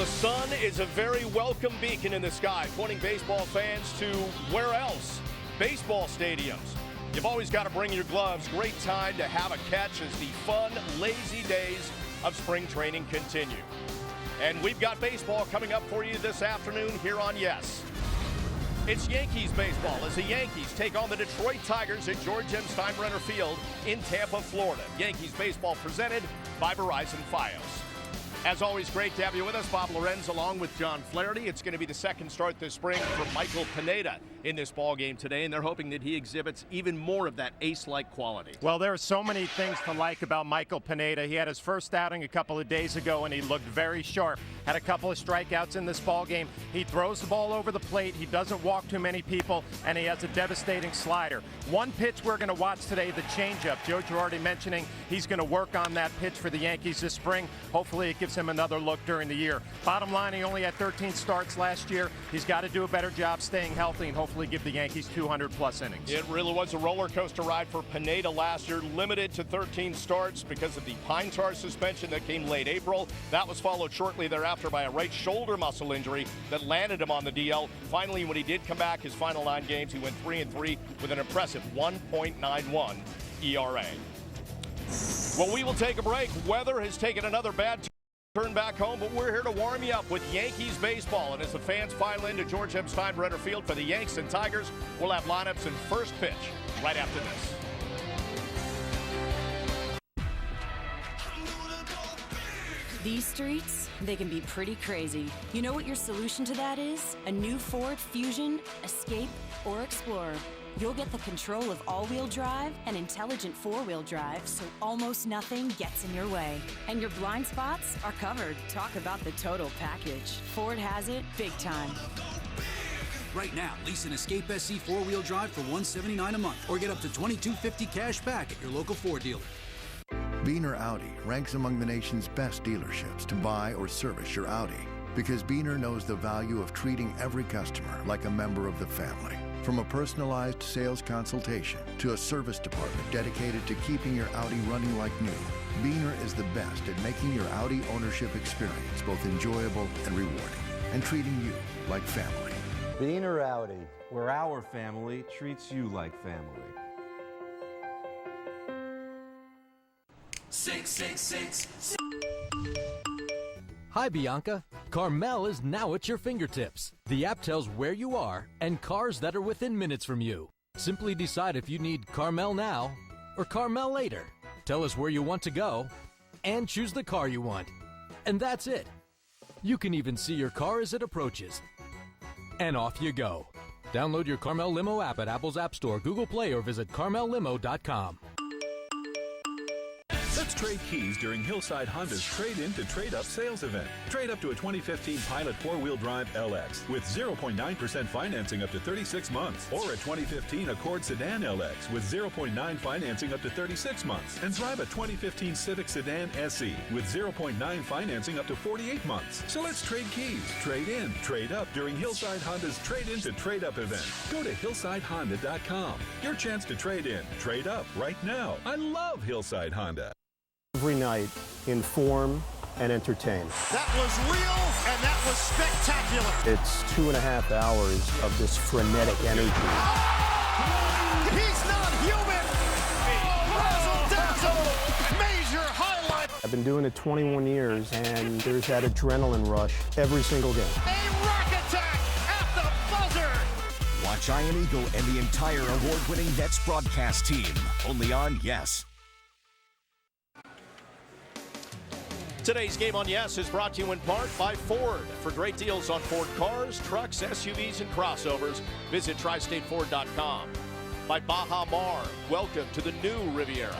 sun is a very welcome beacon in the sky, pointing baseball fans to where else? Baseball stadiums. You've always got to bring your gloves. Great time to have a catch as the fun, lazy days of spring training continue. And we've got baseball coming up for you this afternoon here on Yes. It's Yankees baseball as the Yankees take on the Detroit Tigers at George M. Steinbrenner Field in Tampa, Florida. Yankees baseball presented by Verizon Fios. As always, great to have you with us. Bob Lorenz along with John Flaherty. It's going to be the second start this spring for Michael Pineda in this ball game today, and they're hoping that he exhibits even more of that ace-like quality. Well, there are so many things to like about Michael Pineda. He had his first outing a couple of days ago, and he looked very sharp. Had a couple of strikeouts in this ball game. He throws the ball over the plate. He doesn't walk too many people, and he has a devastating slider. One pitch we're going to watch today, the changeup. Joe Girardi mentioning he's going to work on that pitch for the Yankees this spring. Hopefully it gives him another look during the year. Bottom line, he only had 13 starts last year. He's got to do a better job staying healthy and hopefully give the Yankees 200-plus innings. It really was a roller coaster ride for Pineda last year, limited to 13 starts because of the pine tar suspension that came late April. That was followed shortly thereafter by a right shoulder muscle injury that landed him on the DL. Finally, when he did come back, his final 9 games, he went 3-3 with an impressive 1.91 ERA. Well, we will take a break. Weather has taken another bad turn back home, but we're here to warm you up with Yankees baseball. And as the fans file into George M. Steinbrenner Field for the Yanks and Tigers, we'll have lineups and first pitch right after this. These streets, they can be pretty crazy. You know what your solution to that is? A new Ford Fusion, Escape, or Explorer. You'll get the control of all-wheel drive and intelligent four-wheel drive, so almost nothing gets in your way. And your blind spots are covered. Talk about the total package. Ford has it big time. Right now, lease an Escape SC four-wheel drive for $179 a month, or get up to $22.50 cash back at your local Ford dealer. Biener Audi ranks among the nation's best dealerships to buy or service your Audi, because Biener knows the value of treating every customer like a member of the family. From a personalized sales consultation to a service department dedicated to keeping your Audi running like new, Biener is the best at making your Audi ownership experience both enjoyable and rewarding, and treating you like family. Biener Audi, where our family treats you like family. 666. Hi, Bianca. Carmel is now at your fingertips. The app tells where you are and cars that are within minutes from you. Simply decide if you need Carmel now or Carmel later. Tell us where you want to go and choose the car you want. And that's it. You can even see your car as it approaches. And off you go. Download your Carmel Limo app at Apple's App Store, Google Play, or visit CarmelLimo.com. Let's trade keys during Hillside Honda's Trade-In to Trade-Up sales event. Trade up to a 2015 Pilot 4-wheel drive LX with 0.9% financing up to 36 months, or a 2015 Accord Sedan LX with 0.9 financing up to 36 months, and drive a 2015 Civic Sedan SE with 0.9 financing up to 48 months. So let's trade keys, trade in, trade up during Hillside Honda's Trade-In to Trade-Up event. Go to hillsidehonda.com. Your chance to trade in, trade up right now. I love Hillside Honda. Every night, inform and entertain. That was real, and that was spectacular. It's 2.5 hours of this frenetic energy. He's not human. Razzle-dazzle, major highlight. I've been doing it 21 years, and there's that adrenaline rush every single game. A rack attack at the buzzer. Watch Iron Eagle and the entire award-winning Nets broadcast team, only on Yes. Today's game on Yes is brought to you in part by Ford. For great deals on Ford cars, trucks, SUVs, and crossovers, visit tristateford.com. By Baja Mar, welcome to the new Riviera.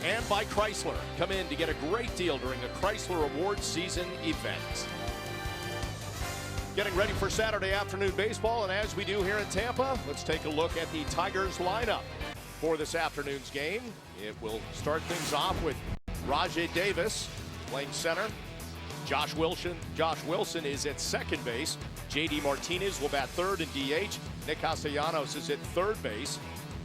And by Chrysler, come in to get a great deal during the Chrysler Awards season event. Getting ready for Saturday afternoon baseball, and as we do here in Tampa, let's take a look at the Tigers lineup for this afternoon's game. It will start things off with Rajay Davis playing center. Josh Wilson is at second base. J.D. Martinez will bat third and DH. Nick Castellanos is at third base.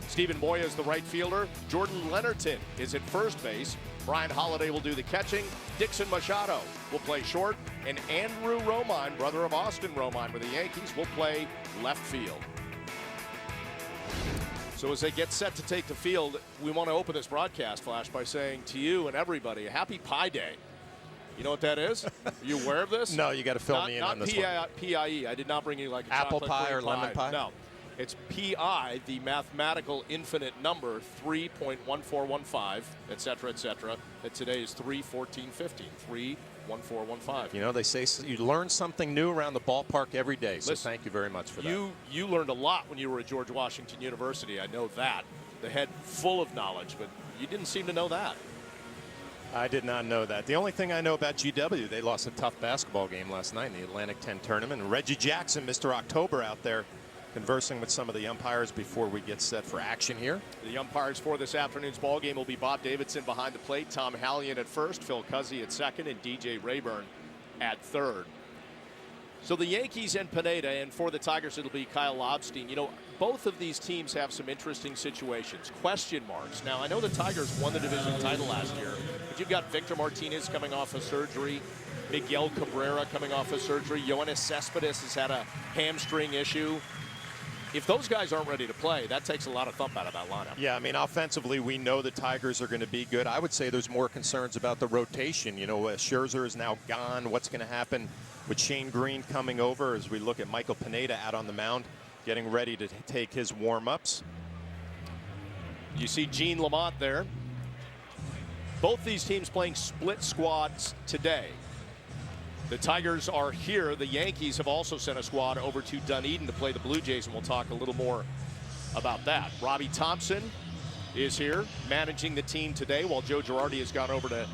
Stephen Moya is the right fielder. Jordan Leonardton is at first base. Brian Holiday will do the catching. Dixon Machado will play short, and Andrew Romine, brother of Austin Romine with the Yankees, will play left field. So as they get set to take the field, we want to open this broadcast, Flash, by saying to you and everybody, Happy Pie Day. You know what that is? Are you aware of this? No, you got to fill me in on this one. Not P-I-E. I did not bring you like a apple chocolate pie or lemon pie. No. It's Pi, the mathematical infinite number, 3.1415, et cetera, that today is 3/14/15, 3/1415. You know, they say you learn something new around the ballpark every day, so listen, thank you very much for that. You learned a lot when you were at George Washington University. I know that. The head full of knowledge, but you didn't seem to know that. I did not know that. The only thing I know about GW, they lost a tough basketball game last night in the Atlantic 10 tournament. And Reggie Jackson, Mr. October, out there conversing with some of the umpires before we get set for action here. The umpires for this afternoon's ball game will be Bob Davidson behind the plate, Tom Hallion at first, Phil Cuzzy at second, and DJ Rayburn at third. So the Yankees and Pineda, and for the Tigers it'll be Kyle Lobstein. You know, both of these teams have some interesting situations, question marks. Now, I know the Tigers won the division title last year, but you've got Victor Martinez coming off of surgery, Miguel Cabrera coming off of surgery, Yoenis Cespedes has had a hamstring issue. If those guys aren't ready to play, that takes a lot of thump out of that lineup. Yeah, I mean, offensively, we know the Tigers are going to be good. I would say there's more concerns about the rotation. You know, Scherzer is now gone. What's going to happen with Shane Green coming over as we look at Michael Pineda out on the mound, getting ready to take his warm-ups. You see Gene Lamont there. Both these teams playing split squads today. The Tigers are here. The Yankees have also sent a squad over to Dunedin to play the Blue Jays, and we'll talk a little more about that. Robbie Thompson is here managing the team today while Joe Girardi has gone over to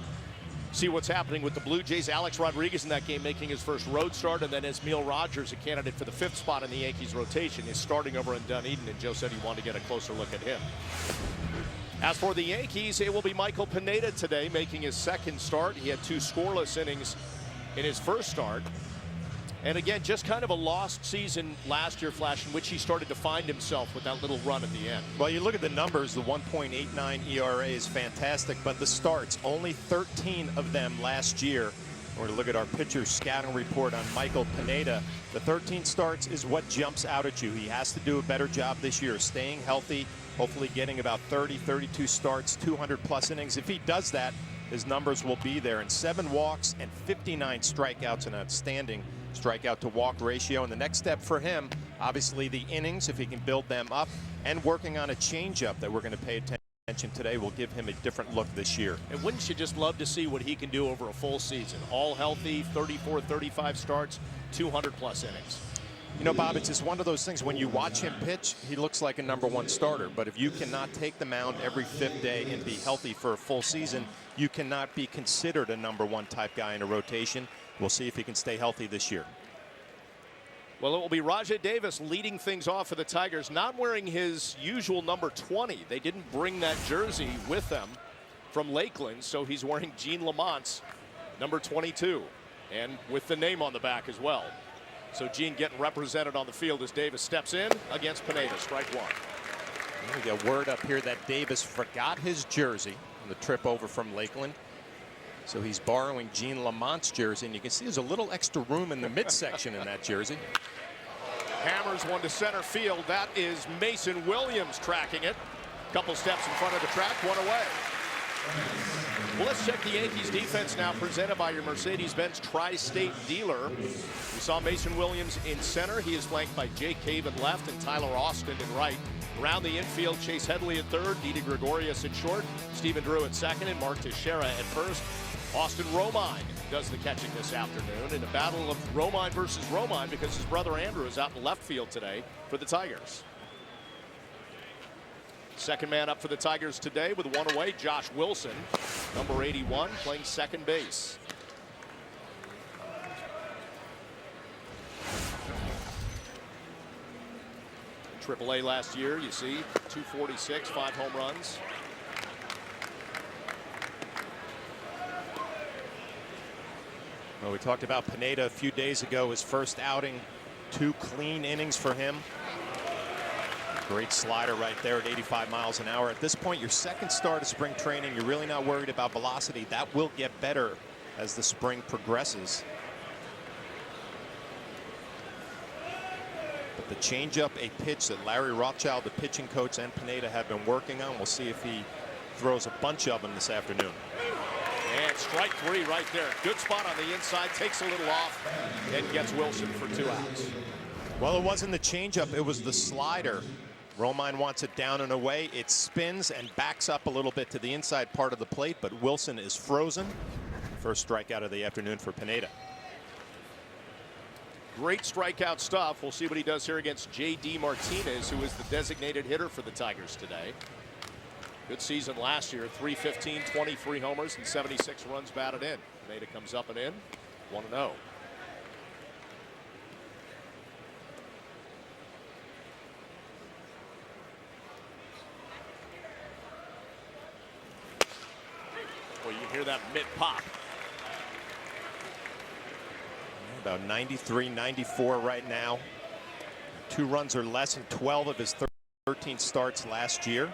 see what's happening with the Blue Jays. Alex Rodriguez in that game making his first road start, and then Esmil Rogers, a candidate for the 5th spot in the Yankees rotation, is starting over in Dunedin, and Joe said he wanted to get a closer look at him. As for the Yankees, it will be Michael Pineda today making his 2nd start. He had 2 scoreless innings in his first start. And again, just kind of a lost season last year, Flash, in which he started to find himself with that little run at the end. Well, you look at the numbers, the 1.89 ERA is fantastic, but the starts, only 13 of them last year. We're going to look at our pitcher scouting report on Michael Pineda. The 13 starts is what jumps out at you. He has to do a better job this year, staying healthy, hopefully getting about 30, 32 starts, 200-plus innings. If he does that, his numbers will be there. And 7 walks and 59 strikeouts, an outstanding strikeout to walk ratio. And the next step for him, obviously the innings, if he can build them up, and working on a changeup that we're going to pay attention today will give him a different look this year. And wouldn't you just love to see what he can do over a full season? All healthy, 34, 35 starts, 200-plus innings. You know, Bob, it's just one of those things. When you watch him pitch, he looks like a #1 starter. But if you cannot take the mound every 5th day and be healthy for a full season, you cannot be considered a #1 type guy in a rotation. We'll see if he can stay healthy this year. Well, it will be Rajai Davis leading things off for the Tigers, not wearing his usual number 20. They didn't bring that jersey with them from Lakeland, so he's wearing Gene Lamont's number 22, and with the name on the back as well. So Gene getting represented on the field as Davis steps in against Pineda, strike 1. We got word up here that Davis forgot his jersey on the trip over from Lakeland. So he's borrowing Gene Lamont's jersey, and you can see there's a little extra room in the midsection in that jersey. Hammers one to center field. That is Mason Williams tracking it. Couple steps in front of the track, 1 away. Well, let's check the Yankees defense now, presented by your Mercedes-Benz Tri-State dealer. We saw Mason Williams in center. He is flanked by Jake Cave at left and Tyler Austin in right. Around the infield, Chase Headley at third, Didi Gregorius at short, Stephen Drew at second, and Mark Teixeira at first. Austin Romine does the catching this afternoon in a battle of Romine versus Romine because his brother Andrew is out in left field today for the Tigers. Second man up for the Tigers today with 1 away, Josh Wilson, number 81, playing second base. AAA last year, you see, 246, 5 home runs. Well, we talked about Pineda a few days ago, his first outing, 2 clean innings for him. Great slider right there at 85 miles an hour. At this point, your 2nd start of spring training, you're really not worried about velocity. That will get better as the spring progresses. But the changeup, a pitch that Larry Rothschild, the pitching coach, and Pineda have been working on. We'll see if he throws a bunch of them this afternoon. And strike three right there. Good spot on the inside, takes a little off, and gets Wilson for 2 outs. Well, it wasn't the changeup, it was the slider. Romine wants it down and away. It spins and backs up a little bit to the inside part of the plate, but Wilson is frozen. First strikeout of the afternoon for Pineda. Great strikeout stuff. We'll see what he does here against J.D. Martinez, who is the designated hitter for the Tigers today. Good season last year, 315, 23 homers, and 76 runs batted in. Pineda comes up and in, 1-0. Well, you hear that mid pop. About 93, 94 right now. 2 runs or less in 12 of his 13 starts last year.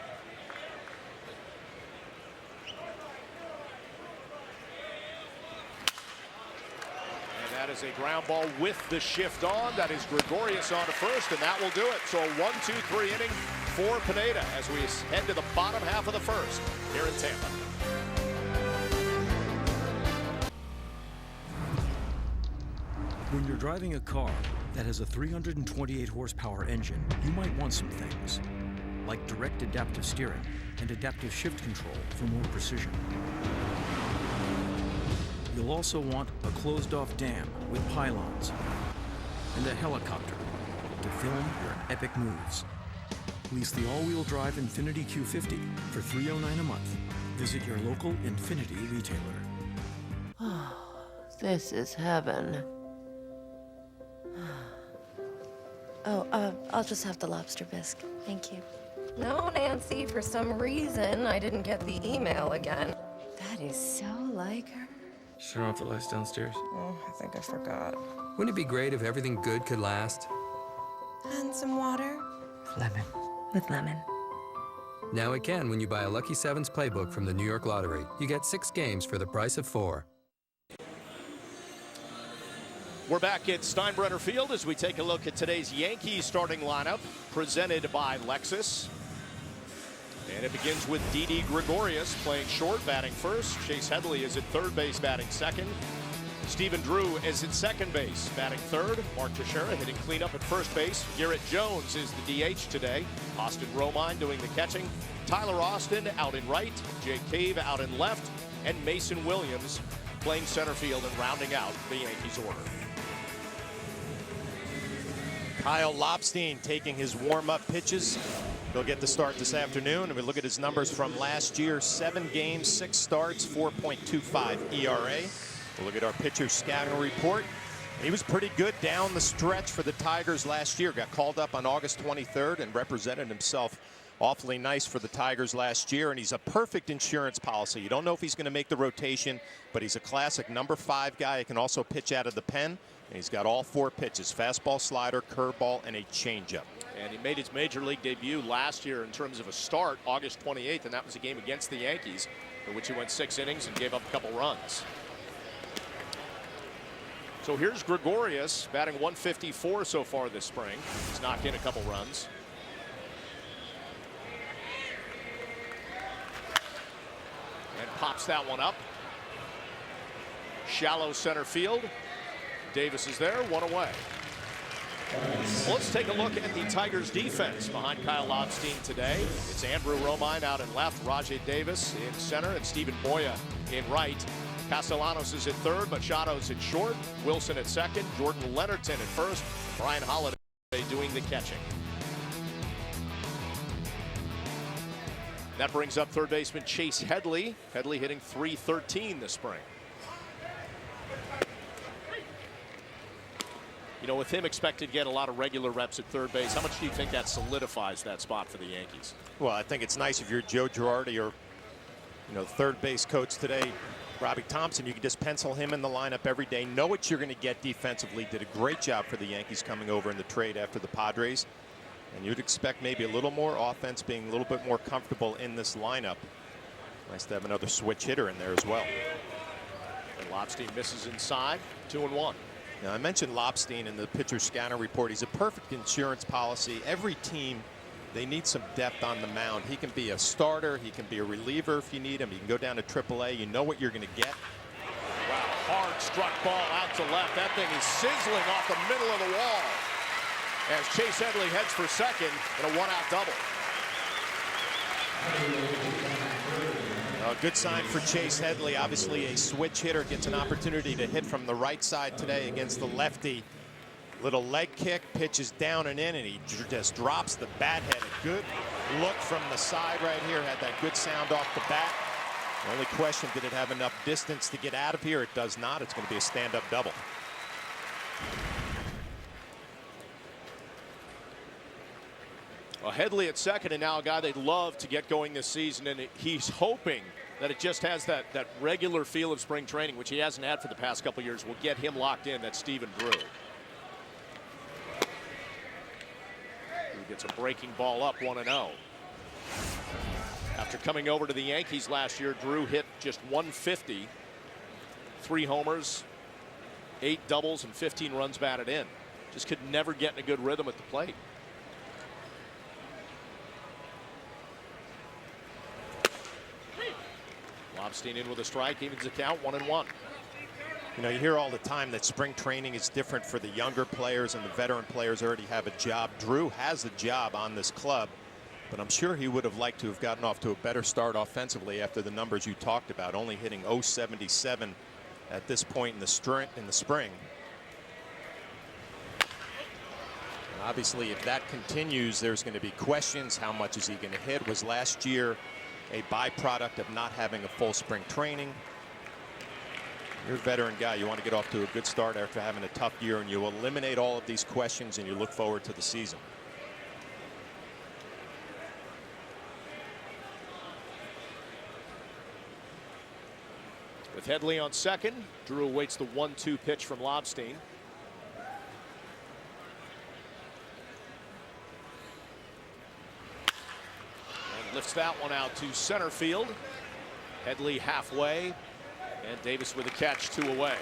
That is a ground ball with the shift on. That is Gregorius on to first, and that will do it. So a 1-2-3 inning for Pineda as we head to the bottom half of the first here in Tampa. When you're driving a car that has a 328 horsepower engine, you might want some things, like direct adaptive steering and adaptive shift control for more precision. You'll also want a closed-off dam with pylons and a helicopter to film your epic moves. Lease the all-wheel drive Infiniti Q50 for $309 a month. Visit your local Infiniti retailer. This is heaven. I'll just have the lobster bisque. Thank you. No, Nancy, for some reason, I didn't get the email again. That is so like her. Sure off the lights downstairs. Oh, I think I forgot. Wouldn't it be great if everything good could last? And some water? Lemon. With lemon. Now it can when you buy a Lucky Sevens playbook from the New York Lottery. You get 6 games for the price of 4. We're back at Steinbrenner Field as we take a look at today's Yankees starting lineup presented by Lexus. And it begins with Didi Gregorius playing short, batting first. Chase Headley is at third base, batting second. Stephen Drew is at second base, batting third. Mark Teixeira hitting cleanup at first base. Garrett Jones is the DH today. Austin Romine doing the catching. Tyler Austin out in right. Jake Cave out in left. And Mason Williams playing center field and rounding out the Yankees order. Kyle Lobstein taking his warm-up pitches. He'll get the start this afternoon. And we look at his numbers from last year. 7 games, 6 starts, 4.25 ERA. We'll look at our pitcher scouting report. He was pretty good down the stretch for the Tigers last year. Got called up on August 23rd and represented himself awfully nice for the Tigers last year. And he's a perfect insurance policy. You don't know if he's going to make the rotation, but he's a classic number 5 guy. He can also pitch out of the pen. And he's got all 4 pitches: fastball, slider, curveball, and a changeup. And he made his major league debut last year in terms of a start, August 28th, and that was a game against the Yankees, in which he went 6 innings and gave up a couple runs. So here's Gregorius batting 154 so far this spring. He's knocked in a couple runs. And pops that one up. Shallow center field. Davis is there, 1 away. Well, let's take a look at the Tigers defense behind Kyle Lobstein today. It's Andrew Romine out in left, Rajay Davis in center, and Stephen Moya in right. Castellanos is at third, Machado's at short, Wilson at second, Jordan Leonardton at first, Brian Holiday doing the catching. That brings up third baseman Chase Headley. Headley hitting .313 this spring. You know, with him expected to get a lot of regular reps at third base, how much do you think that solidifies that spot for the Yankees? Well, I think it's nice if you're Joe Girardi or, third base coach today, Robbie Thompson. You can just pencil him in the lineup every day. Know what you're going to get defensively. Did a great job for the Yankees coming over in the trade after the Padres. And you'd expect maybe a little more offense, being a little bit more comfortable in this lineup. Nice to have another switch hitter in there as well. And Lobstein misses inside, 2-1. Now, I mentioned Lobstein in the pitcher scanner report. He's a perfect insurance policy. Every team, they need some depth on the mound. He can be a starter. He can be a reliever if you need him. He can go down to AAA. You know what you're going to get. Wow, hard struck ball out to left. That thing is sizzling off the middle of the wall as Chase Headley heads for second in a one-out double. A good sign for Chase Headley. Obviously a switch hitter, gets an opportunity to hit from the right side today against the lefty. Little leg kick, pitches down and in, and he just drops the bat head. A good look from the side right here. Had that good sound off the bat. The only question, did it have enough distance to get out of here? It does not. It's going to be a stand-up double. Well, Headley at second, and now a guy they'd love to get going this season, and he's hoping that it just has that regular feel of spring training, which he hasn't had for the past couple years, will get him locked in. That's Stephen Drew. Drew gets a breaking ball up, 1-0. After coming over to the Yankees last year, Drew hit just 150, 3 homers, 8 doubles, and 15 runs batted in. Just could never get in a good rhythm at the plate. Lobstein in with a strike, evens the count, 1-1. You know, you hear all the time that spring training is different for the younger players, and the veteran players already have a job. Drew has a job on this club, but I'm sure he would have liked to have gotten off to a better start offensively after the numbers you talked about, only hitting .077 at this point in the spring. And obviously, if that continues, there's going to be questions. How much is he going to hit? Was last year a byproduct of not having a full spring training? You're a veteran guy. You want to get off to a good start after having a tough year, and you eliminate all of these questions and you look forward to the season. With Headley on second, Drew awaits the 1-2 pitch from Lobstein. And lifts that one out to center field. Headley halfway, and Davis with a catch, 2 away.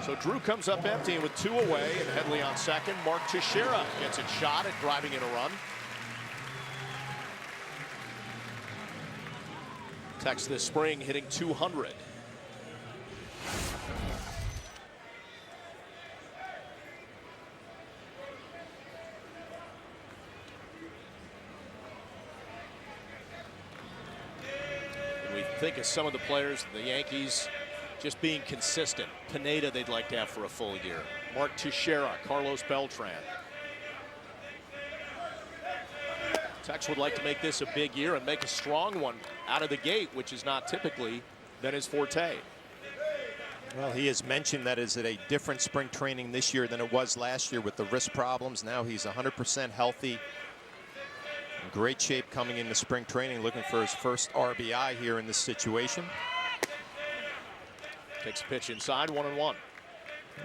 So Drew comes up empty with 2 away, and Headley on second. Mark Teixeira gets a shot at driving in a run. Tex this spring hitting 200. And we think of some of the players, the Yankees, just being consistent. Pineda they'd like to have for a full year. Mark Teixeira, Carlos Beltran. Tex would like to make this a big year and make a strong one out of the gate, which is not typically been his forte. Well, he has mentioned that is it a different spring training this year than it was last year with the wrist problems. Now he's 100% healthy. In great shape coming into spring training, looking for his first RBI here in this situation. Takes a pitch inside, 1-1.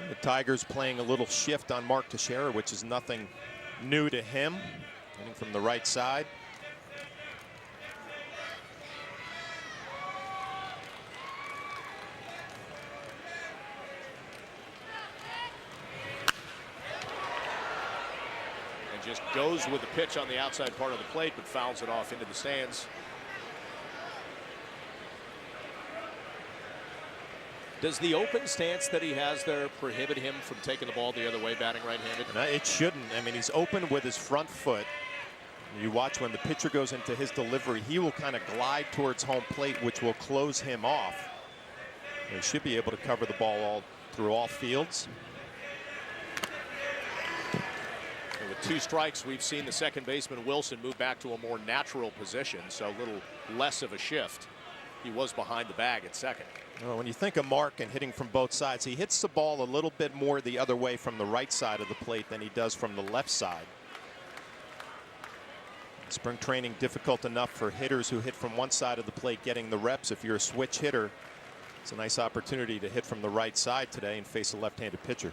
The Tigers playing a little shift on Mark Teixeira, which is nothing new to him. Hitting from the right side. And just goes with the pitch on the outside part of the plate, but fouls it off into the stands. Does the open stance that he has there prohibit him from taking the ball the other way, batting right-handed? No, it shouldn't. I mean, he's open with his front foot. You watch when the pitcher goes into his delivery, he will kind of glide towards home plate, which will close him off. He should be able to cover the ball through all fields. And with 2 strikes, we've seen the second baseman Wilson move back to a more natural position, so a little less of a shift. He was behind the bag at second. Well, when you think of Mark and hitting from both sides, he hits the ball a little bit more the other way from the right side of the plate than he does from the left side. Spring training difficult enough for hitters who hit from one side of the plate getting the reps. If you're a switch hitter, it's a nice opportunity to hit from the right side today and face a left-handed pitcher.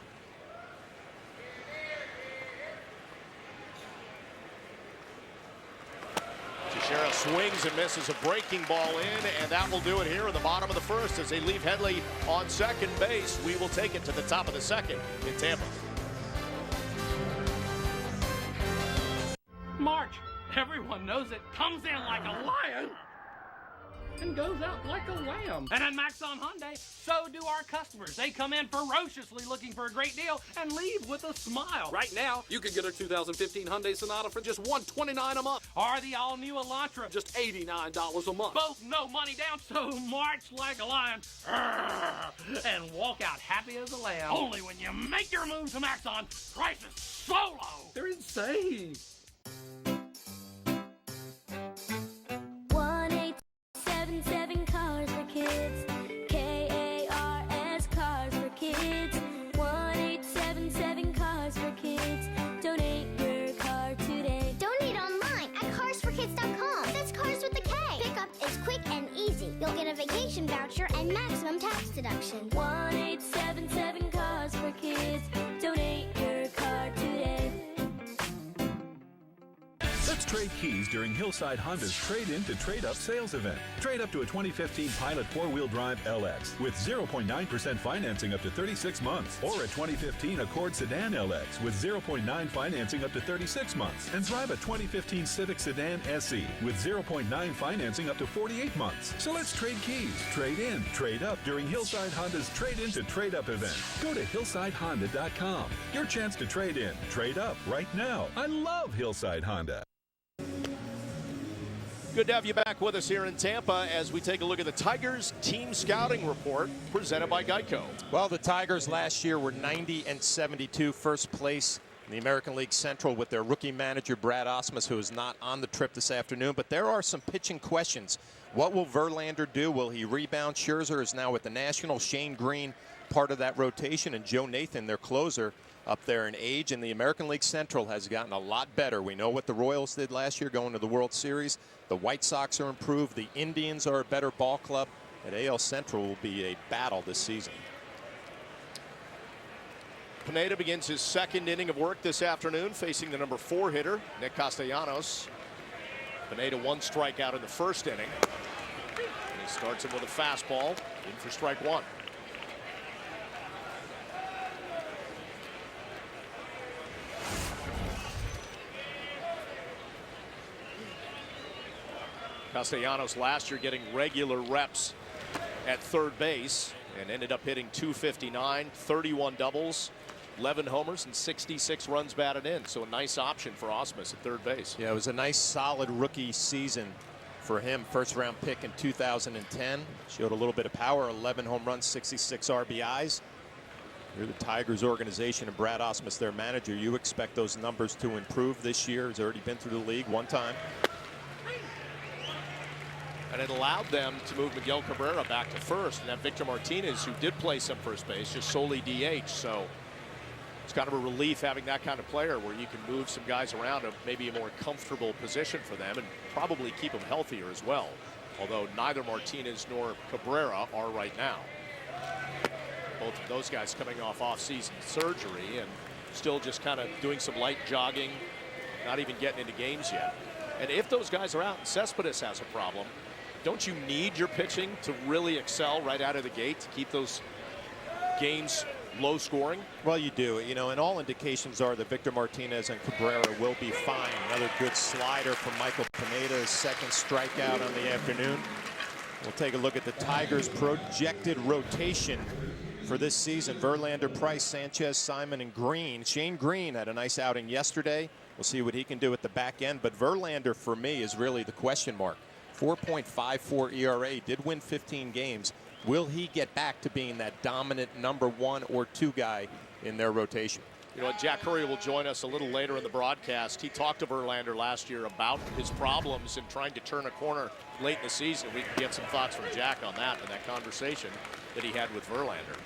Teixeira swings and misses a breaking ball in, and that will do it here in the bottom of the first as they leave Headley on second base. We will take it to the top of the second in Tampa. March, everyone knows it, comes in like a lion and goes out like a lamb. And at Maxon Hyundai, so do our customers. They come in ferociously looking for a great deal and leave with a smile. Right now, you can get a 2015 Hyundai Sonata for just $129 a month. Or the all-new Elantra, just $89 a month. Both no money down, so march like a lion and walk out happy as a lamb. Only when you make your move to Maxon, prices so low. They're insane. 1-877 Cars for Kids. K-A-R-S Cars for Kids. 1-877 Cars for Kids. Donate your car today. Donate online at carsforkids.com. That's cars with a K. Pickup is quick and easy. You'll get a vacation voucher and maximum tax deduction. 1-877 Cars for Kids. Donate your car today. Let's trade keys during Hillside Honda's Trade-In to Trade-Up sales event. Trade up to a 2015 Pilot 4-wheel drive LX with 0.9% financing up to 36 months, or a 2015 Accord Sedan LX with 0.9 financing up to 36 months, and drive a 2015 Civic Sedan SE with 0.9 financing up to 48 months. So let's trade keys, trade in, trade up during Hillside Honda's Trade-In to Trade-Up event. Go to hillsidehonda.com. Your chance to trade in, trade up right now. I love Hillside Honda. Good to have you back with us here in Tampa as we take a look at the Tigers team scouting report presented by Geico. Well, the Tigers last year were 90-72, first place in the American League Central with their rookie manager Brad Ausmus, who is not on the trip this afternoon. But there are some pitching questions. What will Verlander do? Will he rebound? Scherzer is now with the National. Shane Green, part of that rotation, and Joe Nathan, their closer, up there in age. And the American League Central has gotten a lot better. We know what the Royals did last year going to the World Series. The White Sox are improved. The Indians are a better ball club. And AL Central will be a battle this season. Pineda begins his second inning of work this afternoon, facing the number 4 hitter, Nick Castellanos. Pineda 1 strikeout in the first inning. And he starts him with a fastball, in for strike 1. Castellanos last year getting regular reps at third base and ended up hitting .259, 31 doubles, 11 homers, and 66 runs batted in. So a nice option for Ausmus at third base. Yeah, it was a nice solid rookie season for him. First round pick in 2010. Showed a little bit of power, 11 home runs, 66 RBIs. You're the Tigers organization and Brad Ausmus, their manager. You expect those numbers to improve this year. He's already been through the league one time. And it allowed them to move Miguel Cabrera back to first and have Victor Martinez, who did play some first base, just solely DH. So it's kind of a relief having that kind of player where you can move some guys around to maybe a more comfortable position for them and probably keep them healthier as well. Although neither Martinez nor Cabrera are right now. Both of those guys coming off off-season surgery and still just kind of doing some light jogging, not even getting into games yet. And if those guys are out and Cespedes has a problem, don't you need your pitching to really excel right out of the gate to keep those games low scoring? Well, you do. You know, and all indications are that Victor Martinez and Cabrera will be fine. Another good slider from Michael Pineda, second strikeout on the afternoon. We'll take a look at the Tigers' projected rotation for this season. Verlander, Price, Sanchez, Simon, and Green. Shane Green had a nice outing yesterday. We'll see what he can do at the back end. But Verlander, for me, is really the question mark. 4.54 ERA, did win 15 games. Will he get back to being that dominant number 1 or 2 guy in their rotation? You know, Jack Curry will join us a little later in the broadcast. He talked to Verlander last year about his problems in trying to turn a corner late in the season. We can get some thoughts from Jack on that and that conversation that he had with Verlander.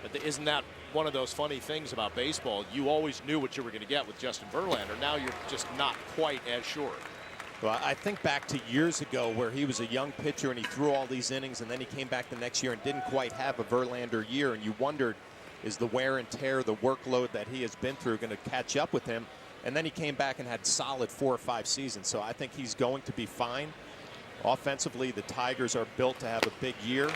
But isn't that one of those funny things about baseball? You always knew what you were going to get with Justin Verlander. Now you're just not quite as sure. Well, I think back to years ago where he was a young pitcher and he threw all these innings, and then he came back the next year and didn't quite have a Verlander year, and you wondered, is the wear and tear, the workload that he has been through going to catch up with him? and then he came back and had solid 4 or 5 seasons. So I think he's going to be fine. Offensively, the Tigers are built to have a big year.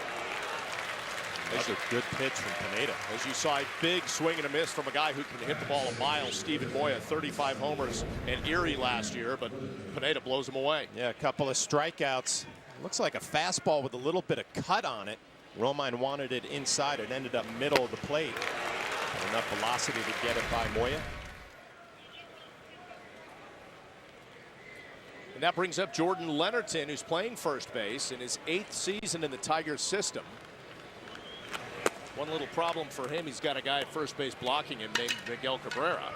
That's a good pitch from Pineda. As you saw, a big swing and a miss from a guy who can hit the ball a mile. Stephen Moya, 35 homers in Erie last year, but Pineda blows him away. Yeah, a couple of strikeouts. Looks like a fastball with a little bit of cut on it. Romine wanted it inside. It ended up middle of the plate. Enough velocity to get it by Moya. And that brings up Jordan Leonardson, who's playing first base in his 8th season in the Tigers system. One little problem for him, he's got a guy at first base blocking him named Miguel Cabrera.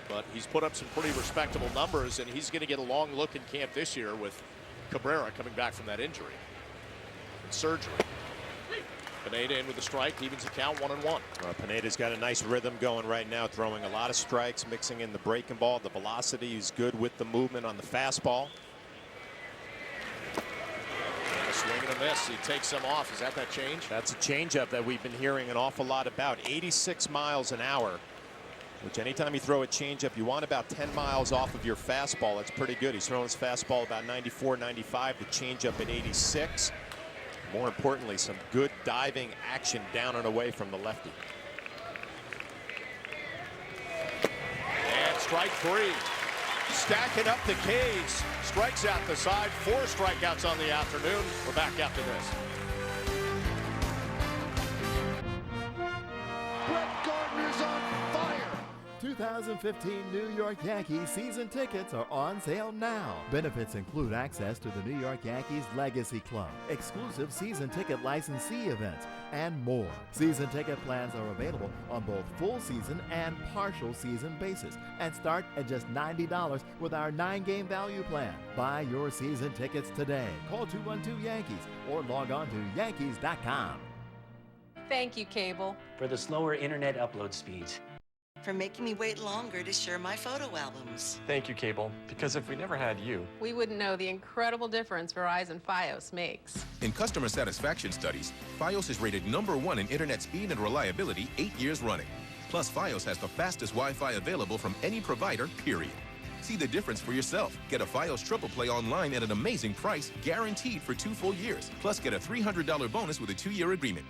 But he's put up some pretty respectable numbers, and he's going to get a long look in camp this year with Cabrera coming back from that injury and surgery. Pineda in with the strike, evens the count 1-1. Pineda's got a nice rhythm going right now, throwing a lot of strikes, mixing in the breaking ball. The velocity is good with the movement on the fastball. And a swing and a miss. He takes some off. Is that change? That's a changeup that we've been hearing an awful lot about. 86 miles an hour, which anytime you throw a changeup, you want about 10 miles off of your fastball. That's pretty good. He's throwing his fastball about 94, 95. The changeup at 86. More importantly, some good diving action down and away from the lefty. And strike 3. Stacking up the K's. Strikes out the side. 4 strikeouts on the afternoon. We're back after this. Brett Gardner's on fire. 2015 New York Yankees season tickets are on sale now. Benefits include access to the New York Yankees Legacy Club, exclusive season ticket licensee events, and more. Season ticket plans are available on both full season and partial season basis and start at just $90 with our 9-game value plan. Buy your season tickets today. Call 212-YANKEES or log on to Yankees.com. Thank you, Cable. For the slower internet upload speeds. For making me wait longer to share my photo albums. Thank you, Cable, because if we never had you, we wouldn't know the incredible difference Verizon Fios makes. In customer satisfaction studies, Fios is rated #1 in internet speed and reliability 8 years running. Plus, Fios has the fastest Wi-Fi available from any provider, period. See the difference for yourself. Get a Fios triple play online at an amazing price, guaranteed for 2 full years. Plus, get a $300 bonus with a 2-year agreement.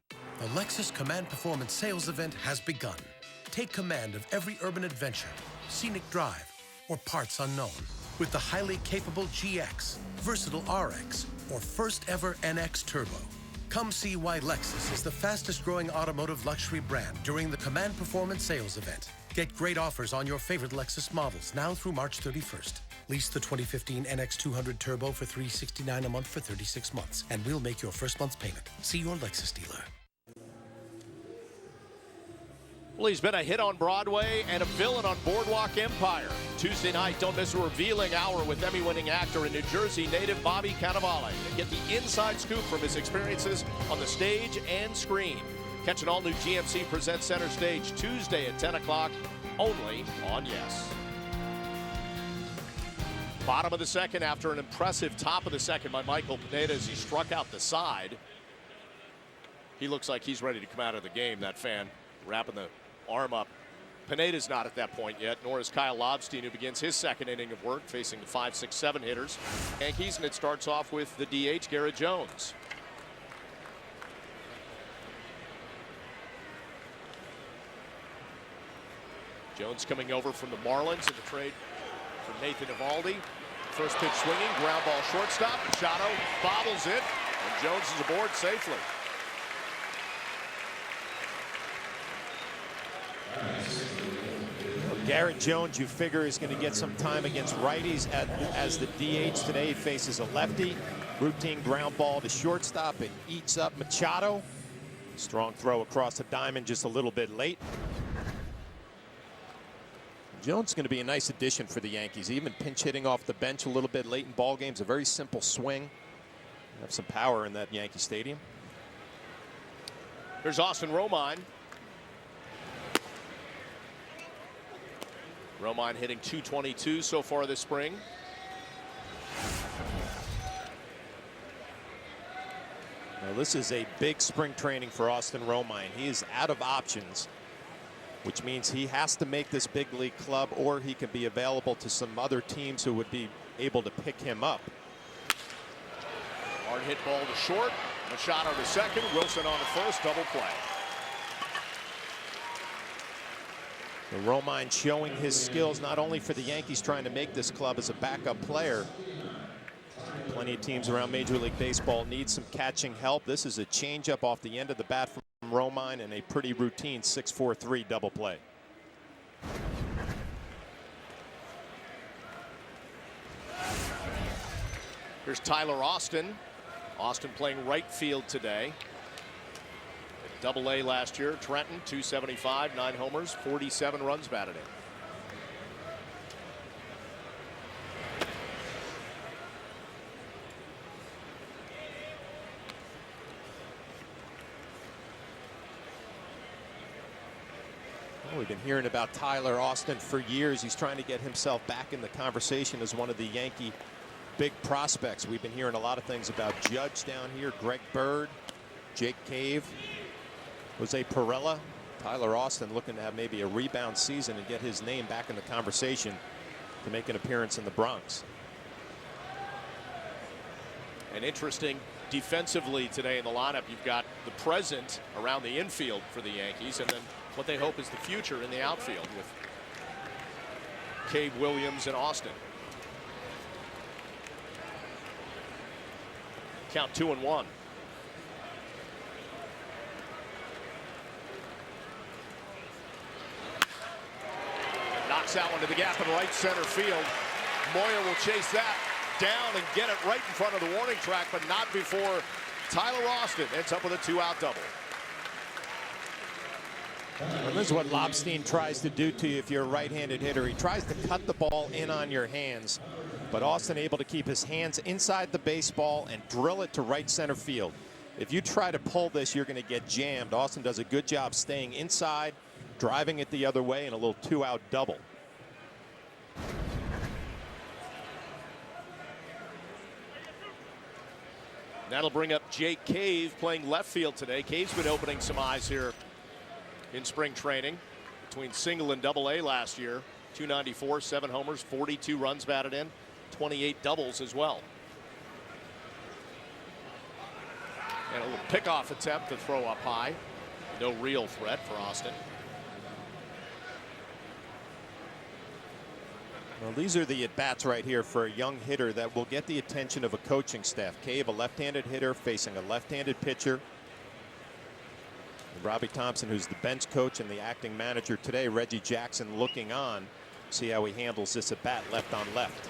The Lexus Command Performance Sales Event has begun. Take command of every urban adventure, scenic drive, or parts unknown with the highly capable GX, versatile RX, or first ever NX Turbo. Come see why Lexus is the fastest growing automotive luxury brand during the Command Performance Sales Event. Get great offers on your favorite Lexus models now through March 31st. Lease the 2015 NX 200 Turbo for $369 a month for 36 months, and we'll make your first month's payment. See your Lexus dealer. Well, he's been a hit on Broadway and a villain on Boardwalk Empire. Tuesday night, don't miss a revealing hour with Emmy-winning actor and New Jersey native Bobby Cannavale. Get the inside scoop from his experiences on the stage and screen. Catch an all-new GMC Presents Center Stage Tuesday at 10 o'clock, only on Yes. Bottom of the second after an impressive top of the second by Michael Pineda as he struck out the side. He looks like he's ready to come out of the game, that fan, wrapping the arm up. Pineda's not at that point yet, nor is Kyle Lobstein, who begins his second inning of work facing the 5, 6, 7 hitters. Yankees, and it starts off with the DH, Garrett Jones. Jones coming over from the Marlins in the trade for Nathan Eovaldi. First pitch swinging, ground ball shortstop. Machado bobbles it, and Jones is aboard safely. Garrett Jones, you figure, is going to get some time against righties as the DH today. He faces a lefty. Routine ground ball to shortstop. It eats up Machado. Strong throw across the diamond, just a little bit late. Jones is going to be a nice addition for the Yankees. Even pinch hitting off the bench a little bit late in ball games. A very simple swing. Have some power in that Yankee Stadium. There's Austin Romine. Romine hitting .222 so far this spring. Now, this is a big spring training for Austin Romine. He is out of options. which means he has to make this big league club, or he can be available to some other teams who would be able to pick him up. Hard hit ball to short. Machado to second. Wilson on to first. Double play. Romine showing his skills not only for the Yankees trying to make this club as a backup player. Plenty of teams around Major League Baseball need some catching help. This is a changeup off the end of the bat from Romine and a pretty routine 6-4-3 double play. Here's Tyler Austin. Austin playing right field today. Double-A last year. Trenton, 275, 9 homers, 47 runs batted in. Well, we've been hearing about Tyler Austin for years. He's trying to get himself back in the conversation as one of the Yankee big prospects. We've been hearing a lot of things about Judge down here, Greg Bird, Jake Cave, Jose Pirela. Tyler Austin looking to have maybe a rebound season and get his name back in the conversation to make an appearance in the Bronx. And interesting defensively today in the lineup, you've got the present around the infield for the Yankees, and then what they hope is the future in the outfield with Cave, Williams, and Austin. Count 2-1. Knocks that one to the gap in right center field. Moya will chase that down and get it right in front of the warning track, but not before Tyler Austin ends up with a 2-out double. And this is what Lobstein tries to do to you if you're a right-handed hitter. He tries to cut the ball in on your hands, but Austin able to keep his hands inside the baseball and drill it to right center field. If you try to pull this, you're going to get jammed. Austin does a good job staying inside, driving it the other way, and a little 2-out double. That'll bring up Jake Cave playing left field today. Cave's been opening some eyes here in spring training between single and double-A last year. 294, 7 homers, 42 runs batted in, 28 doubles as well. And a little pickoff attempt to throw up high. No real threat for Austin. Well, these are the at-bats right here for a young hitter that will get the attention of a coaching staff. Cave, a left-handed hitter facing a left-handed pitcher. And Robbie Thompson, who's the bench coach and the acting manager today, Reggie Jackson looking on. See how he handles this at-bat left on left.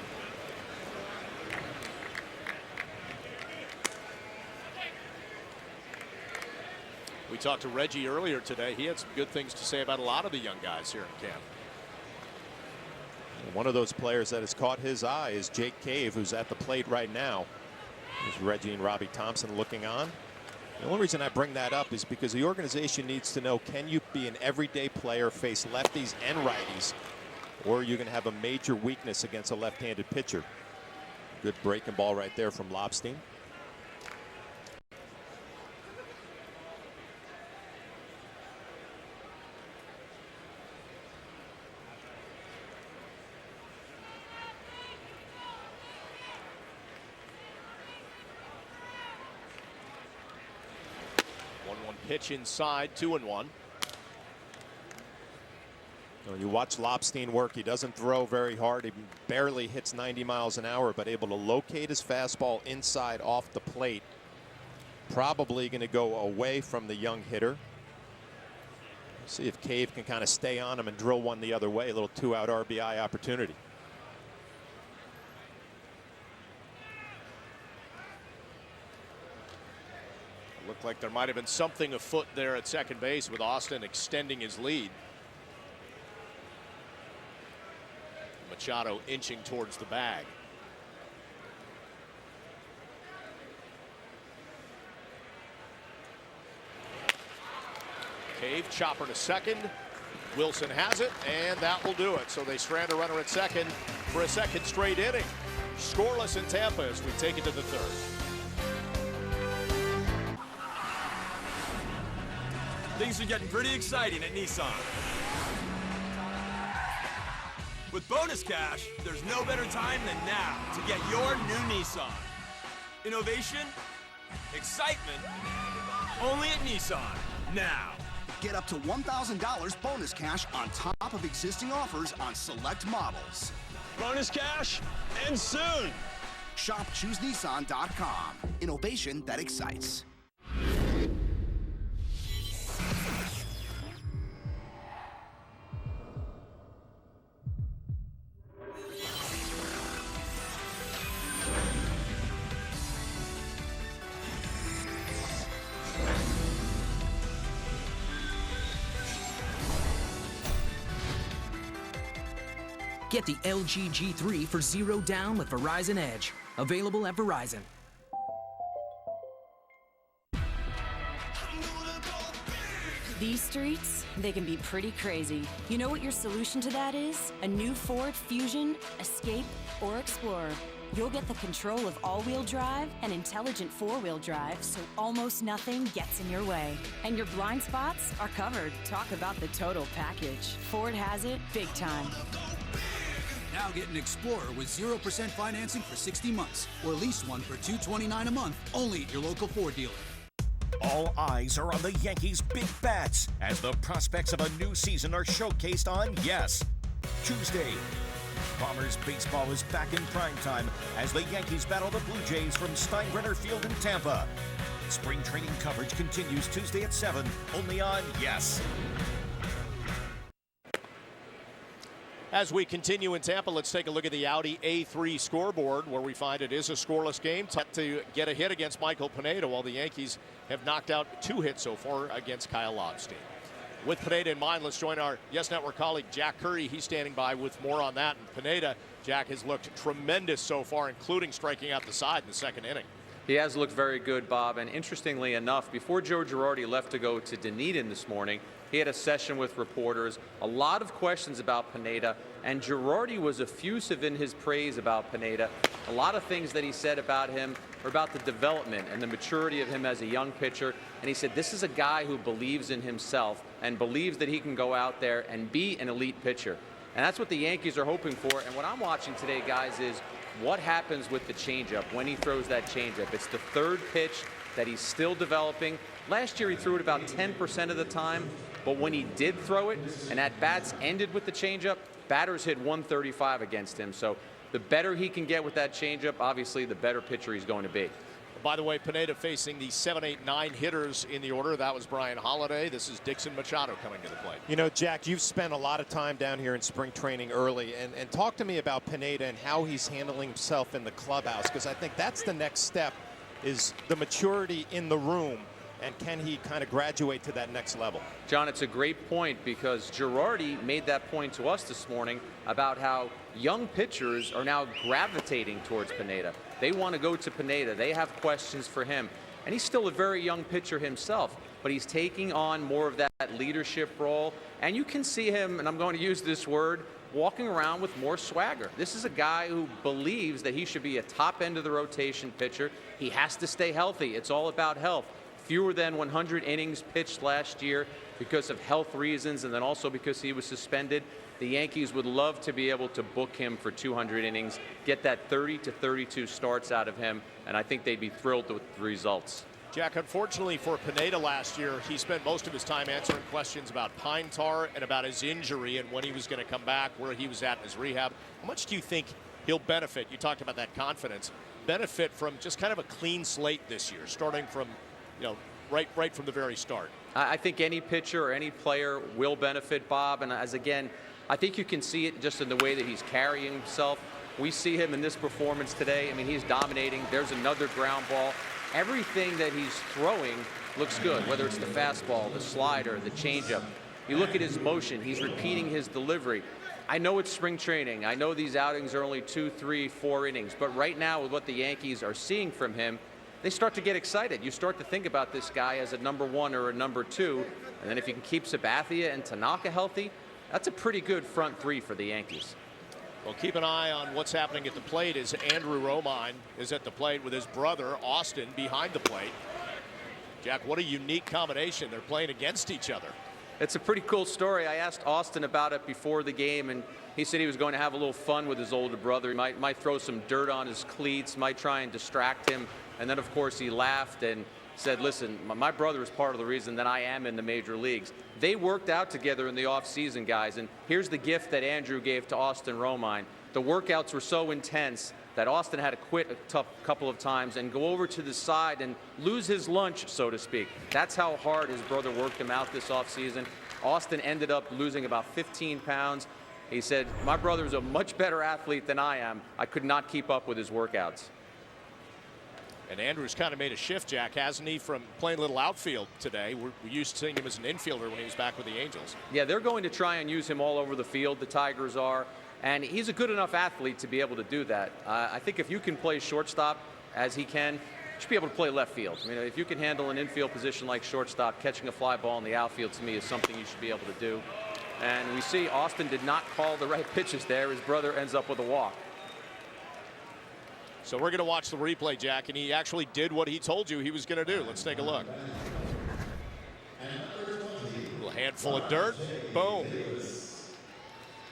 We talked to Reggie earlier today. He had some good things to say about a lot of the young guys here in camp. One of those players that has caught his eye is Jake Cave, who's at the plate right now. There's Reggie and Robbie Thompson looking on. The only reason I bring that up is because the organization needs to know, can you be an everyday player, face lefties and righties, or are you going to have a major weakness against a left-handed pitcher? Good breaking ball right there from Lobstein. Pitch inside, 2-1. You watch Lobstein work. He doesn't throw very hard. He barely hits 90 miles an hour, but able to locate his fastball inside off the plate. Probably going to go away from the young hitter. See if Cave can kind of stay on him and drill one the other way. A little 2-out RBI opportunity. Looked like there might have been something afoot there at second base with Austin extending his lead. Machado inching towards the bag. Cave, chopper to second. Wilson has it, and that will do it. So they strand a runner at second for a second straight inning. Scoreless in Tampa as we take it to the third. Things are getting pretty exciting at Nissan. With bonus cash, there's no better time than now to get your new Nissan. Innovation, excitement, only at Nissan. Now. Get up to $1,000 bonus cash on top of existing offers on select models. Bonus cash, and soon. Shop ChooseNissan.com. Innovation that excites. Get the LG G3 for $0 down with Verizon Edge. Available at Verizon. These streets, they can be pretty crazy. You know what your solution to that is? A new Ford Fusion, Escape, or Explorer. You'll get the control of all-wheel drive and intelligent four-wheel drive, so almost nothing gets in your way. And your blind spots are covered. Talk about the total package. Ford has it big time. Now get an Explorer with 0% financing for 60 months, or lease one for $229 a month, only at your local Ford dealer. All eyes are on the Yankees' big bats as the prospects of a new season are showcased on Yes. Tuesday, Bombers baseball is back in primetime as the Yankees battle the Blue Jays from Steinbrenner Field in Tampa. Spring training coverage continues Tuesday at 7, only on Yes. As we continue in Tampa, let's take a look at the Audi A3 scoreboard, where we find it is a scoreless game. Tough to get a hit against Michael Pineda, while the Yankees have knocked out 2 hits so far against Kyle Lobstein. With Pineda in mind, let's join our Yes Network colleague Jack Curry. He's standing by with more on that. And Pineda, Jack, has looked tremendous so far, including striking out the side in the second inning. He has looked very good, Bob. And interestingly enough, before Joe Girardi left to go to Dunedin this morning, he had a session with reporters, a lot of questions about Pineda, and Girardi was effusive in his praise about Pineda. A lot of things that he said about him are about the development and the maturity of him as a young pitcher. And he said this is a guy who believes in himself and believes that he can go out there and be an elite pitcher. And that's what the Yankees are hoping for. And what I'm watching today, guys, is what happens with the changeup when he throws that changeup. It's the third pitch that he's still developing. Last year he threw it about 10% of the time, but when he did throw it and at-bats ended with the changeup, batters hit 135 against him. So the better he can get with that changeup, obviously the better pitcher he's going to be. By the way, Pineda facing the 7, 8, 9 hitters in the order. That was Brian Holiday. This is Dixon Machado coming to the plate. You know, Jack, you've spent a lot of time down here in spring training early, and talk to me about Pineda and how he's handling himself in the clubhouse, because I think that's the next step, is the maturity in the room, and can he kind of graduate to that next level? John, it's a great point, because Girardi made that point to us this morning about how young pitchers are now gravitating towards Pineda. They want to go to Pineda. They have questions for him. And he's still a very young pitcher himself, but he's taking on more of that leadership role. And you can see him, and I'm going to use this word, walking around with more swagger. This is a guy who believes that he should be a top end of the rotation pitcher. He has to stay healthy. It's all about health. Fewer than 100 innings pitched last year because of health reasons, and then also because he was suspended. The Yankees would love to be able to book him for 200 innings, get that 30 to 32 starts out of him, and I think they'd be thrilled with the results. Jack, unfortunately for Pineda last year, he spent most of his time answering questions about pine tar and about his injury and when he was going to come back, where he was at in his rehab. How much do you think he'll benefit? You talked about that confidence. Benefit from just kind of a clean slate this year, starting from, you know, right from the very start. I think any pitcher or any player will benefit, Bob. And as again, I think you can see it just in the way that he's carrying himself. We see him in this performance today. I mean, he's dominating. There's another ground ball. Everything that he's throwing looks good, whether it's the fastball, the slider, the changeup. You look at his motion. He's repeating his delivery. I know it's spring training. I know these outings are only 2, 3, 4 innings. But right now, with what the Yankees are seeing from him, they start to get excited. You start to think about this guy as a number 1 or a number 2. And then if you can keep Sabathia and Tanaka healthy, that's a pretty good front 3 for the Yankees. Well, keep an eye on what's happening at the plate as Andrew Romine is at the plate with his brother, Austin, behind the plate. Jack, what a unique combination. They're playing against each other. It's a pretty cool story. I asked Austin about it before the game, and he said he was going to have a little fun with his older brother. He might throw some dirt on his cleats, might try and distract him. And then, of course, he laughed and said, listen, my brother is part of the reason that I am in the major leagues. They worked out together in the offseason, guys, and here's the gift that Andrew gave to Austin Romine. The workouts were so intense that Austin had to quit a tough couple of times and go over to the side and lose his lunch, so to speak. That's how hard his brother worked him out this offseason. Austin ended up losing about 15 pounds. He said, my brother is a much better athlete than I am. I could not keep up with his workouts. And Andrew's kind of made a shift, Jack, hasn't he, from playing a little outfield today? We used to seeing him as an infielder when he was back with the Angels. Yeah, they're going to try and use him all over the field, the Tigers are. And he's a good enough athlete to be able to do that. I think if you can play shortstop, as he can, you should be able to play left field. I mean, if you can handle an infield position like shortstop, catching a fly ball in the outfield, to me, is something you should be able to do. And we see Austin did not call the right pitches there. His brother ends up with a walk. So we're going to watch the replay, Jack, and he actually did what he told you he was going to do. Let's take a look. A little handful of dirt. Boom.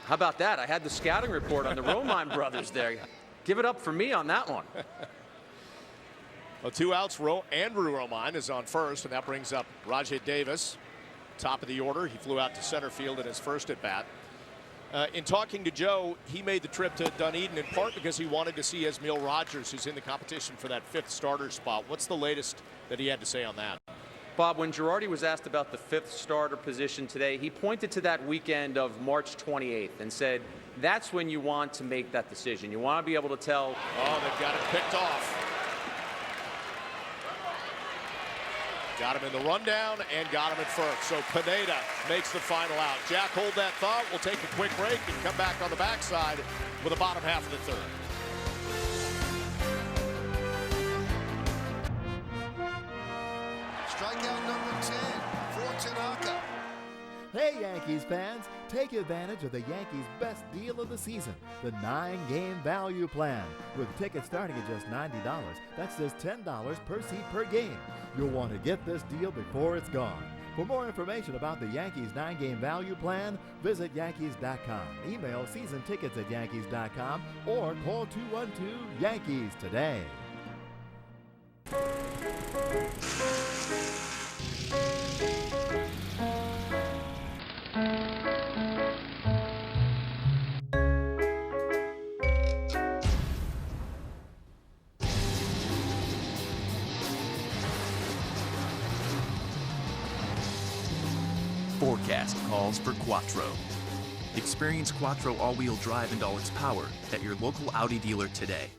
How about that? I had the scouting report on the Romine brothers there. Give it up for me on that one. Well, 2 outs. Andrew Romine is on first, and that brings up Rajay Davis, top of the order. He flew out to center field in his first at bat. In talking to Joe, he made the trip to Dunedin in part because he wanted to see Esmil Rogers, who's in the competition for that 5th starter spot. What's the latest that he had to say on that? Bob, when Girardi was asked about the 5th starter position today, he pointed to that weekend of March 28th and said, that's when you want to make that decision. You want to be able to tell. Oh, they've got it picked off. Got him in the rundown and got him at first. So Pineda makes the final out. Jack, hold that thought. We'll take a quick break and come back on the backside with the bottom half of the 3rd. Strikeout number 10 for Tanaka. Hey, Yankees fans, take advantage of the Yankees' best deal of the season, the 9-game value plan. With tickets starting at just $90, that's just $10 per seat per game. You'll want to get this deal before it's gone. For more information about the Yankees 9-game value plan, visit Yankees.com. Email seasontickets@Yankees.com or call 212-YANKEES today. Forecast calls for Quattro. Experience Quattro all-wheel drive and all its power at your local Audi dealer today.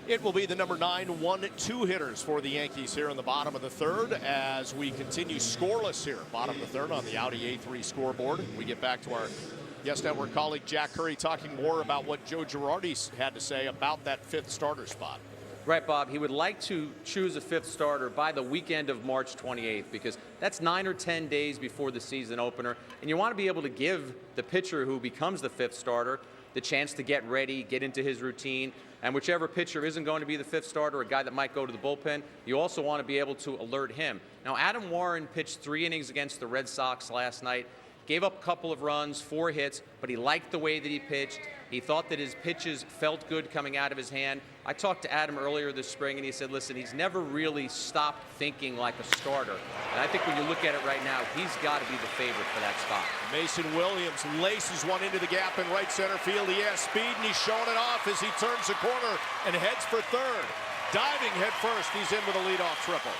It will be the number 9 1-2 hitters for the Yankees here in the bottom of the 3rd as we continue scoreless here. Bottom of the 3rd on the Audi A3 scoreboard. We get back to our Yes Network colleague Jack Curry talking more about what Joe Girardi had to say about that 5th starter spot. Right, Bob. He would like to choose a 5th starter by the weekend of March 28th because that's 9 or 10 days before the season opener. And you want to be able to give the pitcher who becomes the 5th starter the chance to get ready, get into his routine. And whichever pitcher isn't going to be the 5th starter, a guy that might go to the bullpen, you also want to be able to alert him. Now, Adam Warren pitched 3 innings against the Red Sox last night, gave up a couple of runs, 4 hits, but he liked the way that he pitched. He thought that his pitches felt good coming out of his hand. I talked to Adam earlier this spring, and he said, listen, he's never really stopped thinking like a starter. And I think when you look at it right now, he's got to be the favorite for that spot. Mason Williams laces one into the gap in right center field. He has speed, and he's showing it off as he turns the corner and heads for 3rd. Diving head first, he's in with a leadoff triple.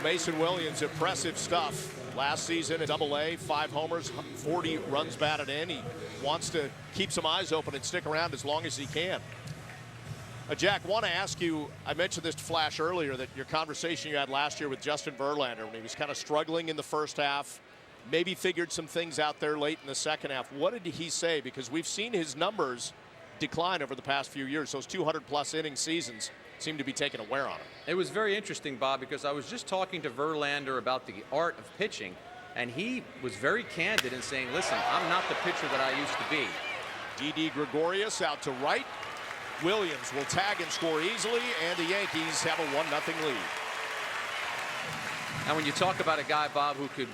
Mason Williams, impressive stuff. Last season at Double-A, 5 homers, 40 runs batted in. He wants to keep some eyes open and stick around as long as he can. Jack, want to ask you, I mentioned this to Flash earlier, that your conversation you had last year with Justin Verlander when he was kind of struggling in the first half, maybe figured some things out there late in the second half. What did he say? Because we've seen his numbers decline over the past few years. Those 200-plus inning seasons seem to be taking a wear on him. It was very interesting, Bob, because I was just talking to Verlander about the art of pitching, and he was very candid in saying, listen, I'm not the pitcher that I used to be. Didi Gregorius out to right. Williams will tag and score easily, and the Yankees have a 1-0 lead. And when you talk about a guy, Bob, who could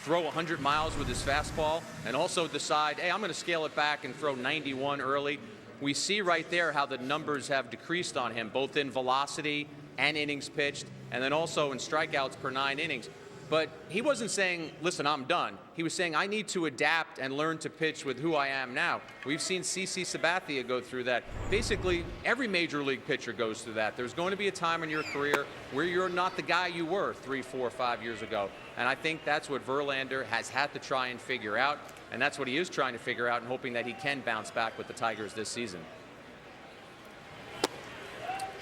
throw 100 miles with his fastball and also decide, hey, I'm going to scale it back and throw 91 early, we see right there how the numbers have decreased on him, both in velocity and innings pitched, and then also in strikeouts per 9 innings. But he wasn't saying, listen, I'm done. He was saying, I need to adapt and learn to pitch with who I am now. We've seen CC Sabathia go through that. Basically, every major league pitcher goes through that. There's going to be a time in your career where you're not the guy you were 3, 4, 5 years ago. And I think that's what Verlander has had to try and figure out. And that's what he is trying to figure out and hoping that he can bounce back with the Tigers this season.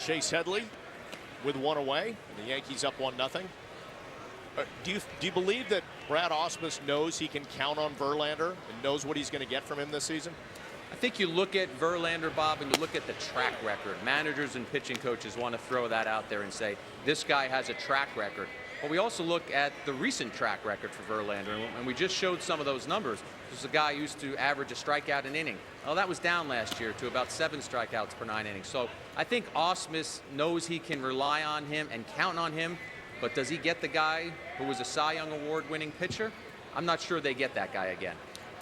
Chase Headley with 1 away. And the Yankees up 1-0. Do you believe that Brad Ausmus knows he can count on Verlander and knows what he's going to get from him this season? I think you look at Verlander, Bob, and you look at the track record. Managers and pitching coaches want to throw that out there and say, this guy has a track record. But we also look at the recent track record for Verlander, and we just showed some of those numbers. This is a guy who used to average a strikeout an inning. Well, that was down last year to about 7 strikeouts per 9 innings. So I think Ausmus knows he can rely on him and count on him. But does he get the guy who was a Cy Young Award-winning pitcher? I'm not sure they get that guy again.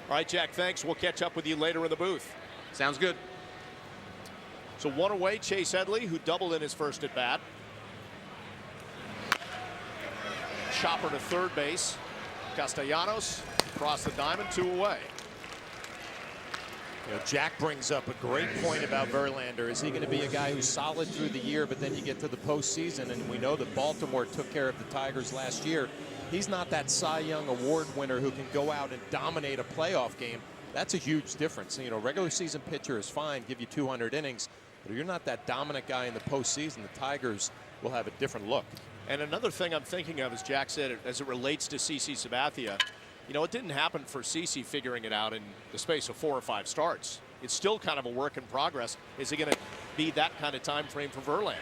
All right, Jack, thanks. We'll catch up with you later in the booth. Sounds good. So 1 away, Chase Headley, who doubled in his first at-bat. Chopper to third base. Castellanos across the diamond, 2 away. You know, Jack brings up a great point about Verlander. Is he going to be a guy who's solid through the year, but then you get to the postseason, and we know that Baltimore took care of the Tigers last year. He's not that Cy Young Award winner who can go out and dominate a playoff game. That's a huge difference. You know, regular season pitcher is fine, give you 200 innings, but if you're not that dominant guy in the postseason, the Tigers will have a different look. And another thing I'm thinking of, as Jack said, as it relates to CC Sabathia, you know, it didn't happen for CC figuring it out in the space of 4 or 5 starts. It's still kind of a work in progress. Is it going to be that kind of time frame for Verlander?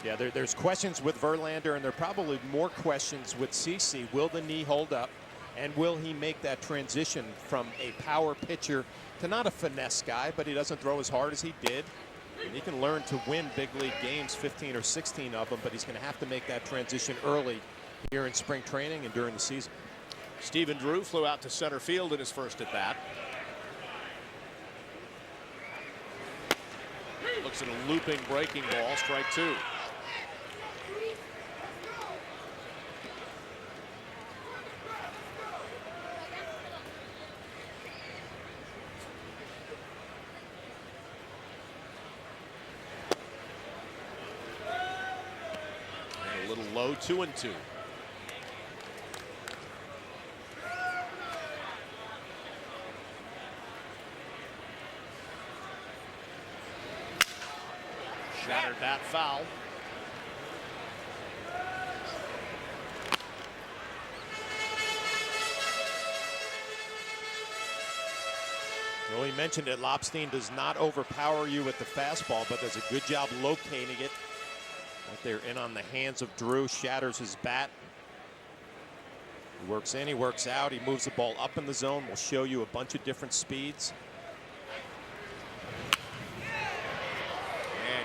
Yeah, there's questions with Verlander, and there are probably more questions with CC. Will the knee hold up? And will he make that transition from a power pitcher to not a finesse guy, but he doesn't throw as hard as he did? And he can learn to win big league games, 15 or 16 of them, but he's going to have to make that transition early here in spring training and during the season. Stephen Drew flew out to center field in his first at-bat. Looks at a looping breaking ball, strike 2. And a little low, 2-2. Shattered bat foul. Well, he mentioned it. Lobstein does not overpower you with the fastball, but does a good job locating it. Right there in on the hands of Drew, shatters his bat. He works in, he works out, he moves the ball up in the zone. We'll show you a bunch of different speeds.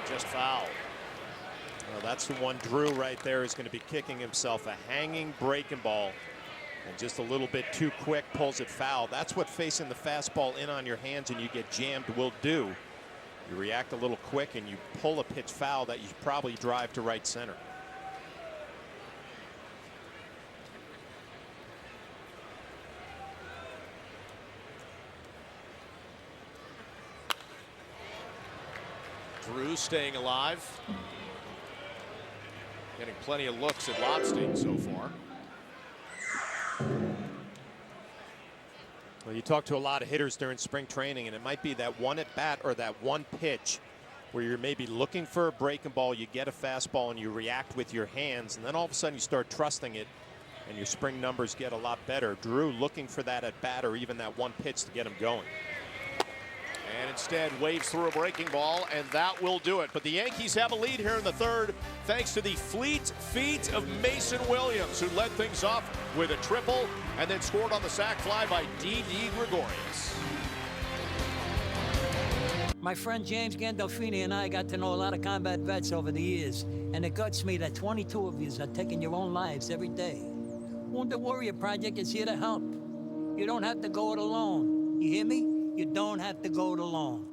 Just foul. Well, that's the one. Drew right there is going to be kicking himself a hanging breaking ball, and just a little bit too quick pulls it foul. That's what facing the fastball in on your hands and you get jammed will do. You react a little quick and you pull a pitch foul that you probably drive to right center. Drew staying alive. Getting plenty of looks at Lobstein so far. Well, you talk to a lot of hitters during spring training, and it might be that one at bat or that one pitch where you're maybe looking for a breaking ball, you get a fastball, and you react with your hands, and then all of a sudden you start trusting it, and your spring numbers get a lot better. Drew looking for that at bat or even that one pitch to get him going. And instead waves through a breaking ball, and that will do it. But the Yankees have a lead here in the third, thanks to the fleet feet of Mason Williams, who led things off with a triple and then scored on the sac fly by D.D. Gregorius. My friend James Gandolfini and I got to know a lot of combat vets over the years, and it guts me that 22 of you are taking your own lives every day. Wounded Warrior Project is here to help. You don't have to go it alone. You hear me? You don't have to go it alone.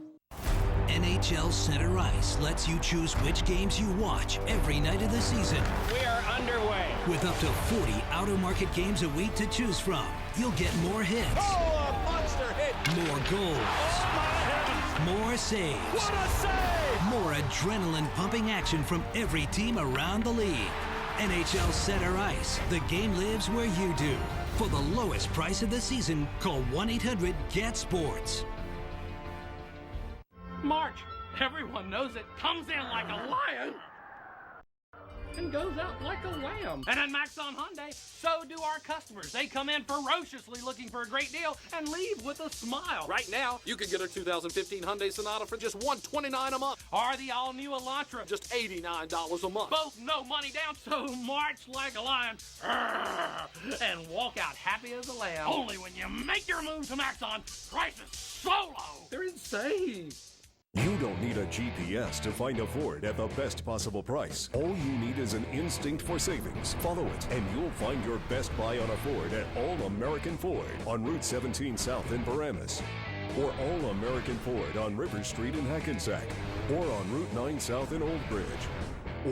NHL Center Ice lets you choose which games you watch every night of the season. We are underway. With up to 40 outer market games a week to choose from, you'll get more hits. Oh, a monster hit. More goals. Oh, my heavens. More saves. What a save. More adrenaline-pumping action from every team around the league. NHL Center Ice. The game lives where you do. For the lowest price of the season, call 1-800-GET-SPORTS. March, everyone knows it, comes in like a lion and goes out like a lamb. And at Maxon Hyundai, so do our customers. They come in ferociously looking for a great deal and leave with a smile. Right now, you can get a 2015 Hyundai Sonata for just $129 a month. Or the all-new Elantra, just $89 a month. Both no money down, so march like a lion and walk out happy as a lamb. Only when you make your move to Maxon, prices so low. They're insane. You don't need a GPS to find a Ford at the best possible price. All you need is an instinct for savings. Follow it, and you'll find your best buy on a Ford at All American Ford on Route 17 South in Paramus, or All American Ford on River Street in Hackensack, or on Route 9 South in Old Bridge,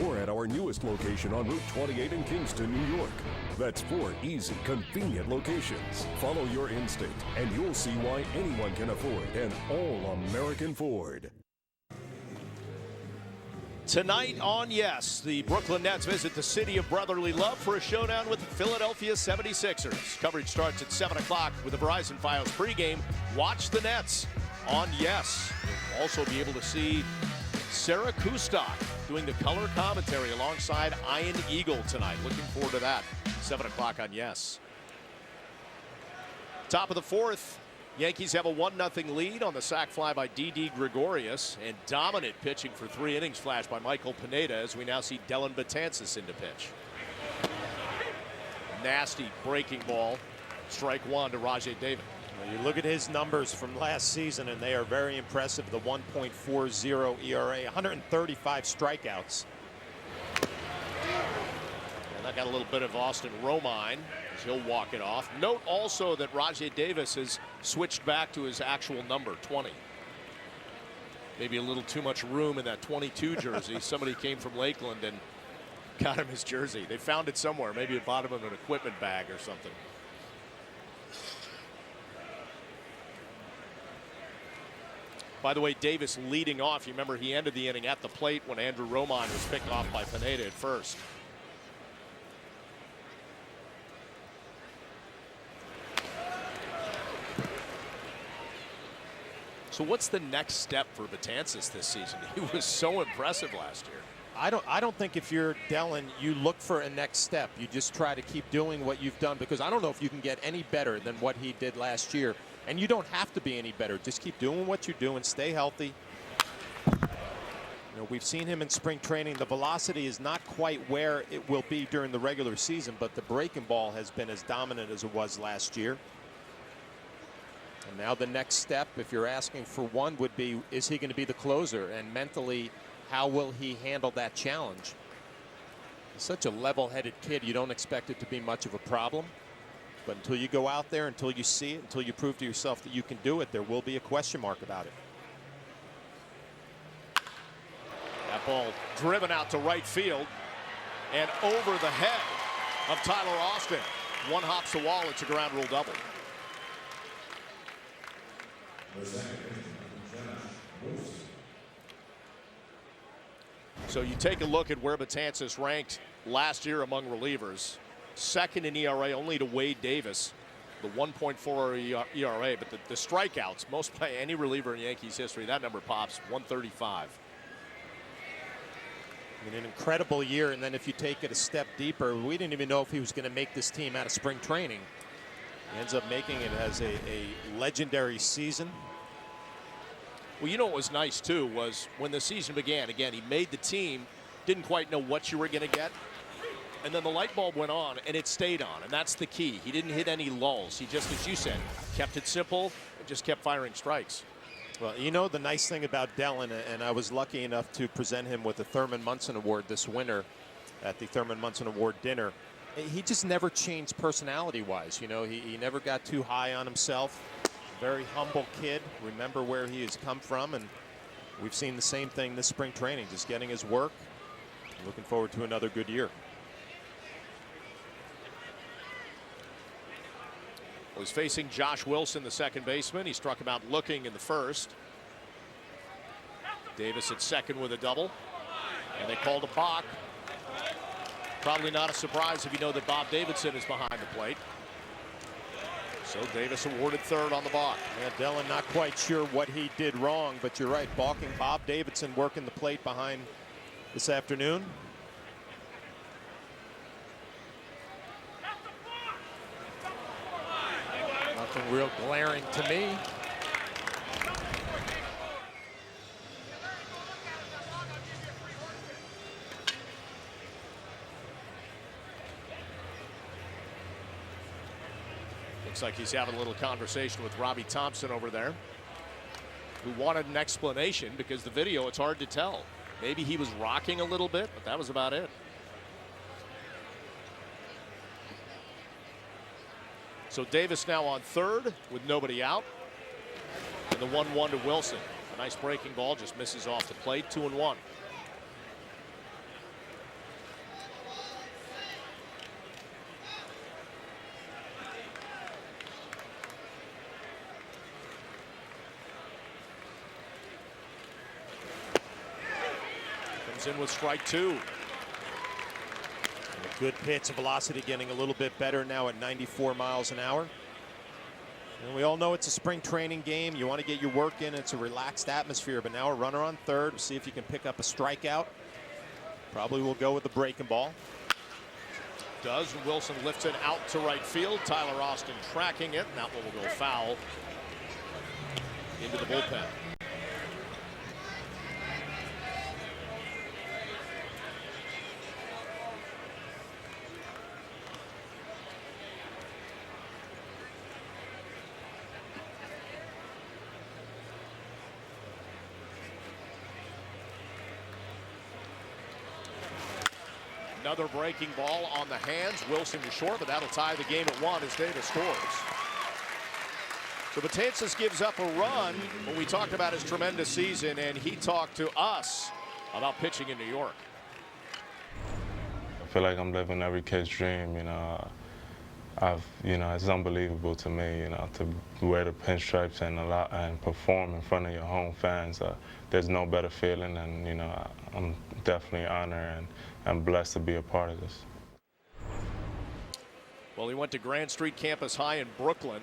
or at our newest location on Route 28 in Kingston, New York. That's 4 easy, convenient locations. Follow your instinct, and you'll see why anyone can afford an all-American Ford. Tonight on Yes, the Brooklyn Nets visit the city of brotherly love for a showdown with the Philadelphia 76ers. Coverage starts at 7 o'clock with the Verizon Fios pregame. Watch the Nets on Yes. You'll also be able to see Sarah Kustok doing the color commentary alongside Ian Eagle tonight. Looking forward to that. 7 o'clock on Yes. Top of the fourth, Yankees have a 1-0 lead on the sac fly by D.D. Gregorius, and dominant pitching for 3 innings flash by Michael Pineda as we now see Dellin Betances into pitch. Nasty breaking ball. Strike one to Rajay David. Well, you look at his numbers from last season, and they are very impressive. The 1.40 ERA, 135 strikeouts. And I got a little bit of Austin Romine as he'll walk it off. Note also that Rajay Davis has switched back to his actual number, 20. Maybe a little too much room in that 22 jersey. Somebody came from Lakeland and got him his jersey. They found it somewhere. Maybe it bought him in an equipment bag or something. By the way, Davis leading off. You remember he ended the inning at the plate when Andrew Romine was picked off by Pineda at first. So what's the next step for Betances this season? He was so impressive last year. I don't think if you're Dellin, you look for a next step. You just try to keep doing what you've done, because I don't know if you can get any better than what he did last year. And you don't have to be any better. Just keep doing what you're doing. Stay healthy. You know, we've seen him in spring training. The velocity is not quite where it will be during the regular season, but the breaking ball has been as dominant as it was last year. And now the next step, if you're asking for one, would be, is he going to be the closer? And mentally, how will he handle that challenge? He's such a level-headed kid, you don't expect it to be much of a problem. But until you go out there, until you see it, until you prove to yourself that you can do it, there will be a question mark about it. That ball driven out to right field and over the head of Tyler Austin. One hops the wall, it's a ground rule double. So you take a look at where Betances ranked last year among relievers. Second in ERA only to Wade Davis, the 1.4 ERA, but the strikeouts, most by any reliever in Yankees history, that number pops, 135. I mean, an incredible year, and then if you take it a step deeper, we didn't even know if he was going to make this team out of spring training. He ends up making it as a legendary season. Well, you know what was nice, too, was when the season began, again, he made the team, didn't quite know what you were going to get, and then the light bulb went on, and it stayed on, and that's the key. He didn't hit any lulls. He just, as you said, kept it simple and just kept firing strikes. Well, you know the nice thing about Dellin, and I was lucky enough to present him with the Thurman Munson Award this winter at the Thurman Munson Award dinner. He just never changed personality-wise. You know, he never got too high on himself. Very humble kid. Remember where he has come from, and we've seen the same thing this spring training, just getting his work. Looking forward to another good year. Well, he's facing Josh Wilson, the second baseman. He struck him out looking in the first. Davis at second with a double, and they called a balk. Probably not a surprise if you know that Bob Davidson is behind the plate. So Davis awarded third on the balk. Yeah, Dellin not quite sure what he did wrong, but you're right, balking Bob Davidson working the plate behind this afternoon. Nothing real glaring to me. Looks like he's having a little conversation with Robbie Thompson over there, who wanted an explanation because the video, it's hard to tell. Maybe he was rocking a little bit, but that was about it. So Davis now on third with nobody out. And the 1-1 to Wilson. A nice breaking ball, just misses off the plate, 2-1. Comes in with strike two. A good pitch, velocity getting a little bit better now at 94 miles an hour. And we all know it's a spring training game. You want to get your work in. It's a relaxed atmosphere. But now a runner on third. We'll see if you can pick up a strikeout. Probably will go with the breaking ball. Does. Wilson lifts it out to right field. Tyler Austin tracking it. And that one will go foul into the bullpen. Another breaking ball on the hands. Wilson to short, but that'll tie the game at 1 as Davis scores. So Betances gives up a run when we talked about his tremendous season, and he talked to us about pitching in New York. I feel like I'm living every kid's dream, you know. It's unbelievable to me, you know, to wear the pinstripes and perform in front of your home fans. There's no better feeling, and you know, I'm definitely honored and I'm blessed to be a part of this. Well, he went to Grand Street Campus High in Brooklyn.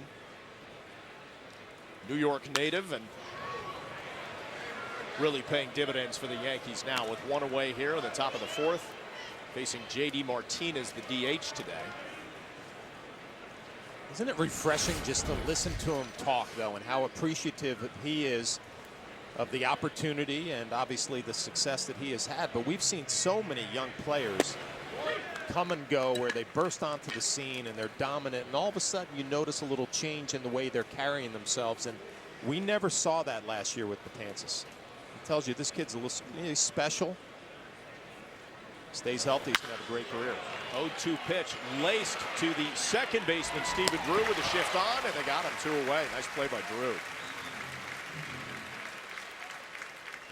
New York native, and really paying dividends for the Yankees now with one away here at the top of the fourth, facing J.D. Martinez, the DH today. Isn't it refreshing just to listen to him talk, though, and how appreciative he is of the opportunity and obviously the success that he has had? But we've seen so many young players come and go where they burst onto the scene and they're dominant, and all of a sudden you notice a little change in the way they're carrying themselves, and we never saw that last year with Betances. It tells you this kid's a little, he's special. Stays healthy, he's going to have a great career. 0-2 pitch laced to the second baseman, Stephen Drew, with a shift on, and they got him 2 away. Nice play by Drew.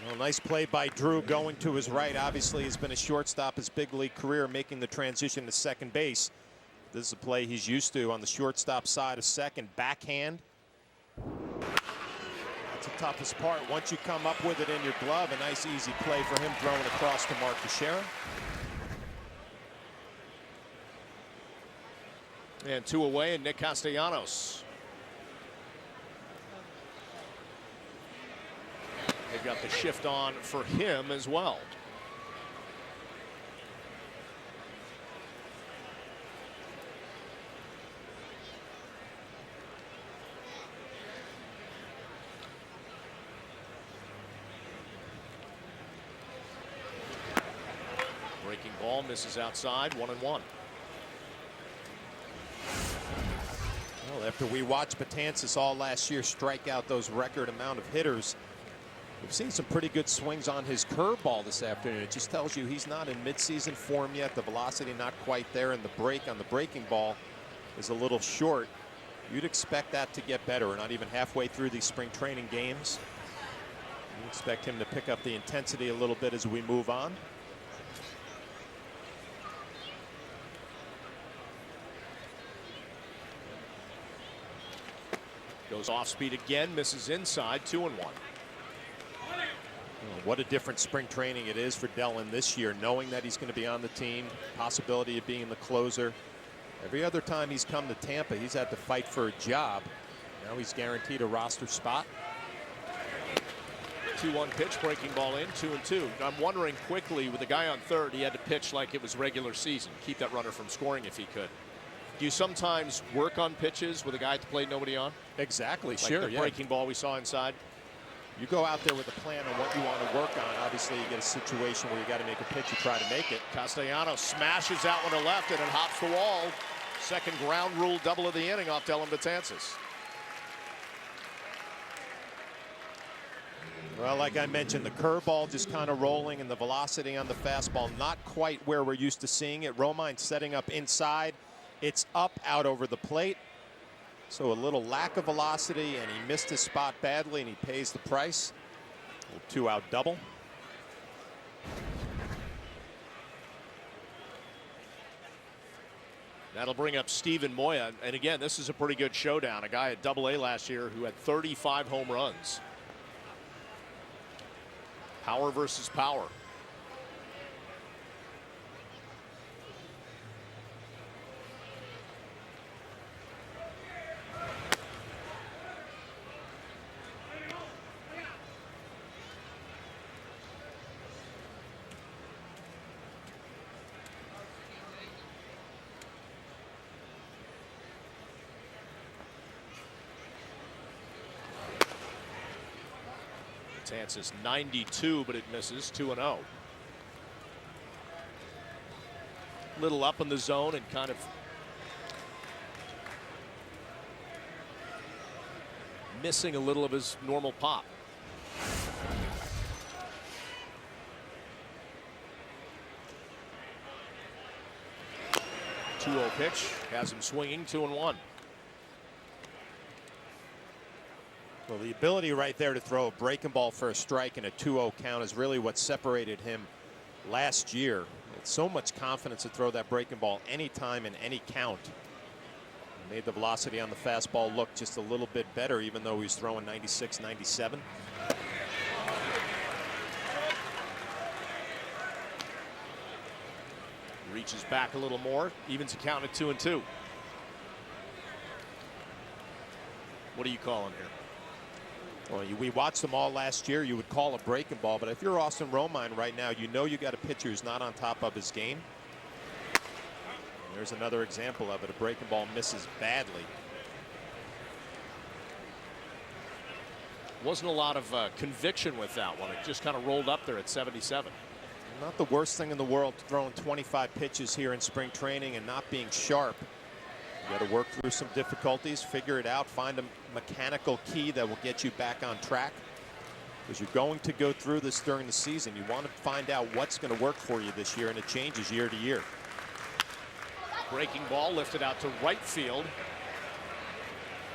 Well, nice play by Drew going to his right. Obviously, has been a shortstop his big league career, making the transition to second base. This is a play he's used to on the shortstop side of second. Backhand. That's the toughest part. Once you come up with it in your glove, a nice easy play for him throwing across to Mark Teixeira. And 2 away, and Nick Castellanos. They've got the shift on for him as well. Breaking ball misses outside, 1-1. Well, after we watched Betances all last year strike out those record amount of hitters, we've seen some pretty good swings on his curveball this afternoon. It just tells you he's not in midseason form yet. The velocity not quite there, and the break on the breaking ball is a little short. You'd expect that to get better. We're not even halfway through these spring training games. You expect him to pick up the intensity a little bit as we move on. Goes off speed again, misses inside, 2-1. What a different spring training it is for Dellin this year, knowing that he's going to be on the team, possibility of being the closer. Every other time he's come to Tampa, he's had to fight for a job. Now he's guaranteed a roster spot. 2-1 pitch, breaking ball in, 2-2. I'm wondering quickly, with the guy on third, he had to pitch like it was regular season, keep that runner from scoring if he could. Do you sometimes work on pitches with a guy at the plate nobody on? Exactly, like sure. The breaking ball we saw inside. You go out there with a plan on what you want to work on. Obviously, you get a situation where you got to make a pitch, you try to make it. Castellanos smashes out one to left, and it hops the wall. Second ground rule double of the inning off Dellin Betances. Well, like I mentioned, the curveball just kind of rolling, and the velocity on the fastball not quite where we're used to seeing it. Romine setting up inside. It's up out over the plate. So a little lack of velocity, and he missed his spot badly, and he pays the price. A little two-out double. That'll bring up Steven Moya. And again, this is a pretty good showdown. A guy at Double-A last year who had 35 home runs. Power versus power. Betances 92, but it misses, 2-0. Little up in the zone and kind of missing a little of his normal pop. Two-0 pitch has him swinging, 2-1. Well, the ability right there to throw a breaking ball for a strike and a 2-0 count is really what separated him last year. It's so much confidence to throw that breaking ball anytime in any count. Made the velocity on the fastball look just a little bit better, even though he was throwing 96, 97. Reaches back a little more, evens the count at 2-2. What are you calling here? Well, we watched them all last year. You would call a breaking ball, but if you're Austin Romine right now, you know you got a pitcher who's not on top of his game. And there's another example of it. A breaking ball misses badly. Wasn't a lot of conviction with that one. It just kind of rolled up there at 77. Not the worst thing in the world, throwing 25 pitches here in spring training and not being sharp. You got to work through some difficulties, figure it out, find a mechanical key that will get you back on track. Because you're going to go through this during the season. You want to find out what's going to work for you this year, and it changes year to year. Breaking ball lifted out to right field.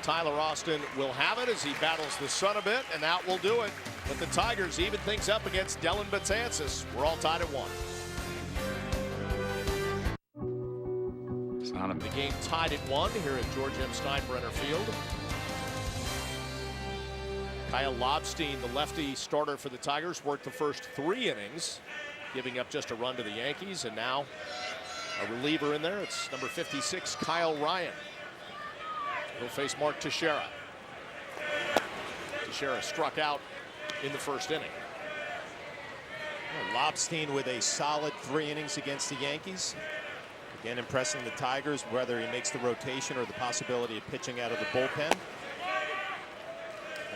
Tyler Austin will have it as he battles the sun a bit, and that will do it. But the Tigers even things up against Dellin Betances. We're all tied at 1. The game tied at 1 here at George M. Steinbrenner Field. Kyle Lobstein, the lefty starter for the Tigers, worked the first 3 innings, giving up just a run to the Yankees, and now a reliever in there. It's number 56, Kyle Ryan. He'll face Mark Teixeira. Teixeira struck out in the first inning. Well, Lobstein with a solid 3 innings against the Yankees. Again, impressing the Tigers, whether he makes the rotation or the possibility of pitching out of the bullpen.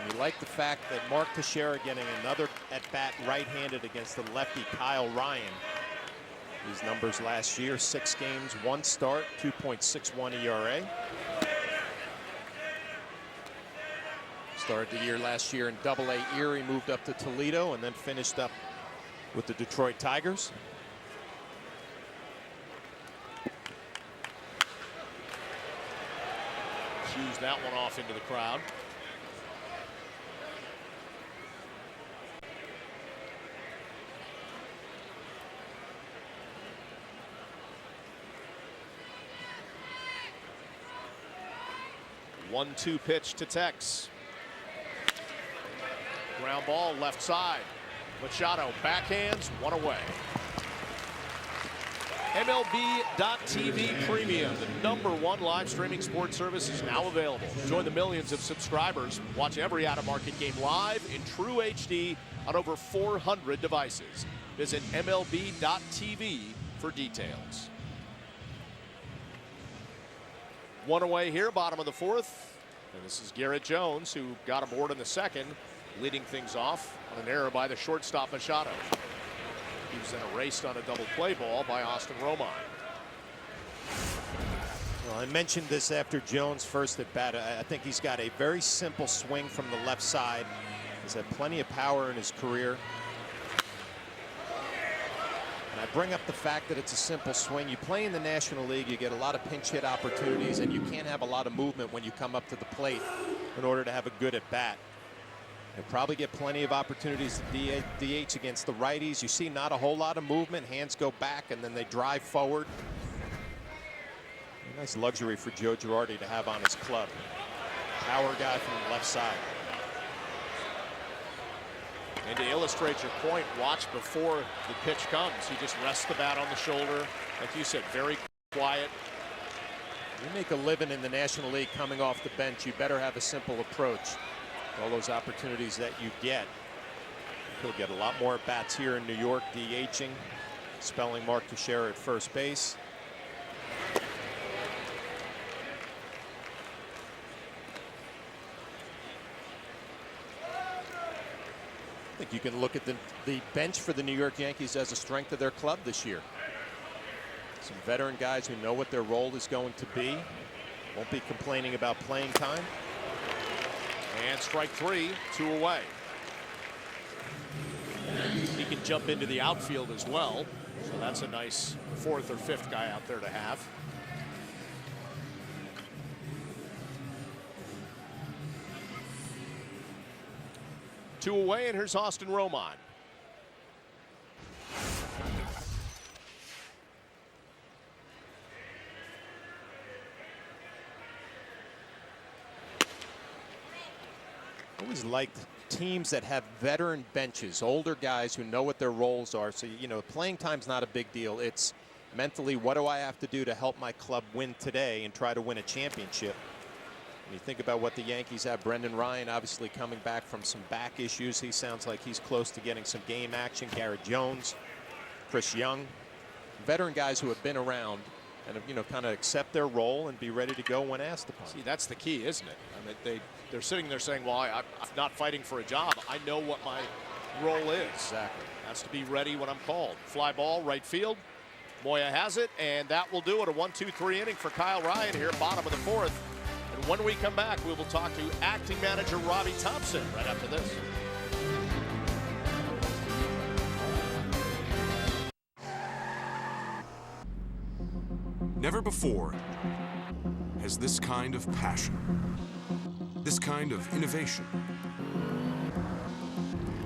And we like the fact that Mark Teixeira getting another at-bat right-handed against the lefty Kyle Ryan. These numbers last year, 6 games, 1 start, 2.61 ERA. Started the year last year in Double-A Erie, moved up to Toledo, and then finished up with the Detroit Tigers. Shoes that one off into the crowd. One-two pitch to Tex. Ground ball left side. Machado backhands, 1 away. MLB.TV Premium, the #1 live streaming sports service, is now available. Join the millions of subscribers. Watch every out-of-market game live in true HD on over 400 devices. Visit MLB.TV for details. 1 away here, bottom of the 4th. And this is Garrett Jones, who got aboard in the 2nd, leading things off on an error by the shortstop Machado. He was then erased on a double play ball by Austin Romine. Well, I mentioned this after Jones' first at bat. I think he's got a very simple swing from the left side. He's had plenty of power in his career. And I bring up the fact that it's a simple swing. You play in the National League, you get a lot of pinch hit opportunities, and you can't have a lot of movement when you come up to the plate in order to have a good at bat. You'll probably get plenty of opportunities to DH against the righties. You see not a whole lot of movement. Hands go back and then they drive forward. A nice luxury for Joe Girardi to have on his club. Power guy from the left side. And to illustrate your point, watch before the pitch comes. He just rests the bat on the shoulder. Like you said, very quiet. You make a living in the National League coming off the bench, you better have a simple approach. All those opportunities that you get. He'll get a lot more at bats here in New York, DHing, spelling Mark Teixeira at first base. I think you can look at the bench for the New York Yankees as a strength of their club this year. Some veteran guys who know what their role is going to be. Won't be complaining about playing time. And strike 3, 2 away. He can jump into the outfield as well. So that's a nice 4th or 5th guy out there to have. Two away, and here's Austin Romine. Always liked teams that have veteran benches, older guys who know what their roles are. So, you know, playing time's not a big deal. It's mentally, what do I have to do to help my club win today and try to win a championship? When you think about what the Yankees have, Brendan Ryan obviously coming back from some back issues. He sounds like he's close to getting some game action. Garrett Jones, Chris Young, veteran guys who have been around and, you know, kind of accept their role and be ready to go when asked upon. See, that's the key, isn't it? I mean, they're sitting there saying, well, I'm not fighting for a job. I know what my role is. Exactly. Has to be ready when I'm called. Fly ball, right field. Moya has it, and that will do it. A 1-2-3 inning for Kyle Ryan here, bottom of the 4th. And when we come back, we will talk to acting manager Robbie Thompson right after this. Never before has this kind of passion, this kind of innovation,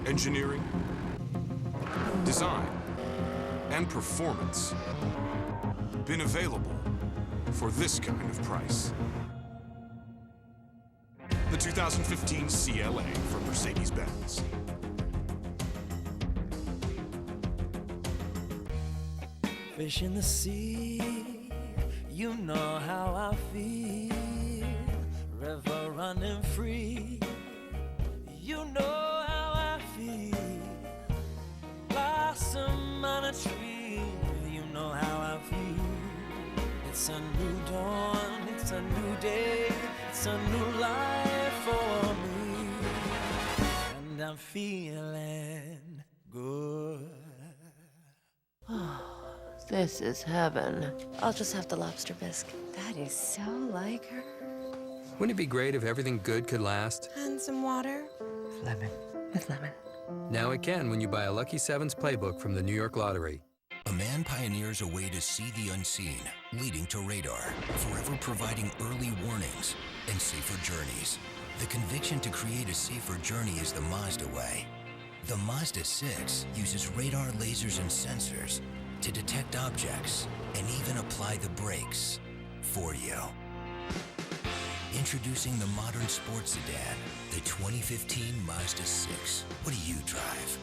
engineering, design, and performance been available for this kind of price. the 2015 CLA from Mercedes-Benz. Fish in the sea, you know how I feel. River running free, you know how I feel. Blossom on a tree, you know how I feel. It's a new dawn, it's a new day, it's a new life for me. And I'm feeling good. This is heaven. I'll just have the lobster bisque. That is so like her. Wouldn't it be great if everything good could last? And some water? Lemon. With lemon. Now it can when you buy a Lucky Sevens playbook from the New York Lottery. A man pioneers a way to see the unseen, leading to radar, forever providing early warnings and safer journeys. The conviction to create a safer journey is the Mazda way. The Mazda 6 uses radar, lasers, and sensors to detect objects and even apply the brakes for you. Introducing the modern sports sedan, the 2015 Mazda 6. What do you drive?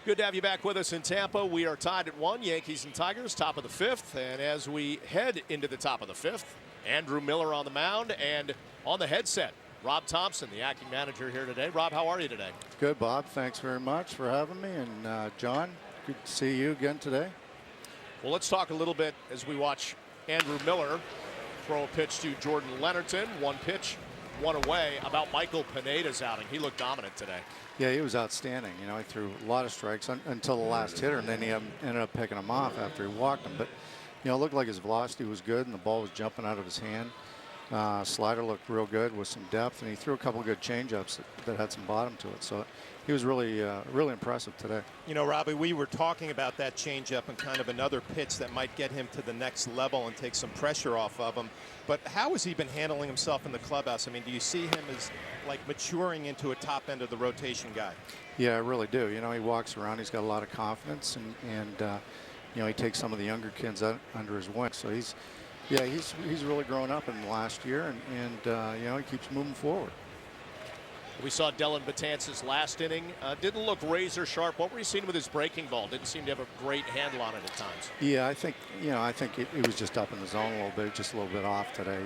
Good to have you back with us in Tampa. We are tied at 1, Yankees and Tigers, top of the 5th. And as we head into the top of the 5th, Andrew Miller on the mound and on the headset, Rob Thompson, the acting manager here today. Rob, how are you today? Good, Bob. Thanks very much for having me. And John, good to see you again today. Well, let's talk a little bit as we watch Andrew Miller throw a pitch to Jordan Leonardson. One pitch, one away. About Michael Pineda's outing. He looked dominant today. Yeah, he was outstanding. You know, he threw a lot of strikes until the last hitter, and then he ended up picking him off after he walked him. But, you know, it looked like his velocity was good, and the ball was jumping out of his hand. Slider looked real good with some depth, and he threw a couple of good changeups that had some bottom to it. So he was really, really impressive today. You know, Robbie, we were talking about that changeup and kind of another pitch that might get him to the next level and take some pressure off of him. But how has he been handling himself in the clubhouse? I mean, do you see him as like maturing into a top end of the rotation guy? Yeah, I really do. You know, he walks around. He's got a lot of confidence, and you know, he takes some of the younger kids under his wing. So he's really grown up in the last year, and you know, he keeps moving forward. We saw Dellin Betances last inning. Didn't look razor sharp. What were you seeing with his breaking ball? Didn't seem to have a great handle on it at times. Yeah, I think it was just up in the zone a little bit, just a little bit off today.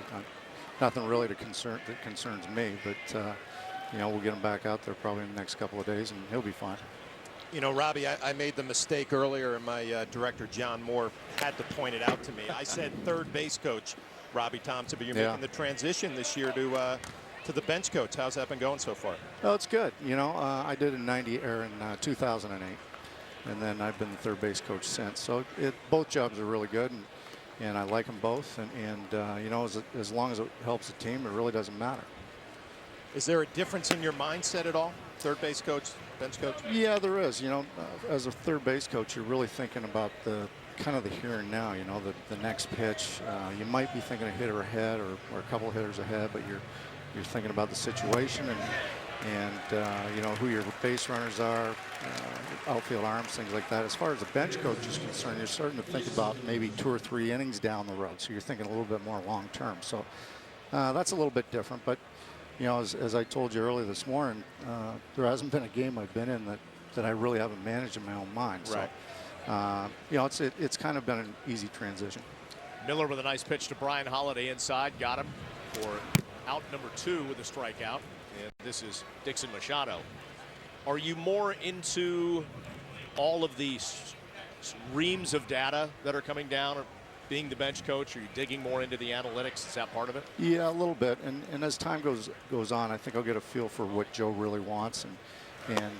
Nothing really that concerns me, but you know, we'll get him back out there probably in the next couple of days, and he'll be fine. You know, Robbie, I made the mistake earlier, and my director, John Moore, had to point it out to me. I said third base coach, Robbie Thompson, but you're making the transition this year to the bench coach. How's that been going so far? Oh, it's good. You know, I did in 2008, and then I've been the third base coach since. So both jobs are really good, and I like them both. And you know, as long as it helps the team, it really doesn't matter. Is there a difference in your mindset at all? Third base coach, bench coach? Yeah, there is. You know, as a third base coach, you're really thinking about the kind of the here and now. You know, the next pitch. You might be thinking a hitter ahead or a couple of hitters ahead, but you're thinking about the situation and you know, who your base runners are, outfield arms, things like that. As far as the bench coach is concerned, you're starting to think about maybe 2 or 3 innings down the road. So you're thinking a little bit more long term. So that's a little bit different. But you know, as I told you earlier this morning, there hasn't been a game I've been in that I really haven't managed in my own mind. Right. So you know, it's kind of been an easy transition. Miller with a nice pitch to Brian Holiday inside, got him for out number 2 with a strikeout, and this is Dixon Machado. Are you more into all of these reams of data that are coming down, or being the bench coach? Are you digging more into the analytics? Is that part of it? Yeah, a little bit. And as time goes on, I think I'll get a feel for what Joe really wants and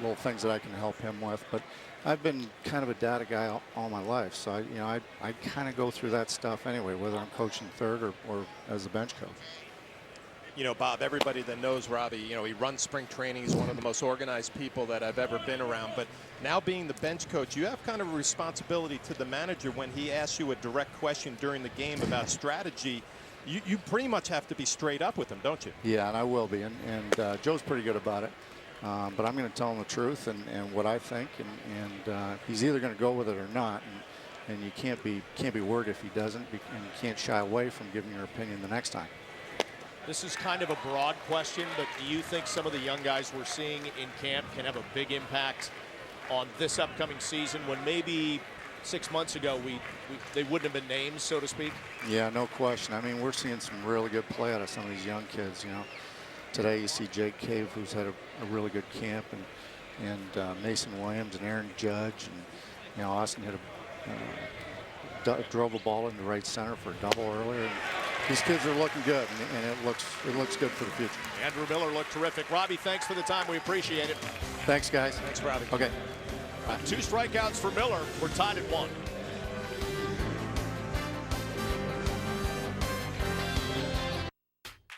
little things that I can help him with. But I've been kind of a data guy all my life, so I kind of go through that stuff anyway, whether I'm coaching third or as a bench coach. You know, Bob, everybody that knows Robbie, you know, he runs spring training. He's one of the most organized people that I've ever been around. But now being the bench coach, you have kind of a responsibility to the manager when he asks you a direct question during the game about strategy. You pretty much have to be straight up with him, don't you? Yeah, and I will be. And Joe's pretty good about it. But I'm going to tell him the truth and what I think. And he's either going to go with it or not. and you can't be worried if he doesn't, and you can't shy away from giving your opinion the next time. This is kind of a broad question, but do you think some of the young guys we're seeing in camp can have a big impact on this upcoming season when maybe 6 months ago they wouldn't have been names, so to speak? Yeah, no question. I mean, we're seeing some really good play out of some of these young kids. You know, today you see Jake Cave, who's had a really good camp, and Mason Williams and Aaron Judge, and you know, Austin hit drove a ball into right center for a double earlier. And these kids are looking good, and it looks good for the future. Andrew Miller looked terrific. Robbie, thanks for the time. We appreciate it. Thanks, guys. Thanks, Robbie. Okay. 2 strikeouts for Miller. We're tied at 1.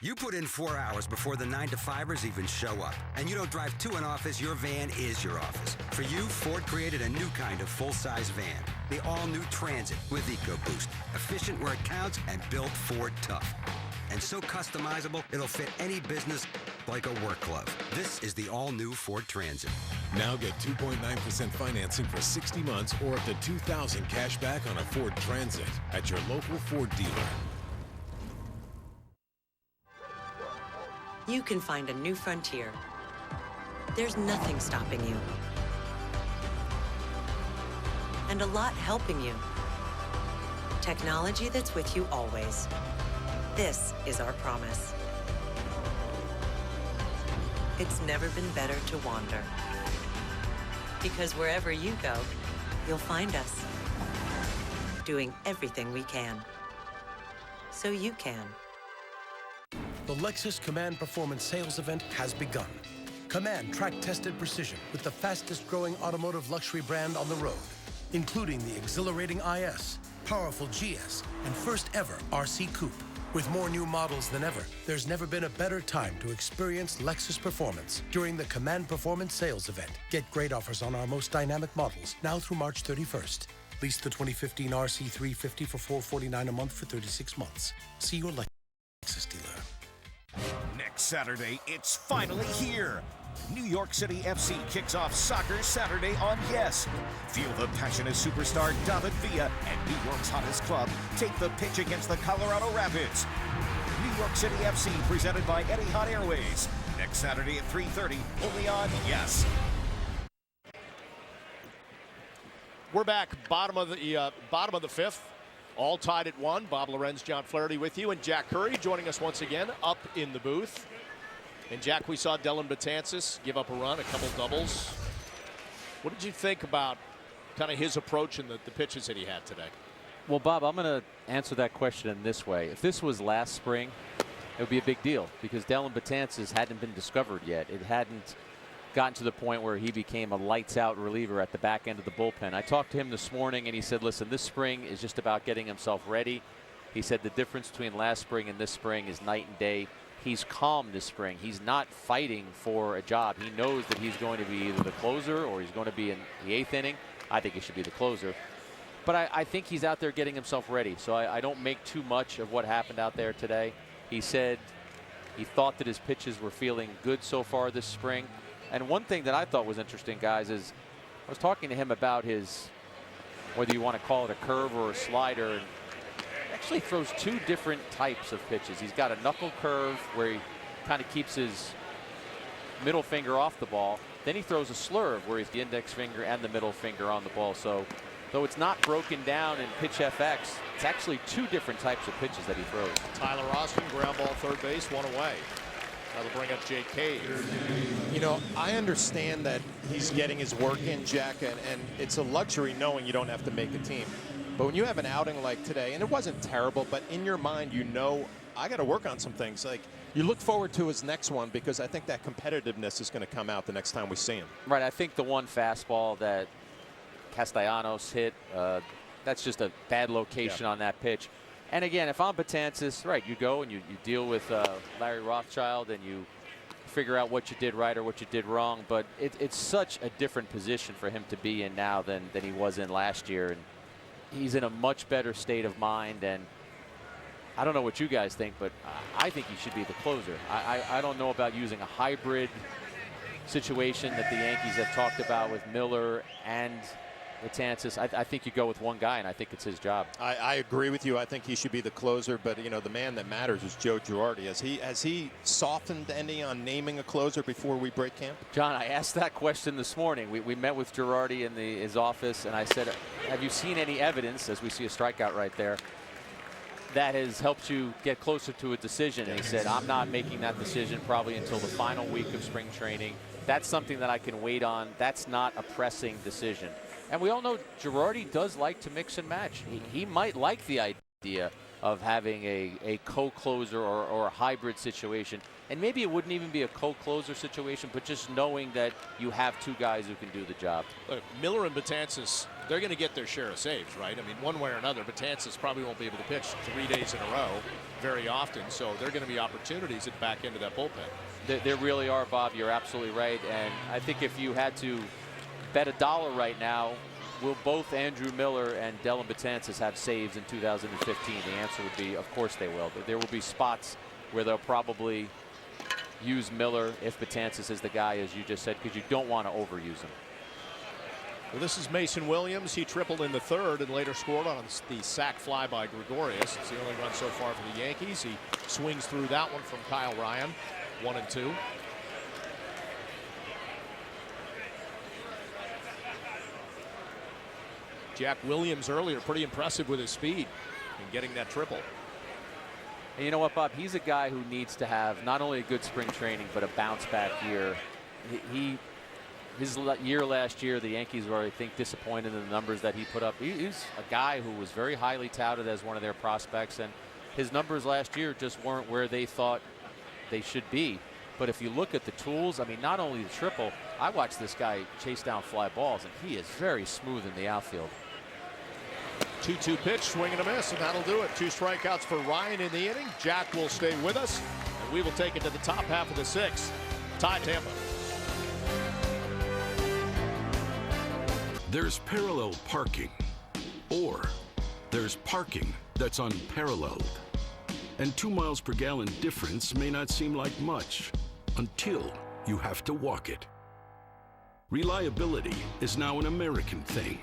You put in 4 hours before the 9-to-5ers even show up. And you don't drive to an office, your van is your office. For you, Ford created a new kind of full-size van. The all-new Transit with EcoBoost. Efficient where it counts and built Ford tough. And so customizable, it'll fit any business like a work glove. This is the all-new Ford Transit. Now get 2.9% financing for 60 months or up to $2,000 cash back on a Ford Transit at your local Ford dealer. You can find a new frontier. There's nothing stopping you. And a lot helping you. Technology that's with you always. This is our promise. It's never been better to wander. Because wherever you go, you'll find us. Doing everything we can. So you can. The Lexus Command Performance Sales Event has begun. Command track-tested precision with the fastest-growing automotive luxury brand on the road, including the exhilarating IS, powerful GS, and first-ever RC Coupe. With more new models than ever, there's never been a better time to experience Lexus performance during the Command Performance Sales Event. Get great offers on our most dynamic models now through March 31st. Lease the 2015 RC350 for $449 a month for 36 months. See your Lexus dealer. Next Saturday, it's finally here. New York City FC kicks off Soccer Saturday on Yes. Feel the passion as superstar David Villa and New York's hottest club take the pitch against the Colorado Rapids. New York City FC presented by Etihad Airways. Next Saturday at 3:30, only on Yes. We're back, bottom of the 5th. All tied at 1. Bob Lorenz, John Flaherty with you, and Jack Curry joining us once again up in the booth. And Jack, we saw Dellin Betances give up a run, a couple doubles. What did you think about kind of his approach and the pitches that he had today? Well, Bob, I'm going to answer that question in this way. If this was last spring, it would be a big deal because Dellin Betances hadn't been discovered yet. It hadn't gotten to the point where he became a lights-out reliever at the back end of the bullpen. I talked to him this morning, and he said, listen, this spring is just about getting himself ready. He said the difference between last spring and this spring is night and day. He's calm this spring. He's not fighting for a job. He knows that he's going to be either the closer or he's going to be in the 8th inning. I think he should be the closer. But I think he's out there getting himself ready. So I don't make too much of what happened out there today. He said he thought that his pitches were feeling good so far this spring. And one thing that I thought was interesting, guys, is I was talking to him about his, whether you want to call it a curve or a slider, and actually throws 2 different types of pitches. He's got a knuckle curve where he kind of keeps his middle finger off the ball. Then he throws a slurve where he's the index finger and the middle finger on the ball. So though it's not broken down in Pitch FX, it's actually 2 different types of pitches that he throws. Tyler Austin, ground ball third base, 1 away. That'll bring up Jake Cave. You know, I understand that he's getting his work in, Jack, and it's a luxury knowing you don't have to make a team. But when you have an outing like today, and it wasn't terrible, but in your mind, you know, I got to work on some things. Like, you look forward to his next one because I think that competitiveness is going to come out the next time we see him. Right. I think the one fastball that Castellanos hit, that's just a bad location on that pitch. And again, if I'm Betances, right, you go and you deal with Larry Rothschild and you figure out what you did right or what you did wrong. But it's such a different position for him to be in now than he was in last year. And he's in a much better state of mind. And I don't know what you guys think, but I think he should be the closer. I don't know about using a hybrid situation that the Yankees have talked about with Miller and Betances, I think you go with one guy, and I think it's his job. I agree with you. I think he should be the closer, but you know, the man that matters is Joe Girardi. Has he softened any on naming a closer before we break camp? John, I asked that question this morning. We met with Girardi in his office, and I said, have you seen any evidence, as we see a strikeout right there, that has helped you get closer to a decision? And he said, I'm not making that decision probably until the final week of spring training. That's something that I can wait on. That's not a pressing decision. And we all know Girardi does like to mix and match. He might like the idea of having a co-closer or a hybrid situation. And maybe it wouldn't even be a co-closer situation, but just knowing that you have two guys who can do the job. Look, Miller and Betances, they're going to get their share of saves, right? I mean, one way or another, Betances probably won't be able to pitch 3 days in a row very often, so there are going to be opportunities at the back end of that bullpen. There really are, Bob. You're absolutely right. And I think if you had to bet $1 right now, will both Andrew Miller and Dellin Betances have saves in 2015? The answer would be, of course they will. There will be spots where they'll probably use Miller if Betances is the guy, as you just said, because you don't want to overuse him. Well, this is Mason Williams. He tripled in the third and later scored on the sac fly by Gregorius. It's the only run so far for the Yankees. He swings through that one from Kyle Ryan, 1-2. Jack Williams earlier, pretty impressive with his speed and getting that triple. And you know what, Bob? He's a guy who needs to have not only a good spring training, but a bounce back year. His year last year, the Yankees were, I think, disappointed in the numbers that he put up. He's a guy who was very highly touted as one of their prospects, and his numbers last year just weren't where they thought they should be. But if you look at the tools, I mean, not only the triple, I watched this guy chase down fly balls, and he is very smooth in the outfield. 2-2 pitch, swing and a miss, and that'll do it. 2 strikeouts for Ryan in the inning. Jack will stay with us, and we will take it to the top half of the 6th. Tie Tampa. There's parallel parking, or there's parking that's unparalleled. And 2 miles per gallon difference may not seem like much until you have to walk it. Reliability is now an American thing.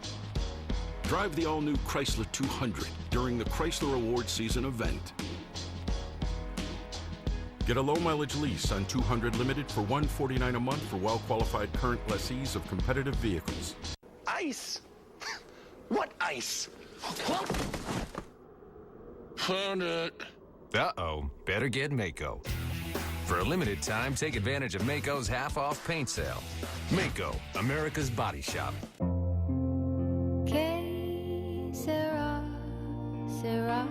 Drive the all-new Chrysler 200 during the Chrysler Awards Season event. Get a low-mileage lease on 200 Limited for $149 a month for well-qualified current lessees of competitive vehicles. Ice? What ice? Found it. Uh-oh, better get Mako. For a limited time, take advantage of Mako's half-off paint sale. Mako, America's body shop. Sarah, Sarah,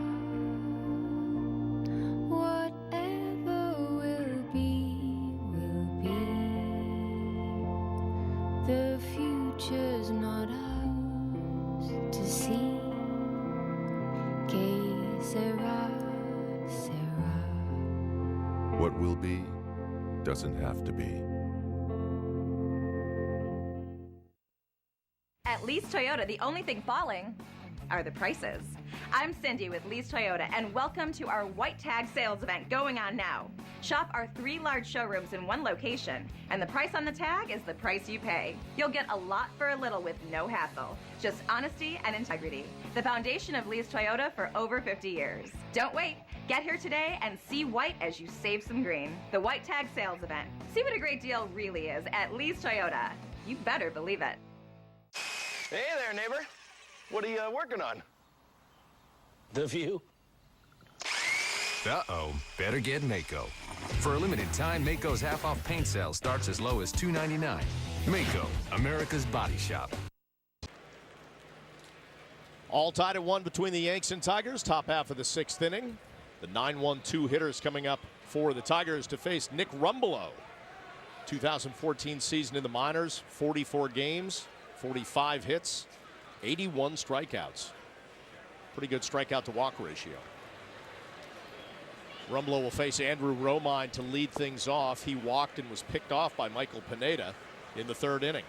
whatever will be, will be. The future's not ours to see. Que sera, Sarah. What will be doesn't have to be. At Lee's Toyota, the only thing falling are the prices. I'm Cindy with Lee's Toyota, and welcome to our White Tag sales event going on now. Shop our 3 large showrooms in one location, and the price on the tag is the price you pay. You'll get a lot for a little with no hassle. Just honesty and integrity. The foundation of Lee's Toyota for over 50 years. Don't wait. Get here today and see white as you save some green. The White Tag sales event. See what a great deal really is at Lee's Toyota. You better believe it. Hey there, neighbor. What are you working on? The view. Uh-oh, better get Mako. For a limited time, Mako's half-off paint sale starts as low as $2.99. Mako, America's body shop. All tied at 1 between the Yanks and Tigers. Top half of the 6th inning. The 9-1-2 hitters coming up for the Tigers to face Nick Rumbelow. 2014 season in the minors, 44 games, 45 hits, 81 strikeouts. Pretty good strikeout to walk ratio. Rumbelow will face Andrew Romine to lead things off. He walked and was picked off by Michael Pineda in the 3rd inning.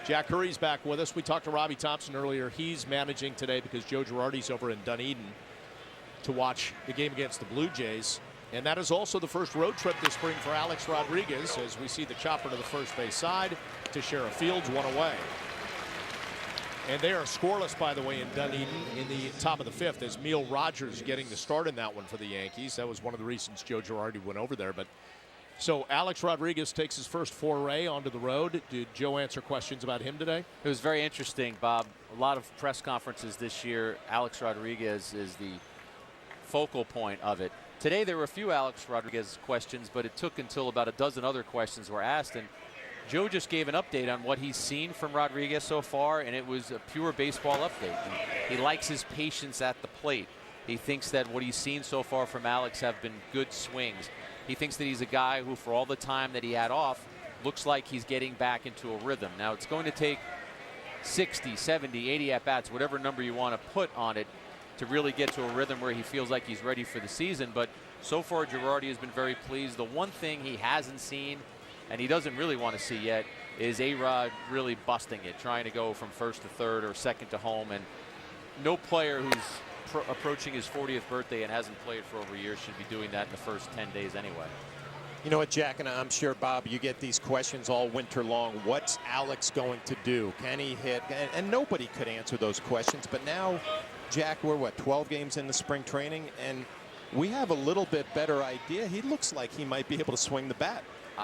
Jack Curry's back with us. We talked to Robbie Thompson earlier. He's managing today because Joe Girardi's over in Dunedin to watch the game against the Blue Jays. And that is also the first road trip this spring for Alex Rodriguez, as we see the chopper to the first base side. Teixeira Fields, 1 away. And they are scoreless, by the way, in Dunedin in the top of the 5th, as Neil Rogers getting the start in that one for the Yankees. That was one of the reasons Joe Girardi went over there. But so Alex Rodriguez takes his first foray onto the road. Did Joe answer questions about him today? It was very interesting, Bob. A lot of press conferences this year. Alex Rodriguez is the focal point of it. Today there were a few Alex Rodriguez questions, but it took until about a dozen other questions were asked. And Joe just gave an update on what he's seen from Rodriguez so far, and it was a pure baseball update. And he likes his patience at the plate. He thinks that what he's seen so far from Alex have been good swings. He thinks that he's a guy who, for all the time that he had off, looks like he's getting back into a rhythm. Now, it's going to take 60, 70, 80 at-bats, whatever number you want to put on it, to really get to a rhythm where he feels like he's ready for the season. But so far, Girardi has been very pleased. The one thing he hasn't seen, and he doesn't really want to see yet, is A-Rod really busting it, trying to go from first to third or second to home. And no player who's approaching his 40th birthday and hasn't played for over a year should be doing that in the first 10 days anyway. You know what, Jack, and I'm sure, Bob, you get these questions all winter long. What's Alex going to do? Can he hit? And nobody could answer those questions. But now, Jack, we're, 12 games into spring training, and we have a little bit better idea. He looks like he might be able to swing the bat.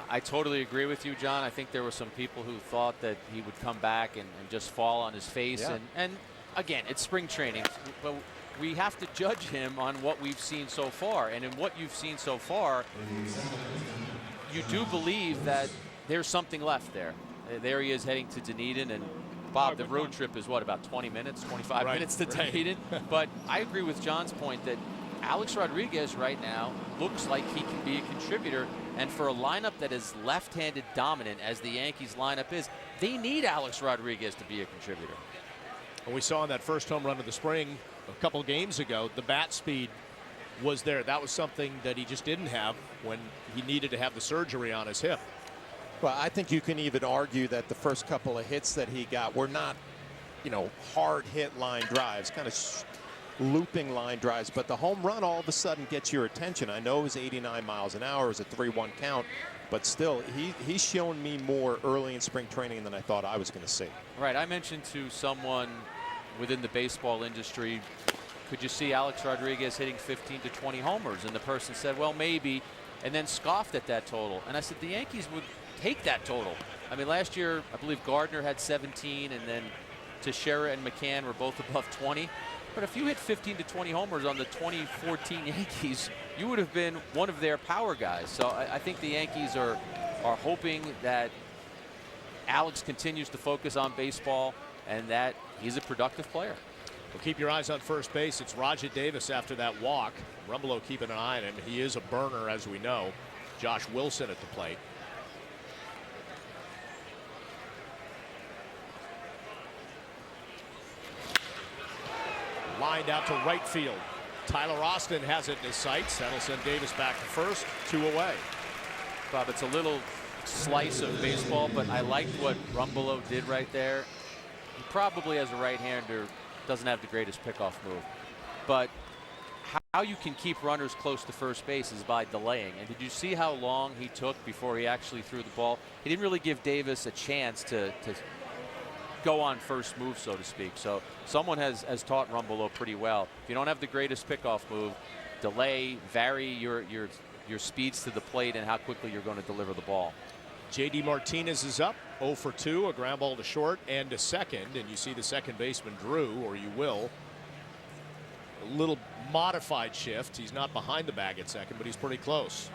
I totally agree with you, John. I think there were some people who thought that he would come back and just fall on his face. Yeah. And again, it's spring training, but we have to judge him on what we've seen so far. And in what you've seen so far, you do believe that there's something left there. There he is heading to Dunedin. And Bob, the road trip is what, about 20 minutes, 25 minutes to Dunedin? But I agree with John's point that Alex Rodriguez right now looks like he can be a contributor. And for a lineup that is left-handed dominant, as the Yankees lineup is, they need Alex Rodriguez to be a contributor. And we saw in that first home run of the spring a couple games ago, the bat speed was there. That was something that he just didn't have when he needed to have the surgery on his hip. Well, I think you can even argue that the first couple of hits that he got were not, hard hit line drives, kind of looping line drives, but the home run all of a sudden gets your attention. I know it was 89 miles an hour, it was a 3-1 count, but still, he's shown me more early in spring training than I thought I was going to see. Right, I mentioned to someone within the baseball industry, could you see Alex Rodriguez hitting 15 to 20 homers? And the person said, well, maybe, and then scoffed at that total. And I said, the Yankees would take that total. I mean, last year, I believe Gardner had 17, and then Teixeira and McCann were both above 20. But if you hit 15 to 20 homers on the 2014 Yankees, you would have been one of their power guys. So I think the Yankees are hoping that Alex continues to focus on baseball and that he's a productive player. Well, keep your eyes on first base. It's Rajat Davis after that walk. Rumbelow keeping an eye on him. He is a burner, as we know. Josh Wilson at the plate. Lined out to right field. Tyler Austin has it in his sights. That'll send Davis back to first. 2 away. Bob, it's a little slice of baseball, but I liked what Rumbelow did right there. He probably, as a right-hander, doesn't have the greatest pickoff move. But how you can keep runners close to first base is by delaying. And did you see how long he took before he actually threw the ball? He didn't really give Davis a chance to go on first move, so to speak. So someone has taught Rumbelow pretty well. If you don't have the greatest pickoff move, delay, vary your speeds to the plate and how quickly you're going to deliver the ball. J.D. Martinez is up 0 for 2, a ground ball to short and to second, and you see the second baseman Drew, or you will. A little modified shift. He's not behind the bag at second, but he's pretty close.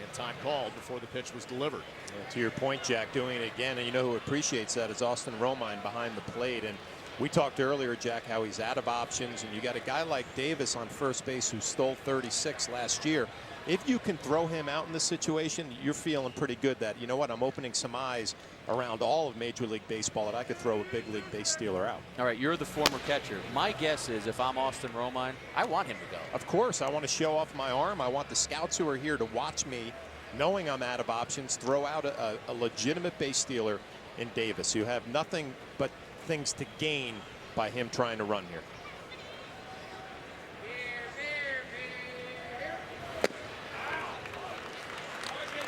And time called before the pitch was delivered. Yeah, to your point, Jack, doing it again, and you know who appreciates that is Austin Romine behind the plate. And we talked earlier, Jack, how he's out of options, and you got a guy like Davis on first base who stole 36 last year. If you can throw him out in this situation, you're feeling pretty good that, you know what, I'm opening some eyes around all of Major League Baseball that I could throw a big league base stealer out. All right, you're the former catcher. My guess is if I'm Austin Romine, I want him to go. Of course, I want to show off my arm. I want the scouts who are here to watch me, knowing I'm out of options, throw out a legitimate base stealer in Davis. You have nothing but things to gain by him trying to run here.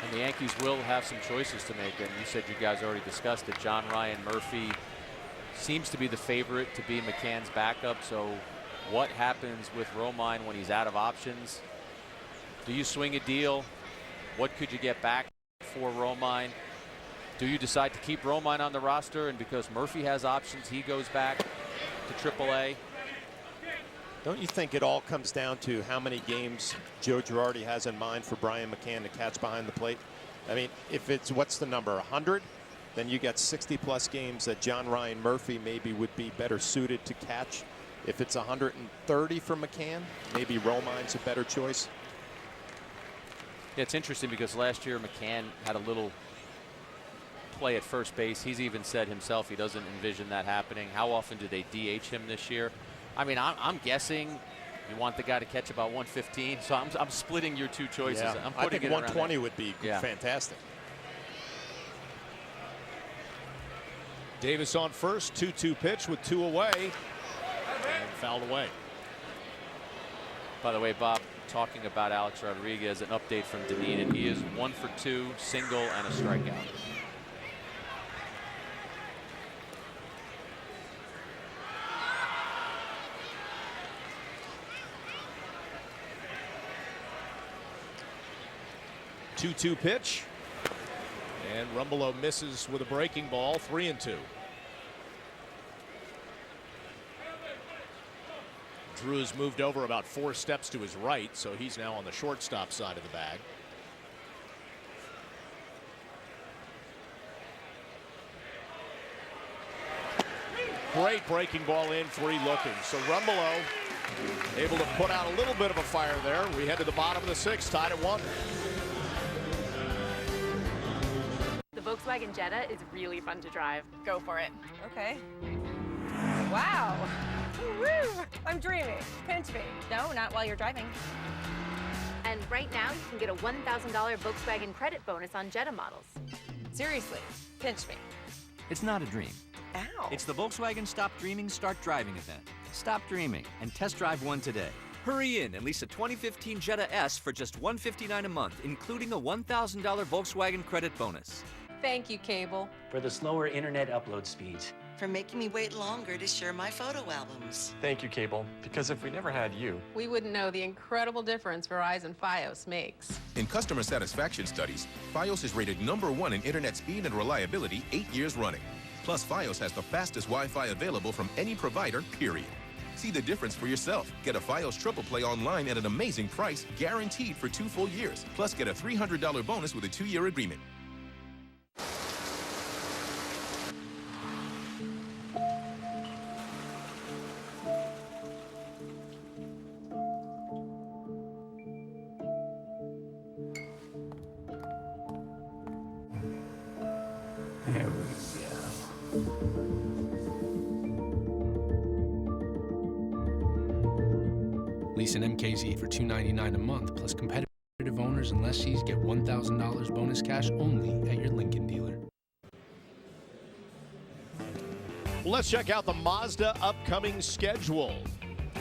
And the Yankees will have some choices to make, and you said you guys already discussed it. John Ryan Murphy seems to be the favorite to be McCann's backup. So what happens with Romine when he's out of options? Do you swing a deal? What could you get back for Romine? Do you decide to keep Romine on the roster, and because Murphy has options, he goes back to AAA? Don't you think it all comes down to how many games Joe Girardi has in mind for Brian McCann to catch behind the plate? I mean, if it's, what's the number, 100? Then you got 60-plus games that John Ryan Murphy maybe would be better suited to catch. If it's 130 for McCann, maybe Romine's a better choice. Yeah, it's interesting because last year McCann had a little play at first base. He's even said himself he doesn't envision that happening. How often do they DH him this year? I mean, I'm guessing you want the guy to catch about 115, so I'm splitting your two choices. Yeah, I think 120 would be fantastic. Davis on first, 2-2 pitch with 2 away, and fouled away. By the way, Bob, talking about Alex Rodriguez, an update from Dunedin. He is 1 for 2, single and a strikeout. Two-2 pitch, and Rumbelow misses with a breaking ball. 3-2. Drew has moved over about 4 steps to his right, so he's now on the shortstop side of the bag. Great breaking ball in, 3 looking. So Rumbelow able to put out a little bit of a fire there. We head to the bottom of the 6th, tied at 1. The Volkswagen Jetta is really fun to drive. Go for it. Okay. Wow. Woo! I'm dreaming. Pinch me. No, not while you're driving. And right now, you can get a $1,000 Volkswagen credit bonus on Jetta models. Seriously, pinch me. It's not a dream. Ow. It's the Volkswagen Stop Dreaming, Start Driving event. Stop dreaming and test drive one today. Hurry in and lease a 2015 Jetta S for just $159 a month, including a $1,000 Volkswagen credit bonus. Thank you, Cable. For the slower internet upload speeds. For making me wait longer to share my photo albums. Thank you, Cable, because if we never had you, we wouldn't know the incredible difference Verizon Fios makes. In customer satisfaction studies, Fios is rated #1 in internet speed and reliability 8 years running. Plus, Fios has the fastest Wi-Fi available from any provider, period. See the difference for yourself. Get a Fios Triple Play online at an amazing price, guaranteed for 2 full years. Plus, get a $300 bonus with a 2-year agreement. there we go. Lease an MKZ for $299 a month, plus competitive owners and lessees get $1,000 bonus cash only at your Lincoln dealer. Well, let's check out the Mazda upcoming schedule.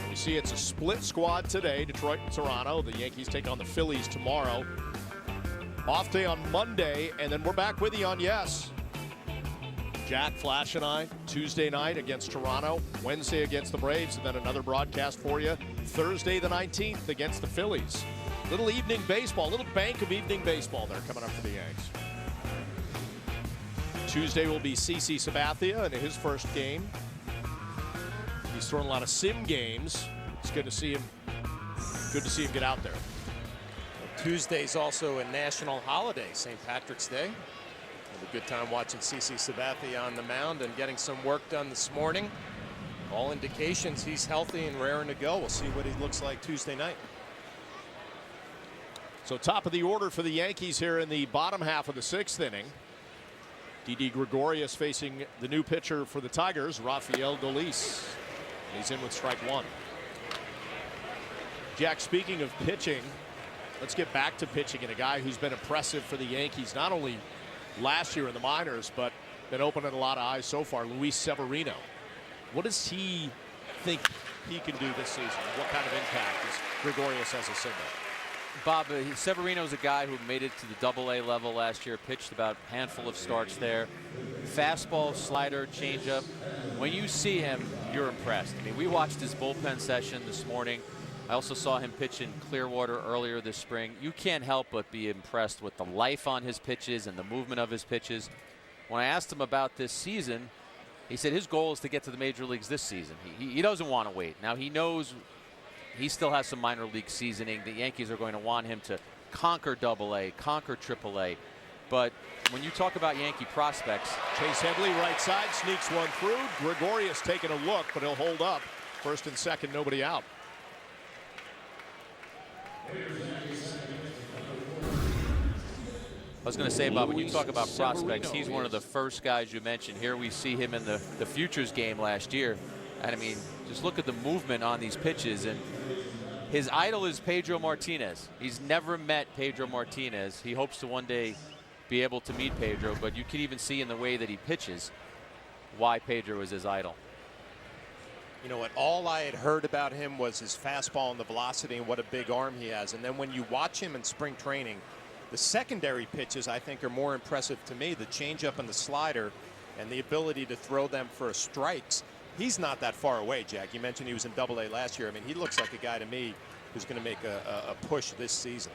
We see it's a split squad today, Detroit and Toronto. The Yankees take on the Phillies tomorrow. Off day on Monday, and then we're back with you on Yes. Jack, Flash, and I, Tuesday night against Toronto, Wednesday against the Braves, and then another broadcast for you Thursday the 19th against the Phillies. Little evening baseball, little bank of evening baseball there coming up for the Yanks. Tuesday will be CC Sabathia in his first game. He's thrown a lot of sim games. It's good to see him. Good to see him get out there. Tuesday's also a national holiday, St. Patrick's Day. Had a good time watching CC Sabathia on the mound and getting some work done this morning. All indications he's healthy and raring to go. We'll see what he looks like Tuesday night. So top of the order for the Yankees here in the bottom half of the 6th inning. Didi Gregorius facing the new pitcher for the Tigers, Rafael Dolis. He's in with strike 1. Jack, speaking of pitching, let's get back to pitching and a guy who's been impressive for the Yankees, not only last year in the minors, but been opening a lot of eyes so far, Luis Severino. What does he think he can do this season? What kind of impact is Gregorius as a single? Bob, Severino's a guy who made it to the AA level last year, pitched about a handful of starts there. Fastball, slider, changeup. When you see him, you're impressed. I mean, we watched his bullpen session this morning. I also saw him pitch in Clearwater earlier this spring. You can't help but be impressed with the life on his pitches and the movement of his pitches. When I asked him about this season, he said his goal is to get to the major leagues this season. He doesn't want to wait. Now, he knows he still has some minor league seasoning. The Yankees are going to want him to conquer AA, conquer AAA. But when you talk about Yankee prospects, Chase Headley, right side, sneaks one through. Gregorius taking a look, but he'll hold up. First and second, nobody out. I was going to say, Bob, when you talk about prospects, he's one of the first guys you mentioned. Here we see him in the Futures game last year. And I mean, just look at the movement on these pitches. And his idol is Pedro Martinez. He's never met Pedro Martinez. He hopes to one day be able to meet Pedro, but you can even see in the way that he pitches why Pedro is his idol. You know what, all I had heard about him was his fastball and the velocity and what a big arm he has. And then when you watch him in spring training, the secondary pitches I think are more impressive to me. The changeup and the slider and the ability to throw them for strikes. He's not that far away, Jack. You mentioned he was in AA last year. I mean, he looks like a guy to me who's going to make a push this season.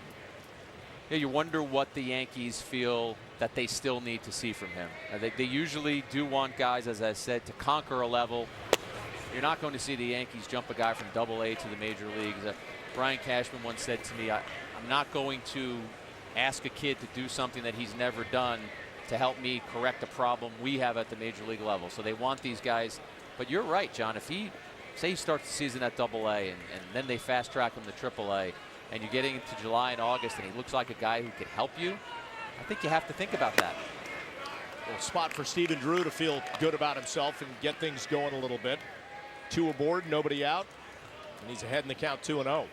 Yeah, you wonder what the Yankees feel that they still need to see from him. They usually do want guys, as I said, to conquer a level. You're not going to see the Yankees jump a guy from AA to the major leagues. Brian Cashman once said to me, I'm not going to ask a kid to do something that he's never done to help me correct a problem we have at the major league level. So they want these guys. But you're right, John. If he, say he starts the season at AA and then they fast track him to AAA, and you're getting into July and August and he looks like a guy who could help you, I think you have to think about that. Little spot for Stephen Drew to feel good about himself and get things going a little bit. 2 aboard, nobody out, and he's ahead in the count 2-0.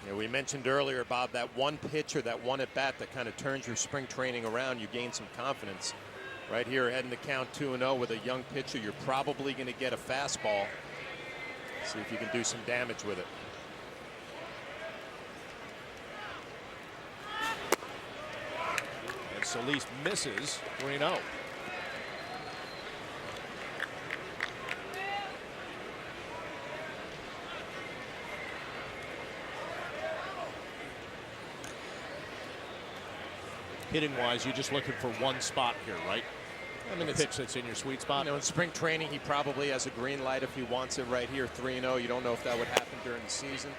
Yeah, we mentioned earlier, Bob, that one pitch or that one at bat that kind of turns your spring training around. You gain some confidence. Right here, ahead in the count 2-0 with a young pitcher, you're probably going to get a fastball. See if you can do some damage with it. And Solis misses 3-0. Hitting-wise, you're just looking for one spot here, right? I mean, a pitch that's in your sweet spot. You know, in spring training, he probably has a green light if he wants it right here, 3-0. You don't know if that would happen during the season.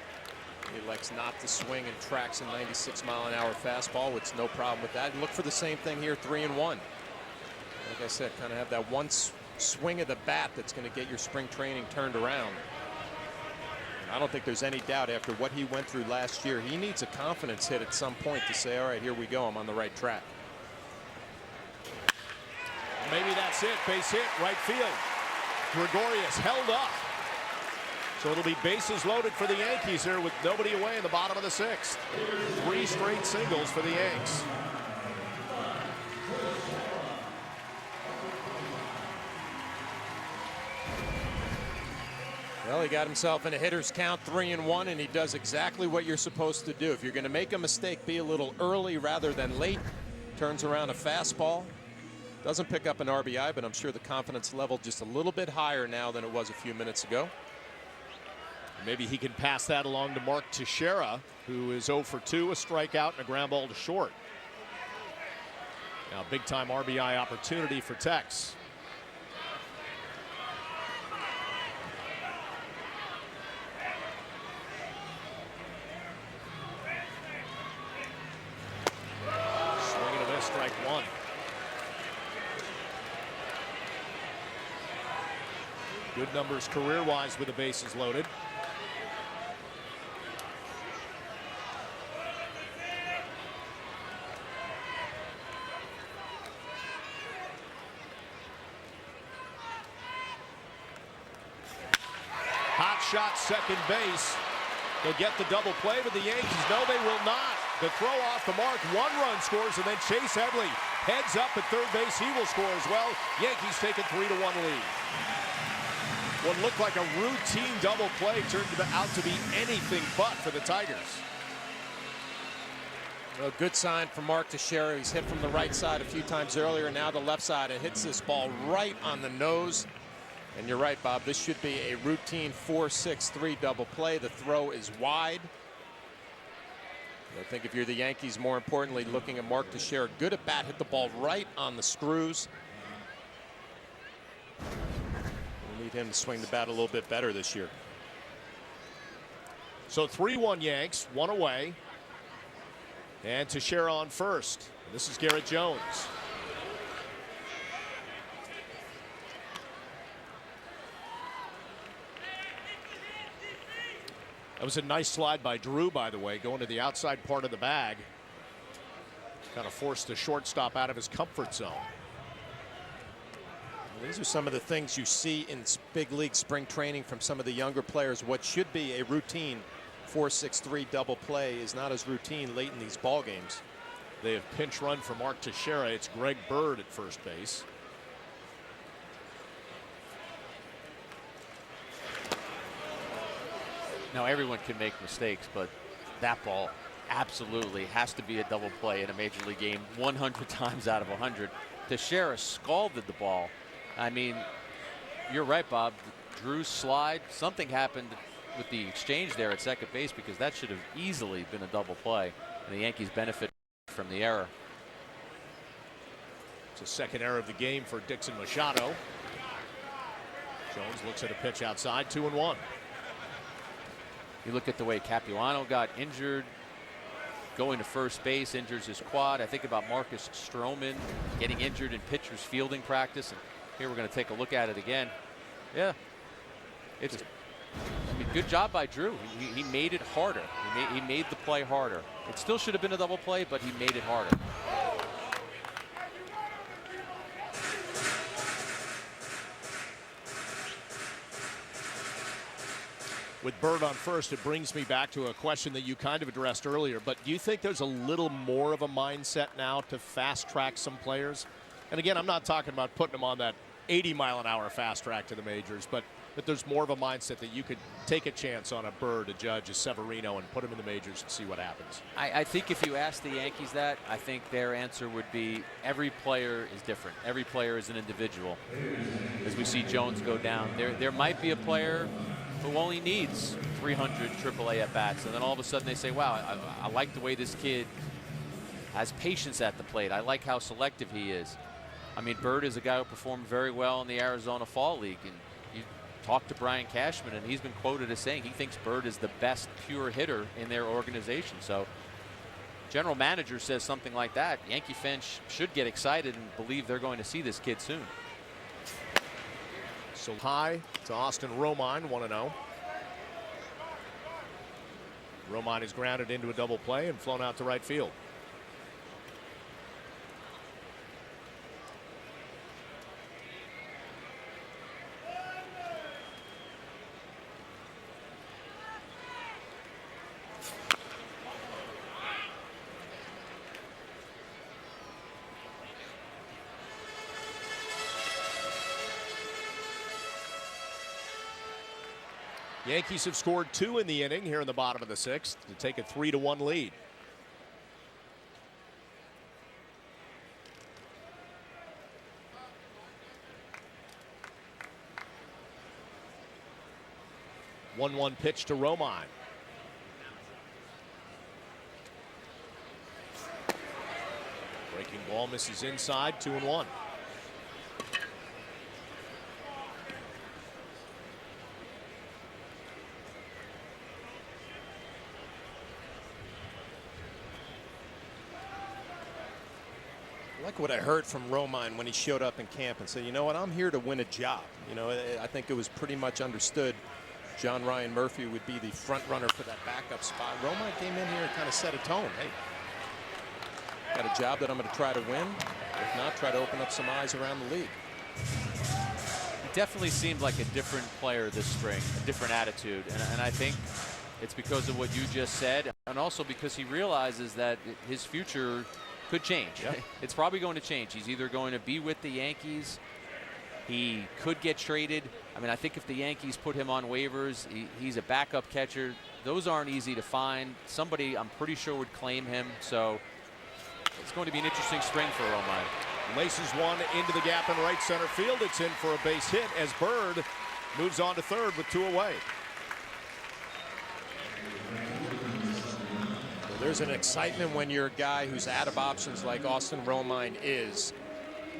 He elects not to swing and tracks a 96-mile-an-hour fastball, which no problem with that. And look for the same thing here, 3-1. Like I said, kind of have that one swing of the bat that's going to get your spring training turned around. I don't think there's any doubt after what he went through last year, he needs a confidence hit at some point to say, all right, here we go, I'm on the right track. Maybe that's it. Base hit, right field. Gregorius held up. So it'll be bases loaded for the Yankees here with nobody away in the bottom of the 6th. 3 straight singles for the Yanks. Well, he got himself in a hitter's count, 3-1, and he does exactly what you're supposed to do. If you're going to make a mistake, be a little early rather than late. Turns around a fastball. Doesn't pick up an RBI, but I'm sure the confidence level just a little bit higher now than it was a few minutes ago. Maybe he can pass that along to Mark Teixeira, who is 0 for 2, a strikeout and a ground ball to short. Now, big-time RBI opportunity for Tex. Swing and a miss, strike 1. Good numbers career-wise with the bases loaded. Hot shot, second base. They'll get the double play, but the Yankees, no, they will not. The throw off the mark, 1 run scores, and then Chase Headley heads up at third base. He will score as well. Yankees take a 3-1 lead. What looked like a routine double play turned out to be anything but for the Tigers. A good sign for Mark Teixeira. He's hit from the right side a few times earlier, now the left side, and hits this ball right on the nose. And you're right, Bob, this should be a routine 4-6-3 double play. The throw is wide. I think if you're the Yankees, more importantly, looking at Mark Teixeira, good at bat, hit the ball right on the screws. We need him to swing the bat a little bit better this year. So 3-1 Yanks, one away. And Teixeira on first. This is Garrett Jones. That was a nice slide by Drew, by the way, going to the outside part of the bag. Kind of forced the shortstop out of his comfort zone. These are some of the things you see in big league spring training from some of the younger players. What should be a routine 4-6-3 double play is not as routine late in these ball games. They have pinch run for Mark Teixeira. It's Greg Bird at first base. Now everyone can make mistakes, but that ball absolutely has to be a double play in a major league game 100 times out of 100. Teixeira scalded the ball. I mean, you're right, Bob. Drew's slide, something happened with the exchange there at second base, because that should have easily been a double play, and the Yankees benefit from the error. It's a second error of the game for Dixon Machado. Jones looks at a pitch outside, 2-1. You look at the way Capuano got injured, going to first base, injures his quad. I think about Marcus Stroman getting injured in pitcher's fielding practice, and here we're going to take a look at it again. Yeah, it's I mean, good job by Drew. He made it harder. He made the play harder. It still should have been a double play, but he made it harder. With Bird on first, it brings me back to a question that you kind of addressed earlier, but do you think there's a little more of a mindset now to fast track some players? And again, I'm not talking about putting them on that 80-mile-an-hour fast track to the majors, but there's more of a mindset that you could take a chance on a Bird, a Judge, a Severino, and put him in the majors and see what happens. I think if you ask the Yankees that, I think their answer would be every player is different. Every player is an individual. As we see Jones go down, there might be a player who only needs 300 AAA at-bats, and then all of a sudden they say, wow, I like the way this kid has patience at the plate. I like how selective he is. I mean, Bird is a guy who performed very well in the Arizona Fall League, and you talk to Brian Cashman, and he's been quoted as saying he thinks Bird is the best pure hitter in their organization. So general manager says something like that, Yankee fans should get excited and believe they're going to see this kid soon. So high to Austin Romine, 1-0. Romine is grounded into a double play and flown out to right field. Yankees have scored 2 in the inning here in the bottom of the 6th to take a 3-1 lead. One pitch to Romine. Breaking ball misses inside, 2-1. I like what I heard from Romine when he showed up in camp and said, you know what, I'm here to win a job. You know, I think it was pretty much understood John Ryan Murphy would be the front runner for that backup spot. Romine came in here and kind of set a tone. Hey, got a job that I'm going to try to win. If not, try to open up some eyes around the league. He definitely seemed like a different player this spring, a different attitude. And I think it's because of what you just said, and also because he realizes that his future could change. Yep. It's probably going to change. He's either going to be with the Yankees, he could get traded. I mean, I think if the Yankees put him on waivers, he's a backup catcher. those aren't easy to find. Somebody, I'm pretty sure, would claim him. So it's going to be an interesting spring for Romine. Laces one into the gap in right center field. It's in for a base hit as Bird moves on to third with 2 away. Well, there's an excitement when you're a guy who's out of options like Austin Romine is,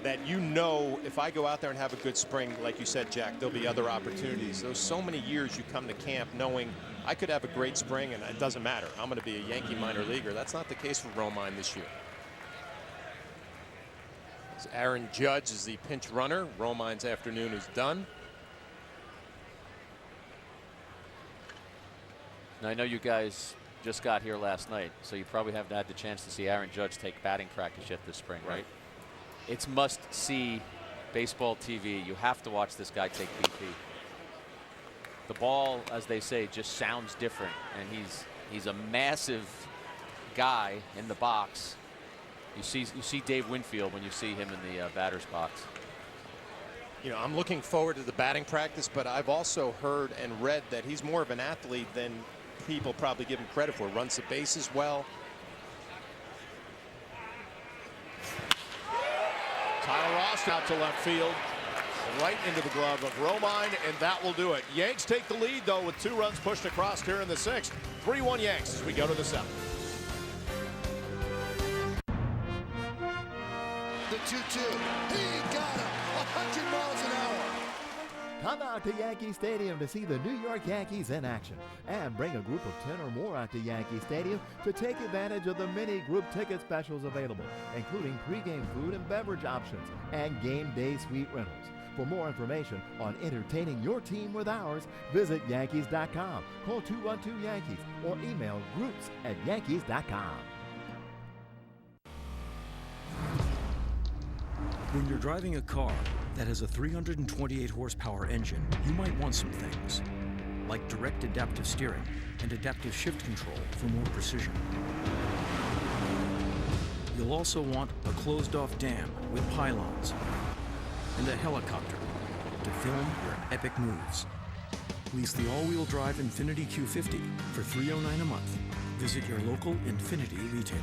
that you know if I go out there and have a good spring, like you said, Jack, there'll be other opportunities. There's so many years you come to camp knowing I could have a great spring and it doesn't matter. I'm going to be a Yankee minor leaguer. That's not the case for Romine this year. As Aaron Judge is the pinch runner. Romine's afternoon is done. Now, I know you guys just got here last night, so you probably haven't had the chance to see Aaron Judge take batting practice yet this spring, right? It's must-see baseball TV. You have to watch this guy take BP. The ball, as they say, just sounds different, and he's a massive guy in the box. You see Dave Winfield when you see him in the batter's box. You know, I'm looking forward to the batting practice, but I've also heard and read that he's more of an athlete than people probably give him credit for. Runs the bases well. Tyler Ross out to left field, right into the glove of Romine, and that will do it. Yanks take the lead, though, with 2 runs pushed across here in the 6th. 3-1 Yanks as we go to the 7th. The 2-2. He got him. 100 miles an hour. Come out to Yankee Stadium to see the New York Yankees in action. And bring a group of 10 or more out to Yankee Stadium to take advantage of the many group ticket specials available, including pregame food and beverage options and game day suite rentals. For more information on entertaining your team with ours, visit Yankees.com, call 212-YANKEES, or email groups@Yankees.com. When you're driving a car that has a 328 horsepower engine, you might want some things, like direct adaptive steering and adaptive shift control for more precision. You'll also want a closed-off dam with pylons and a helicopter to film your epic moves. Lease the all-wheel drive Infiniti Q50 for $309 a month. Visit your local Infiniti retailer.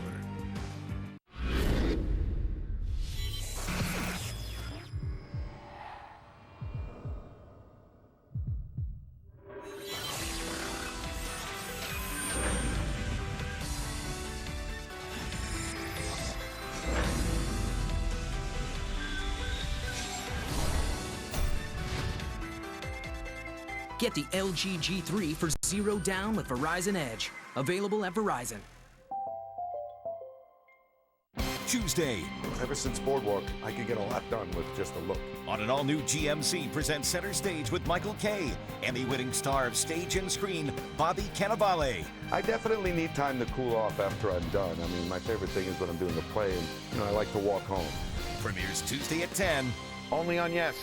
Get the LG G3 for $0 down with Verizon Edge. Available at Verizon. Tuesday. Ever since Boardwalk, I could get a lot done with just a look. On an all-new GMC presents Center Stage with Michael Kay, Emmy-winning star of stage and screen, Bobby Cannavale. I definitely need time to cool off after I'm done. I mean, my favorite thing is when I'm doing the play, and I like to walk home. Premieres Tuesday at 10. Only on Yes.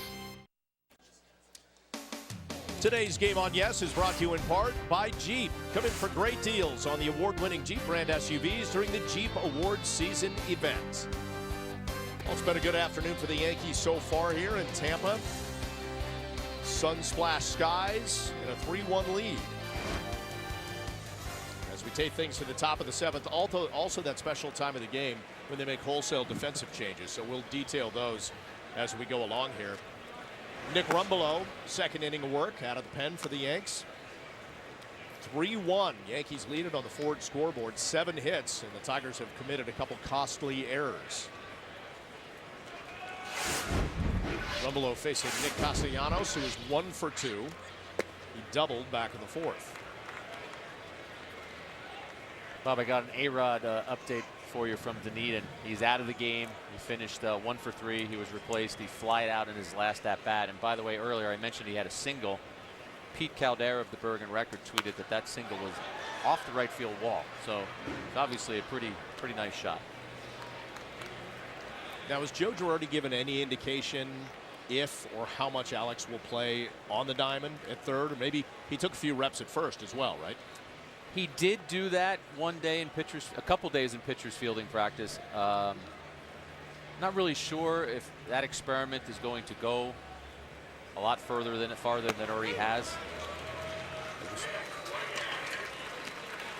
Today's Game on Yes is brought to you in part by Jeep. Come in for great deals on the award-winning Jeep brand SUVs during the Jeep Awards season event. Well, it's been a good afternoon for the Yankees so far here in Tampa. Sun-splashed skies and a 3-1 lead. As we take things to the top of the 7th, also that special time of the game when they make wholesale defensive changes. So we'll detail those as we go along here. Nick Rumbelow, second inning of work out of the pen for the Yanks. 3-1. Yankees lead it on the Ford scoreboard. 7 hits, and the Tigers have committed a couple costly errors. Rumbelow facing Nick Castellanos, who is 1 for 2. He doubled back in the 4th. Bob, I got an A-Rod update for you from Dunedin. He's out of the game. He finished 1 for 3. He was replaced. He flied out in his last at-bat. And by the way, earlier I mentioned he had a single. Pete Caldera of the Bergen Record tweeted that single was off the right field wall. So it's obviously a pretty nice shot. Now, has Joe Girardi given any indication if or how much Alex will play on the diamond at third? Or maybe he took a few reps at first as well, right? He did do that one day in a couple days in pitcher's fielding practice. Not really sure if that experiment is going to go a lot farther than it already has.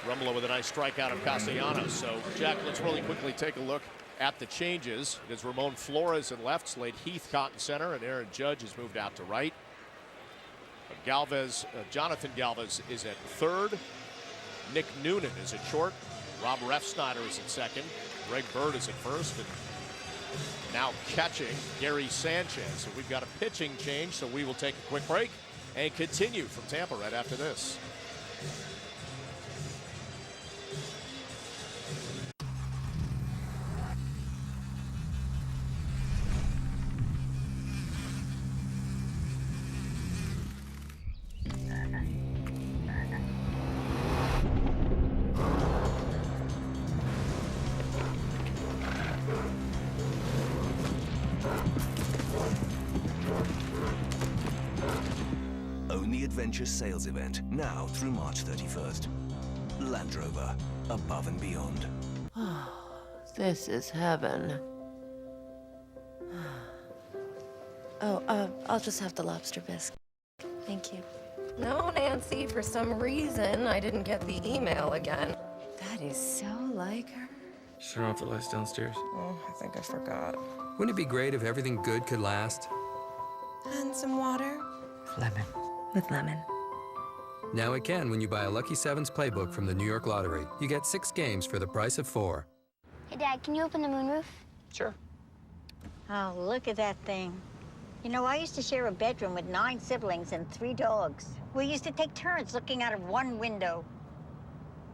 Rumlow with a nice strikeout of Castellanos. So, Jack, let's really quickly take a look at the changes. It is Ramon Flores in left, Slade Heathcott in center, and Aaron Judge has moved out to right. Jonathan Galvez is at third. Nick Noonan is at short. Rob Refsnyder is at second. Greg Bird is at first. And now catching Gary Sanchez. So we've got a pitching change, so we will take a quick break and continue from Tampa right after this. Adventure sales event now through March 31st. Land Rover, above and beyond. This is heaven. I'll just have the lobster bisque. Thank you. No, Nancy, for some reason, I didn't get the email again. That is so like her. Just turn off the lights downstairs. Oh, I think I forgot. Wouldn't it be great if everything good could last? And some water? Lemon. With lemon. Now it can when you buy a Lucky Sevens playbook from the New York Lottery. You get 6 games for the price of 4. Hey, Dad, can you open the moonroof? Sure. Oh, look at that thing. You know, I used to share a bedroom with 9 siblings and 3 dogs. We used to take turns looking out of one window.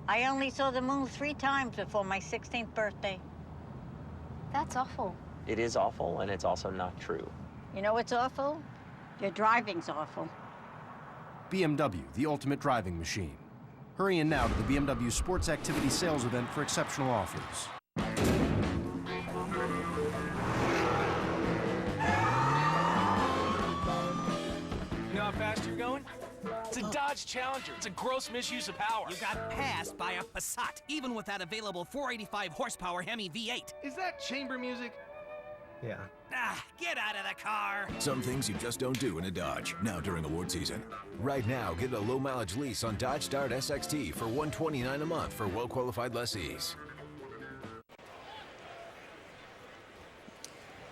I only saw the moon 3 times before my 16th birthday. That's awful. It is awful, and it's also not true. You know what's awful? Your driving's awful. BMW, the ultimate driving machine. Hurry in now to the BMW Sports Activity Sales Event for exceptional offers. You know how fast you're going? It's a Dodge Challenger. It's a gross misuse of power. You got passed by a Passat, even with that available 485 horsepower Hemi V8. Is that chamber music? Yeah. Get out of the car! Some things you just don't do in a Dodge, now during award season. Right now, get a low-mileage lease on Dodge Dart SXT for $129 a month for well-qualified lessees.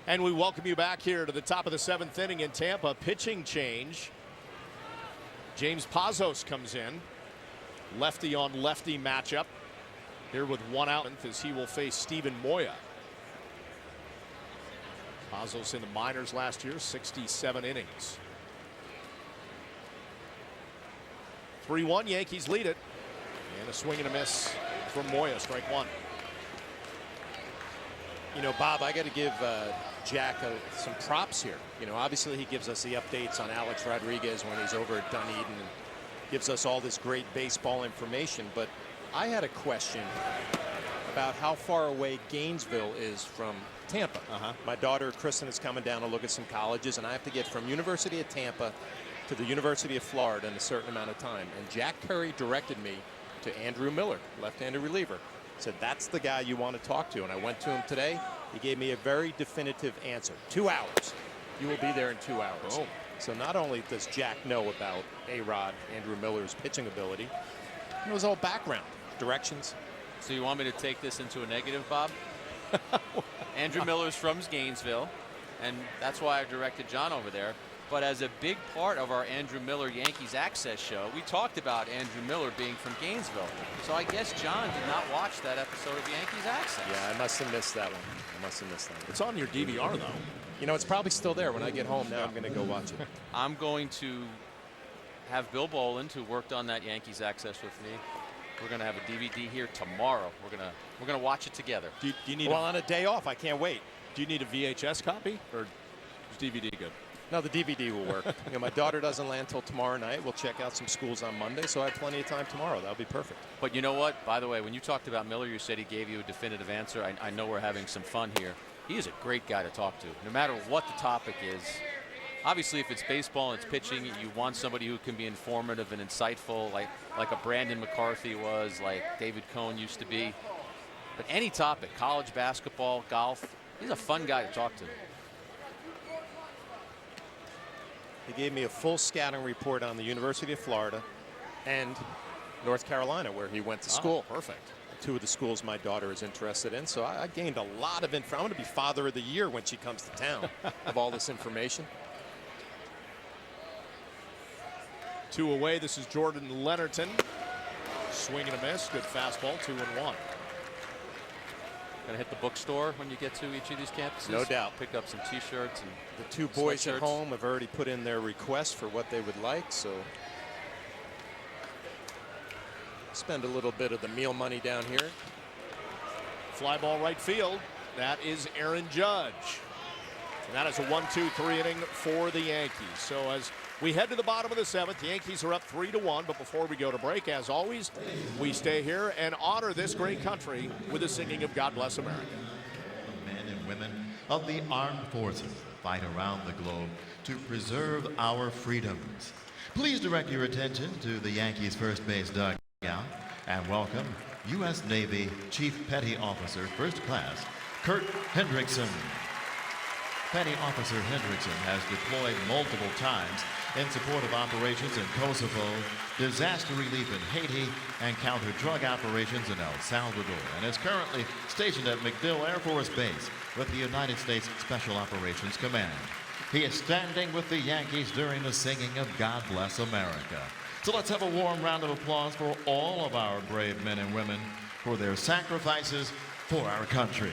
And we welcome you back here to the top of the 7th inning in Tampa. Pitching change. James Pazos comes in. Lefty on lefty matchup. Here with 1 out as he will face Steven Moya. Pazos in the minors last year, 67 innings. 3-1, Yankees lead it. And a swing and a miss from Moya, strike 1. You know, Bob, I got to give Jack some props here. You know, obviously he gives us the updates on Alex Rodriguez when he's over at Dunedin and gives us all this great baseball information. But I had a question about how far away Gainesville is from Tampa. My daughter Kristen is coming down to look at some colleges, and I have to get from University of Tampa to the University of Florida in a certain amount of time. And Jack Curry directed me to Andrew Miller, left-handed reliever. Said, that's the guy you want to talk to. And I went to him today. He gave me a very definitive answer. 2 hours. You will be there in 2 hours. Oh. So not only does Jack know about A-Rod, Andrew Miller's pitching ability, he knows all background, directions. So you want me to take this into a negative, Bob? Andrew Miller's from Gainesville, and that's why I directed John over there. But as a big part of our Andrew Miller Yankees Access show, we talked about Andrew Miller being from Gainesville. So I guess John did not watch that episode of Yankees Access. Yeah, I must have missed that one. It's on your DVR, though. You know, it's probably still there. When I get home now, I'm going to go watch it. I'm going to have Bill Boland, who worked on that Yankees Access with me. We're going to have a DVD here tomorrow. We're gonna watch it together. Do you need on a day off, I can't wait. Do you need a VHS copy or is DVD good? No, the DVD will work. You know, my daughter doesn't land till tomorrow night. We'll check out some schools on Monday, so I have plenty of time tomorrow. That'll be perfect. But you know what? By the way, when you talked about Miller, you said he gave you a definitive answer. I know we're having some fun here. He is a great guy to talk to, no matter what the topic is. Obviously, if it's baseball and it's pitching, you want somebody who can be informative and insightful, like a Brandon McCarthy was, like David Cohn used to be. But any topic, college basketball, golf, he's a fun guy to talk to. He gave me a full scouting report on the University of Florida and North Carolina, where he went to school. Perfect. 2 of the schools my daughter is interested in, so I gained a lot of info. I'm going to be Father of the Year when she comes to town of all this information. 2 away. This is Jordan Leonardton. Swing and a miss. Good fastball. 2-1. Gonna hit the bookstore when you get to each of these campuses. No doubt. Pick up some T-shirts and the 2 boys at home have already put in their requests for what they would like, so spend a little bit of the meal money down here. Fly ball right field. That is Aaron Judge. And that is a 1-2-3 inning for the Yankees. So as we head to the bottom of the 7th, the Yankees are up 3-1. But before we go to break, as always, we stay here and honor this great country with the singing of God Bless America. Men and women of the armed forces fight around the globe to preserve our freedoms. Please direct your attention to the Yankees first base dugout and welcome U.S. Navy Chief Petty Officer First Class Kurt Hendrickson. Petty Officer Hendrickson has deployed multiple times in support of operations in Kosovo, disaster relief in Haiti, and counter-drug operations in El Salvador, and is currently stationed at MacDill Air Force Base with the United States Special Operations Command. He is standing with the Yankees during the singing of God Bless America. So let's have a warm round of applause for all of our brave men and women for their sacrifices for our country.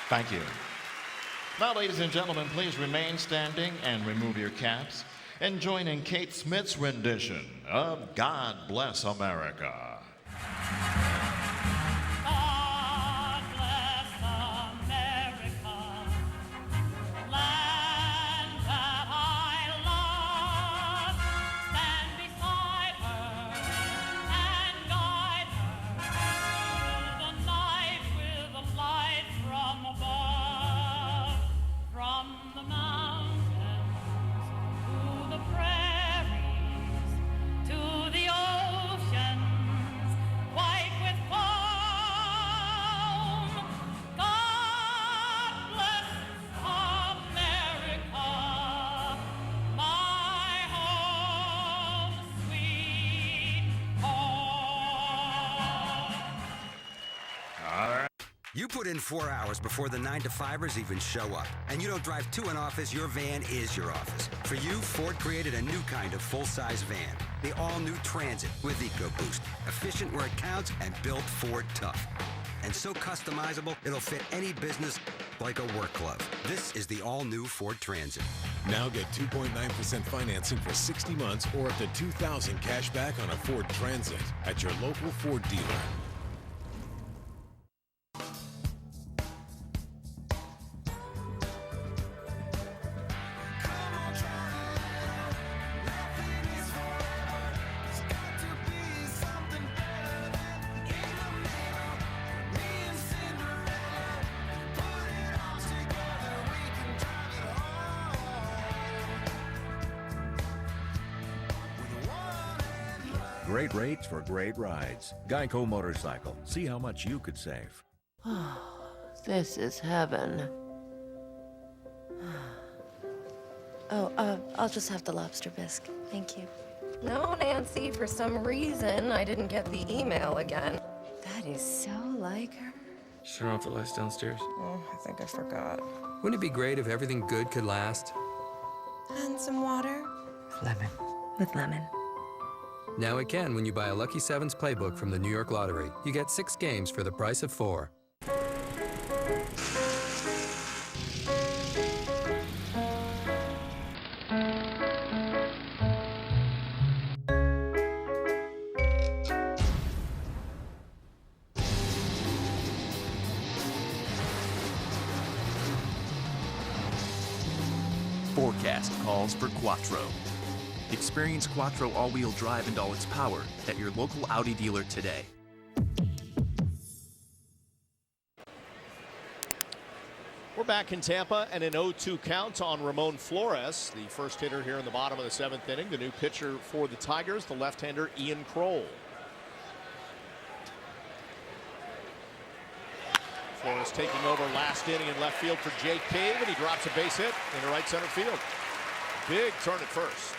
Thank you. Now, ladies and gentlemen, please remain standing and remove your caps and join in Kate Smith's rendition of God Bless America. You put in 4 hours before the 9-to-5ers even show up. And you don't drive to an office, your van is your office. For you, Ford created a new kind of full-size van. The all-new Transit with EcoBoost. Efficient where it counts and built Ford tough. And so customizable, it'll fit any business like a work glove. This is the all-new Ford Transit. Now get 2.9% financing for 60 months or up to $2,000 cash back on a Ford Transit at your local Ford dealer. Great rates for great rides. Geico Motorcycle. See how much you could save. This is heaven. I'll just have the lobster bisque. Thank you. No, Nancy, for some reason, I didn't get the email again. That is so like her. Turn off the lights downstairs. Oh, I think I forgot. Wouldn't it be great if everything good could last? And some water? Lemon. With lemon. Now it can when you buy a Lucky Sevens playbook from the New York Lottery. You get 6 games for the price of 4. Forecast calls for Quattro. Experience Quattro all-wheel drive and all its power at your local Audi dealer today. We're back in Tampa and an 0-2 count on Ramon Flores, the first hitter here in the bottom of the 7th inning. The new pitcher for the Tigers, the left-hander Ian Kroll. Flores taking over last inning in left field for Jake Cave, and he drops a base hit into right center field. Big turn at first.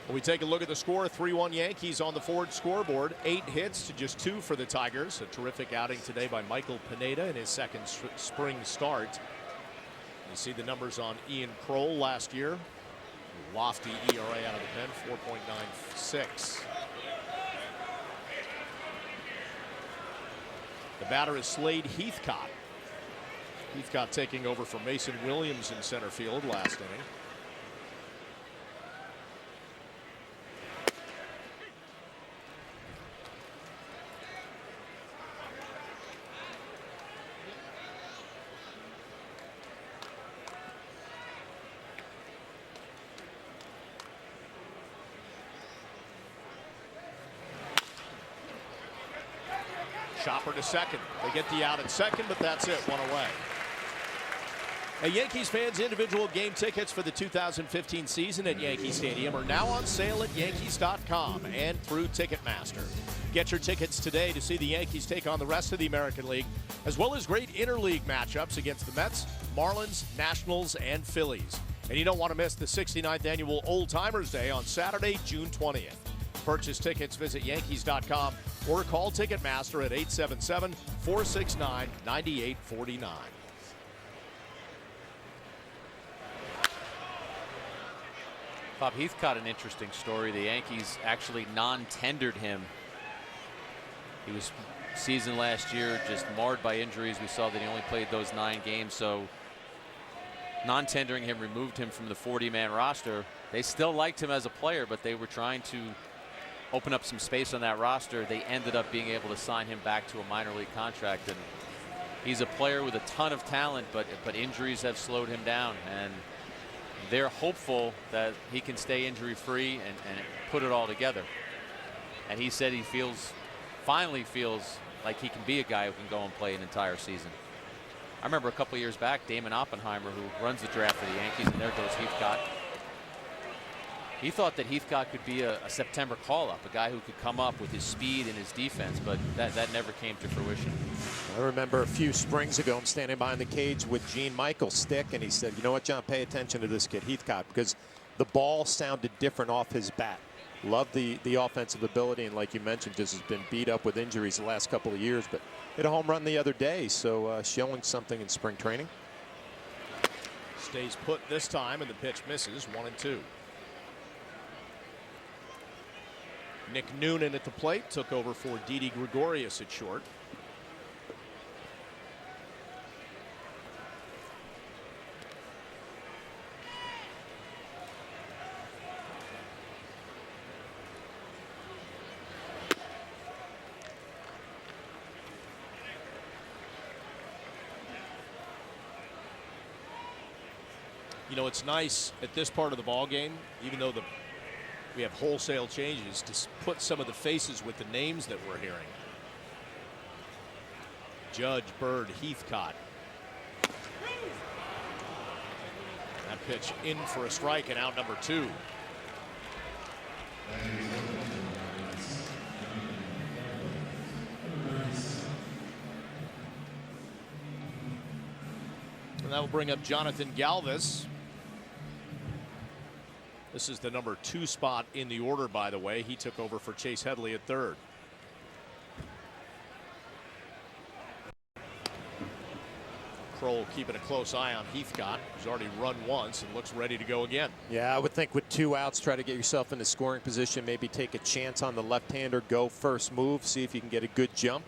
When we take a look at the score, 3-1 Yankees on the Ford scoreboard. 8 hits to just 2 for the Tigers. A terrific outing today by Michael Pineda in his second spring start. You see the numbers on Ian Kroll last year. Lofty ERA out of the pen, 4.96. The batter is Slade Heathcott. Heathcott taking over for Mason Williams in center field last inning. Chopper to second. They get the out at second, but that's it. One away. Yankees fans, individual game tickets for the 2015 season at Yankee Stadium are now on sale at Yankees.com and through Ticketmaster. Get your tickets today to see the Yankees take on the rest of the American League, as well as great interleague matchups against the Mets, Marlins, Nationals, and Phillies. And you don't want to miss the 69th annual Old Timers Day on Saturday, June 20th. Purchase tickets, visit Yankees.com or call Ticketmaster at 877-469-9849. Bob, Heathcott, an interesting story. The Yankees actually non-tendered him. He was season last year just marred by injuries. We saw that he only played those 9 games, so non-tendering him removed him from the 40-man roster. They still liked him as a player, but they were trying to open up some space on that roster. They ended up being able to sign him back to a minor league contract, and he's a player with a ton of talent, but injuries have slowed him down, and they're hopeful that he can stay injury free and put it all together. And he said he finally feels like he can be a guy who can go and play an entire season. I remember a couple of years back, Damon Oppenheimer, who runs the draft for the Yankees, and there goes Heathcott. He thought that Heathcott could be a September call-up, a guy who could come up with his speed and his defense, but that never came to fruition. I remember a few springs ago, I'm standing behind the cage with Gene Michael's stick, and he said, you know what, John, pay attention to this kid, Heathcott, because the ball sounded different off his bat. Loved the offensive ability, and like you mentioned, just has been beat up with injuries the last couple of years, but hit a home run the other day, so showing something in spring training. Stays put this time, and the pitch misses, 1-2. Nick Noonan at the plate, took over for Didi Gregorius at short. You know, it's nice at this part of the ball game, even though we have wholesale changes, to put some of the faces with the names that we're hearing. Judge, Bird, Heathcott. That pitch in for a strike, and out number 2. And that will bring up Jonathan Galvis. This is the number 2 spot in the order, by the way. He took over for Chase Headley at third. Kroll keeping a close eye on Heathcott, who's already run once and looks ready to go again. Yeah, I would think with 2 outs, try to get yourself into scoring position, maybe take a chance on the left-hander, go first move, see if you can get a good jump.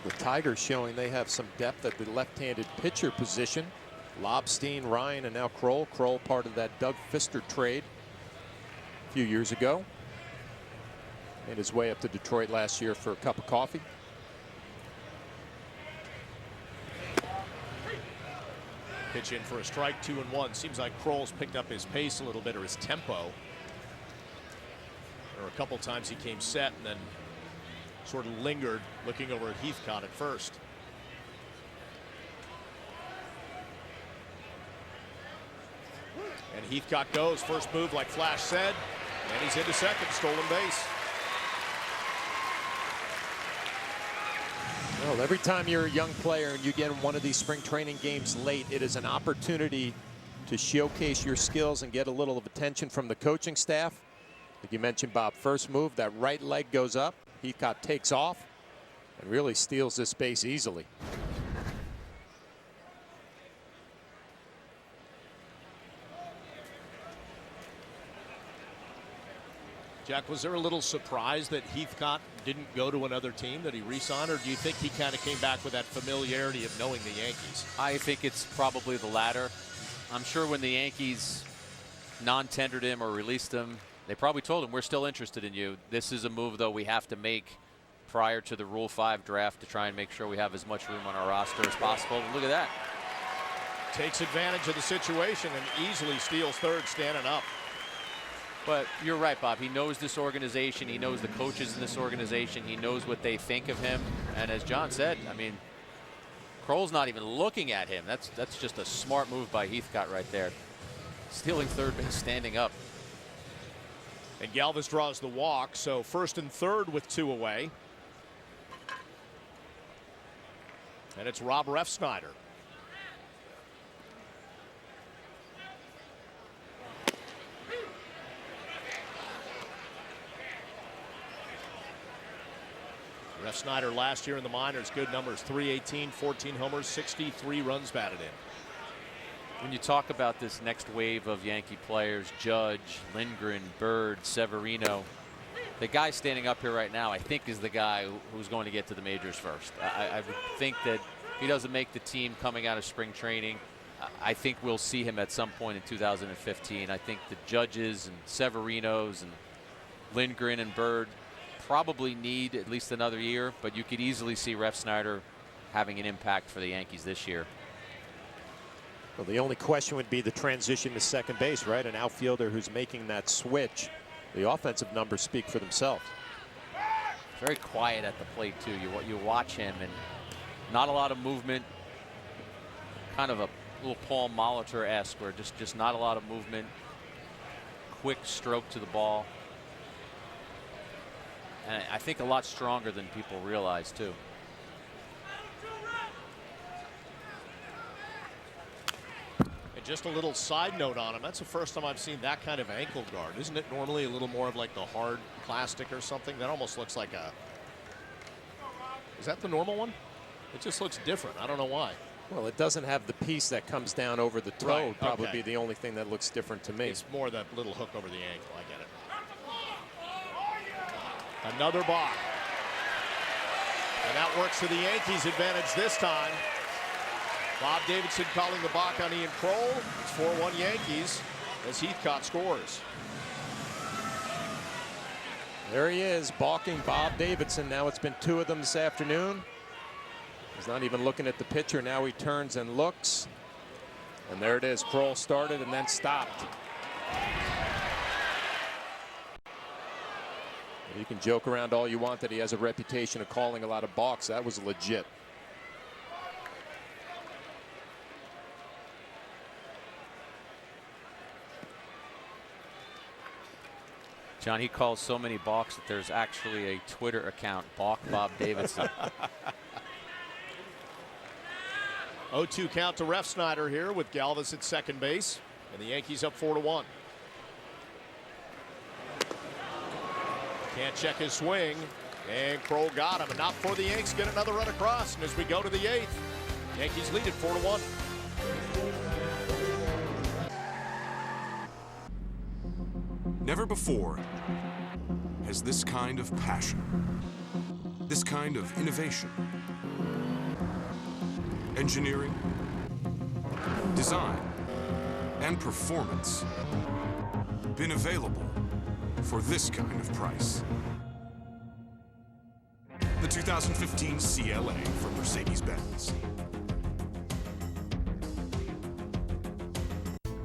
The Tigers showing they have some depth at the left-handed pitcher position. Lobstein, Ryan, and now Kroll. Kroll part of that Doug Fister trade a few years ago. Made his way up to Detroit last year for a cup of coffee. Pitch in for a strike, 2-1. Seems like Kroll's picked up his pace a little bit, or his tempo. There were a couple times he came set and then sort of lingered, looking over at Heathcott at first. And Heathcott goes. First move, like Flash said, and he's into second, stolen base. Well, every time you're a young player and you get in one of these spring training games late, it is an opportunity to showcase your skills and get a little of attention from the coaching staff. Like you mentioned, Bob, first move, that right leg goes up. Heathcott takes off and really steals this base easily. Jack, was there a little surprise that Heathcott didn't go to another team, that he re-signed, or do you think he kind of came back with that familiarity of knowing the Yankees? I think it's probably the latter. I'm sure when the Yankees non-tendered him or released him, they probably told him, we're still interested in you. This is a move, though, we have to make prior to the Rule 5 draft to try and make sure we have as much room on our roster as possible. And look at that. Takes advantage of the situation and easily steals third, standing up. But you're right, Bob. He knows this organization. He knows the coaches in this organization. He knows what they think of him. And as John said, I mean, Kroll's not even looking at him. That's just a smart move by Heathcott right there. Stealing third base, standing up. And Galvis draws the walk, so first and third with 2 away. And it's Rob Refsnyder. Refsnyder last year in the minors, good numbers, 318, 14 homers, 63 runs batted in. When you talk about this next wave of Yankee players, Judge, Lindgren, Bird, Severino, the guy standing up here right now, I think, is the guy who's going to get to the majors first. I would think that if he doesn't make the team coming out of spring training, I think we'll see him at some point in 2015. I think the Judges and Severinos and Lindgren and Bird probably need at least another year, but you could easily see Refsnyder having an impact for the Yankees this year. Well, the only question would be the transition to second base, right? An outfielder who's making that switch. The offensive numbers speak for themselves. Very quiet at the plate, too. You watch him, and not a lot of movement. Kind of a little Paul Molitor-esque, where just not a lot of movement. Quick stroke to the ball. And I think a lot stronger than people realize, too. And just a little side note on him, that's the first time I've seen that kind of ankle guard. Isn't it normally a little more of like the hard plastic or something? That almost looks like a... Is that the normal one? It just looks different. I don't know why. Well, it doesn't have the piece that comes down over the toe. Right, Would probably okay. be the only thing that looks different to me. It's more that little hook over the ankle. I get it. Another balk. And that works to the Yankees' advantage this time. Bob Davidson calling the balk on Ian Kroll. It's 4-1 Yankees as Heathcott scores. There he is, balking Bob Davidson. Now it's been 2 of them this afternoon. He's not even looking at the pitcher. Now he turns and looks. And there it is. Kroll started and then stopped. You can joke around all you want that he has a reputation of calling a lot of balks. That was legit. John, he calls so many balks that there's actually a Twitter account, Balk Bob Davidson. 0-2 count to Refsnyder here with Galvis at second base. And the Yankees up 4-1. Can't check his swing. And Kroll got him. And not before the Yanks get another run across. And as we go to the 8th, Yankees lead it 4-1. Never before has this kind of passion, this kind of innovation, engineering, design, and performance been available for this kind of price. The 2015 CLA from Mercedes-Benz.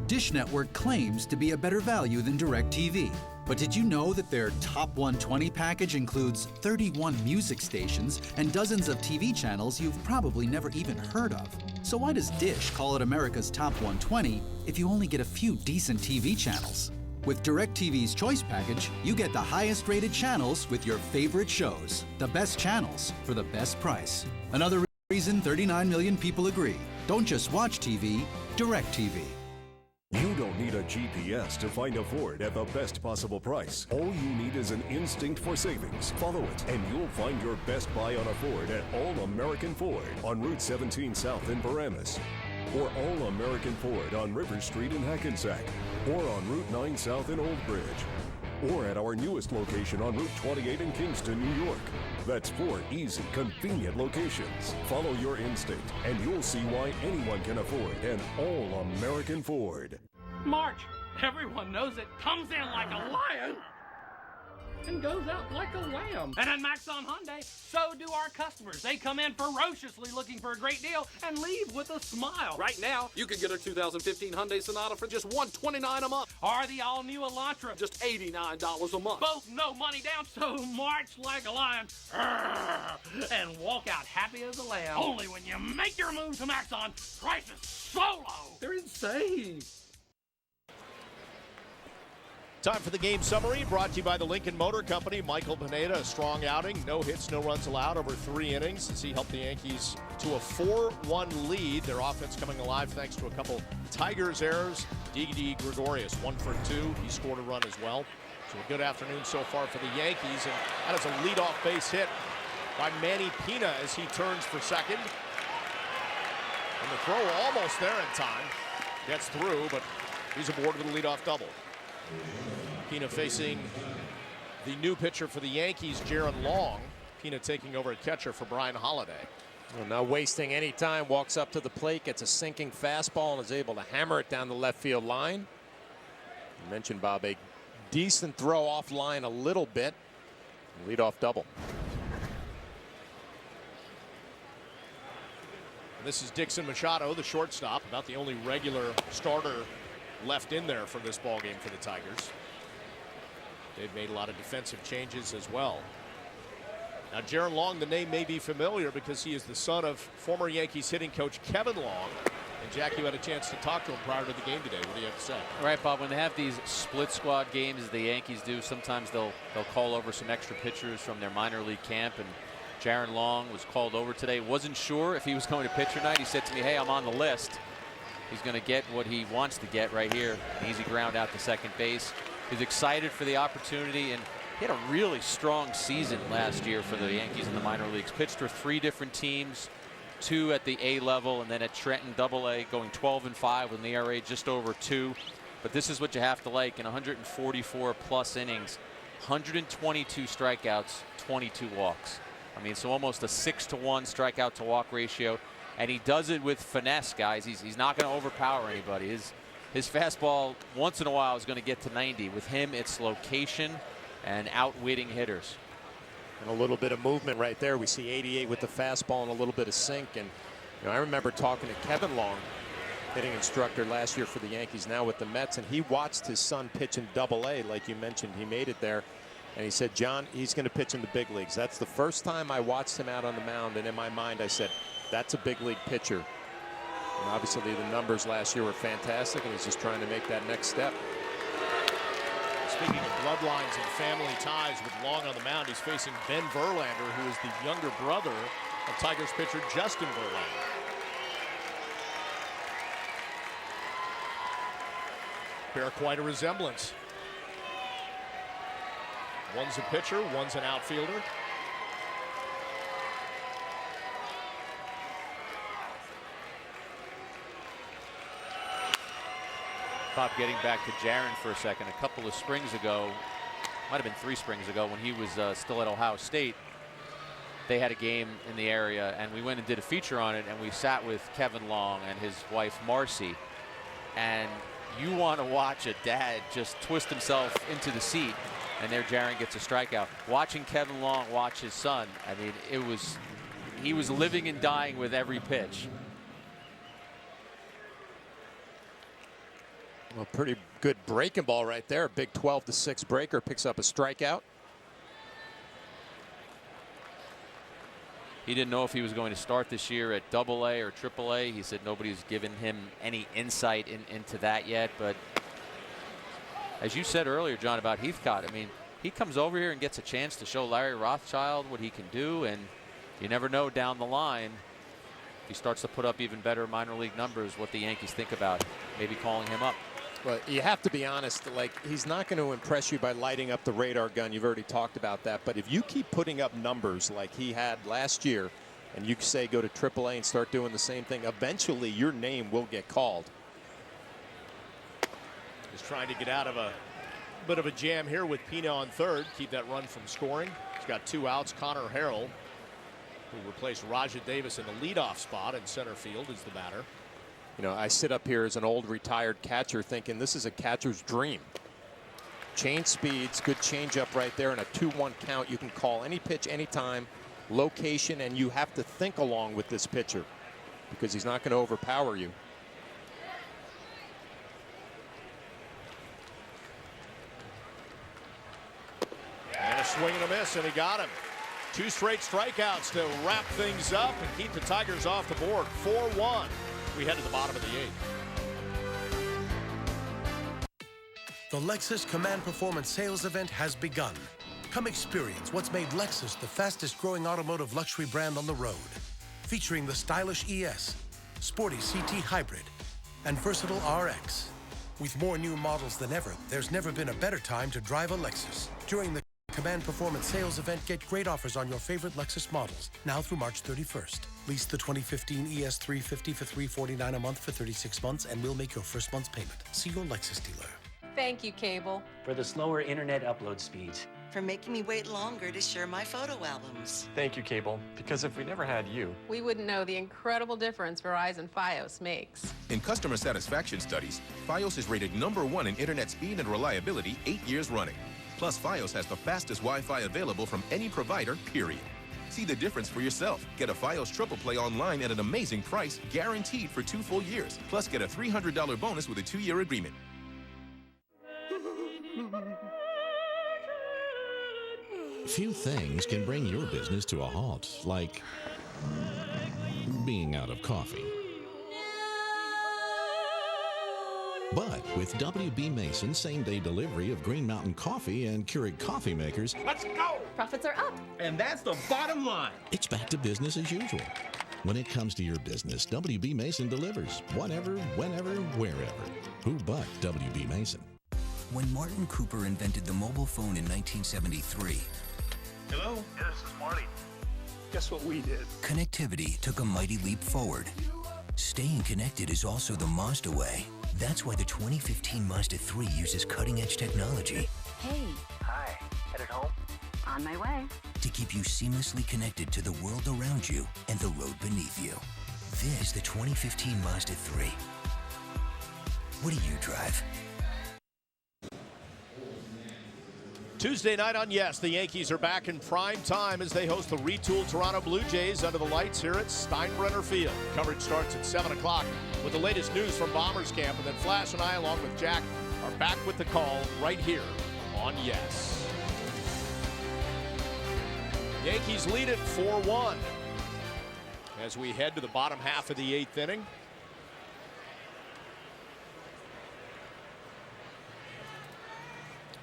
Dish Network claims to be a better value than DirecTV. But did you know that their Top 120 package includes 31 music stations and dozens of TV channels you've probably never even heard of? So why does Dish call it America's Top 120 if you only get a few decent TV channels? With DirecTV's Choice Package, you get the highest rated channels with your favorite shows. The best channels for the best price. Another reason 39 million people agree. Don't just watch TV, DirecTV. You don't need a GPS to find a Ford at the best possible price. All you need is an instinct for savings. Follow it, and you'll find your best buy on a Ford at All American Ford on Route 17 South in Paramus, or All American Ford on River Street in Hackensack, or on Route 9 South in Old Bridge, or at our newest location on Route 28 in Kingston, New York. That's 4 easy, convenient locations. Follow your instinct, and you'll see why anyone can afford an all-American Ford. March, everyone knows it, comes in like a lion and goes out like a lamb. And at Maxon Hyundai, so do our customers. They come in ferociously looking for a great deal and leave with a smile. Right now, you can get a 2015 Hyundai Sonata for just $129 a month. Or the all-new Elantra, just $89 a month. Both no money down, so march like a lion and walk out happy as a lamb. Only when you make your move to Maxon, prices so low. They're insane. Time for the game summary, brought to you by the Lincoln Motor Company. Michael Pineda, a strong outing. No hits, no runs allowed over 3 innings as he helped the Yankees to a 4-1 lead. Their offense coming alive thanks to a couple Tigers errors. D.D. Gregorius, 1 for 2. He scored a run as well. So a good afternoon so far for the Yankees. And that is a leadoff base hit by Manny Pina as he turns for second. And the throw almost there in time. Gets through, but he's aboard with a leadoff double. Pina facing the new pitcher for the Yankees, Jaron Long. Pina taking over at catcher for Brian Holiday. Well, not wasting any time, walks up to the plate, gets a sinking fastball, and is able to hammer it down the left field line. You mentioned, Bob, a decent throw off line a little bit. Leadoff double. And this is Dixon Machado, the shortstop, about the only regular starter left in there for this ball game for the Tigers. They've made a lot of defensive changes as well. Now, Jaron Long, the name may be familiar because he is the son of former Yankees hitting coach Kevin Long. And Jack, you had a chance to talk to him prior to the game today. What do you have to say? All right, Bob, when they have these split squad games, as the Yankees do, sometimes they'll call over some extra pitchers from their minor league camp. And Jaron Long was called over today. Wasn't sure if he was going to pitch or not. He said to me, hey, I'm on the list. He's going to get what he wants to get right here. An easy ground out to second base. He's excited for the opportunity, and he had a really strong season last year for the Yankees in the minor leagues. Pitched for 3 different teams, 2 at the A level, and then at Trenton AA, going 12-5 with an ERA just over 2. But this is what you have to like in 144 plus innings, 122 strikeouts, 22 walks. I mean, so almost a 6-to-1 strikeout to walk ratio. And he does it with finesse, guys. He's not going to overpower anybody. His fastball once in a while is going to get to 90. With him, it's location and outwitting hitters. And a little bit of movement right there. We see 88 with the fastball and a little bit of sink. And I remember talking to Kevin Long, hitting instructor last year for the Yankees, now with the Mets, and he watched his son pitch in AA, like you mentioned. He made it there. And he said, John, he's going to pitch in the big leagues. That's the first time I watched him out on the mound, and in my mind I said, that's a big league pitcher. And obviously the numbers last year were fantastic, and he's just trying to make that next step. Speaking of bloodlines and family ties, with Long on the mound, he's facing Ben Verlander, who is the younger brother of Tigers pitcher Justin Verlander. Bear quite a resemblance. One's a pitcher, one's an outfielder. Bob, getting back to Jaron for a second, a couple of springs ago, might have been 3 springs ago, when he was still at Ohio State, they had a game in the area, and we went and did a feature on it, and we sat with Kevin Long and his wife Marcy, and you want to watch a dad just twist himself into the seat, and there Jaron gets a strikeout. Watching Kevin Long watch his son, I mean, he was living and dying with every pitch. Well, pretty good breaking ball right there. Big 12-6 breaker, picks up a strikeout. He didn't know if he was going to start this year at AA or AAA. He said nobody's given him any insight into that yet. But as you said earlier, John, about Heathcott, I mean, he comes over here and gets a chance to show Larry Rothschild what he can do, and you never know down the line, if he starts to put up even better minor league numbers, what the Yankees think about maybe calling him up. Well, you have to be honest, like, he's not going to impress you by lighting up the radar gun. You've already talked about that. But if you keep putting up numbers like he had last year, and you say go to AAA and start doing the same thing, eventually your name will get called. He's trying to get out of a bit of a jam here with Pina on third, keep that run from scoring. He's got 2 outs. Connor Harrell, who replaced Raja Davis in the leadoff spot in center field, is the batter. You know, I sit up here as an old retired catcher thinking this is a catcher's dream. Change speeds, good changeup right there, and a 2-1 count. You can call any pitch anytime, location, and you have to think along with this pitcher because he's not going to overpower you. And a swing and a miss, and he got him. 2 straight strikeouts to wrap things up and keep the Tigers off the board. 4-1. We head to the bottom of the 8th. The Lexus Command Performance Sales Event has begun. Come experience what's made Lexus the fastest growing automotive luxury brand on the road. Featuring the stylish ES, sporty CT Hybrid, and versatile RX. With more new models than ever, there's never been a better time to drive a Lexus. During the Command Performance Sales Event, get great offers on your favorite Lexus models, now through March 31st. Lease the 2015 ES350 for $349 a month for 36 months, and we'll make your first month's payment. See your Lexus dealer. Thank you, Cable. For the slower internet upload speeds. For making me wait longer to share my photo albums. Thank you, Cable, because if we never had you, We wouldn't know the incredible difference Verizon Fios makes. In customer satisfaction studies, Fios is rated #1 in internet speed and reliability 8 years running. Plus, Fios has the fastest Wi-Fi available from any provider, period. See the difference for yourself. Get a Fios Triple Play online at an amazing price, guaranteed for 2 full years. Plus, get a $300 bonus with a 2-year agreement. Few things can bring your business to a halt, like being out of coffee. But with WB Mason same-day delivery of Green Mountain Coffee and Keurig coffee makers, Let's go! Profits are up. And that's the bottom line. it's back to business as usual. When it comes to your business, WB Mason delivers. Whatever, whenever, wherever. Who but WB Mason? When Martin Cooper invented the mobile phone in 1973, Hello? Yeah, this is Marty. Guess what we did? connectivity took a mighty leap forward. Staying connected is also the Mazda way. That's why the 2015 Mazda 3 uses cutting-edge technology Hey, Hi, headed home? on my way. to keep you seamlessly connected to the world around you and the road beneath you. This is the 2015 Mazda 3. What do you drive? Tuesday night on Yes, the Yankees are back in prime time as they host the retooled Toronto Blue Jays under the lights here at Steinbrenner Field. Coverage starts at 7 o'clock with the latest news from Bombers camp, and then Flash and I, along with Jack, are back with the call right here on Yes. Yankees lead it 4-1 as we head to the bottom half of the 8th inning.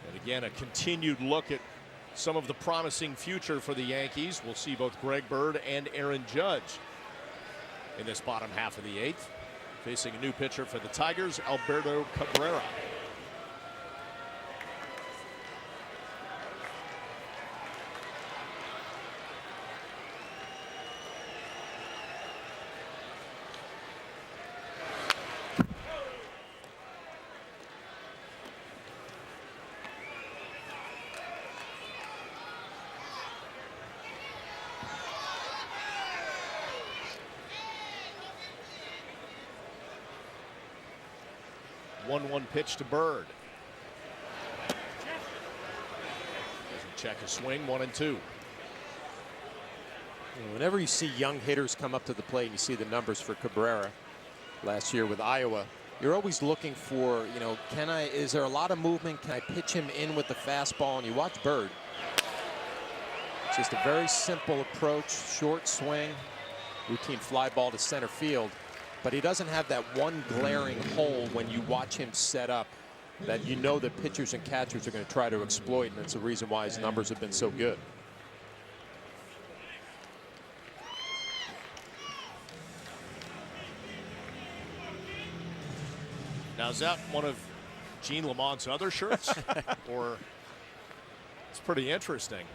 And again, a continued look at some of the promising future for the Yankees. We'll see both Greg Bird and Aaron Judge in this bottom half of the 8th. Facing a new pitcher for the Tigers, Alberto Cabrera. One pitch to Bird. Doesn't check a swing. 1-2. Whenever you see young hitters come up to the plate, and you see the numbers for Cabrera last year with Iowa, you're always looking for, you know, is there a lot of movement? Can I pitch him in with the fastball? And you watch Bird. It's just a very simple approach, short swing, routine fly ball to center field. But he doesn't have that one glaring hole when you watch him set up that you know that pitchers and catchers are going to try to exploit, and that's the reason why his numbers have been so good. Now, is that one of Gene Lamont's other shirts? Or it's pretty interesting.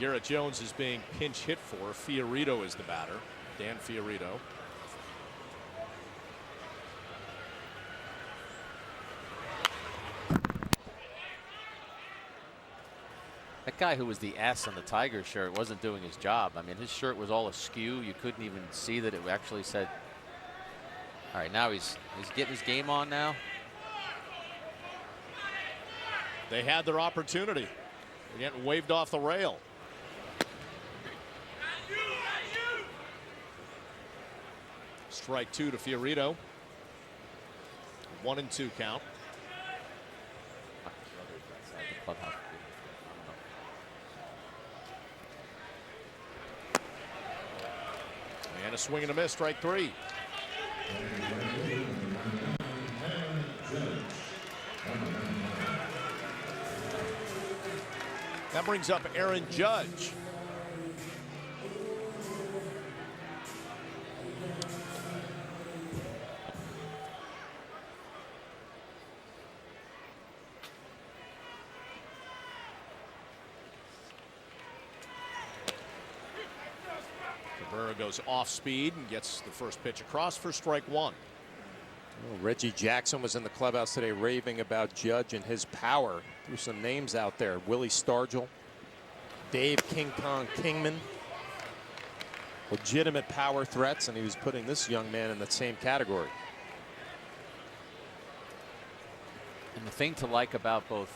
Garrett Jones is being pinch hit for. Fiorito is the batter. Dan Fiorito. That guy who was the S on the Tigers shirt wasn't doing his job. I mean, his shirt was all askew. You couldn't even see that it actually said. All right, now he's getting his game on now. They had their opportunity. They're getting waved off the rail. Strike two to Fiorito. 1-2 count. And a swing and a miss, strike three. That brings up Aaron Judge. Goes off speed and gets the first pitch across for strike one. Well, Reggie Jackson was in the clubhouse today raving about Judge and his power. Threw some names out there. Willie Stargell, Dave King Kong Kingman. Legitimate power threats, and he was putting this young man in that same category. And the thing to like about both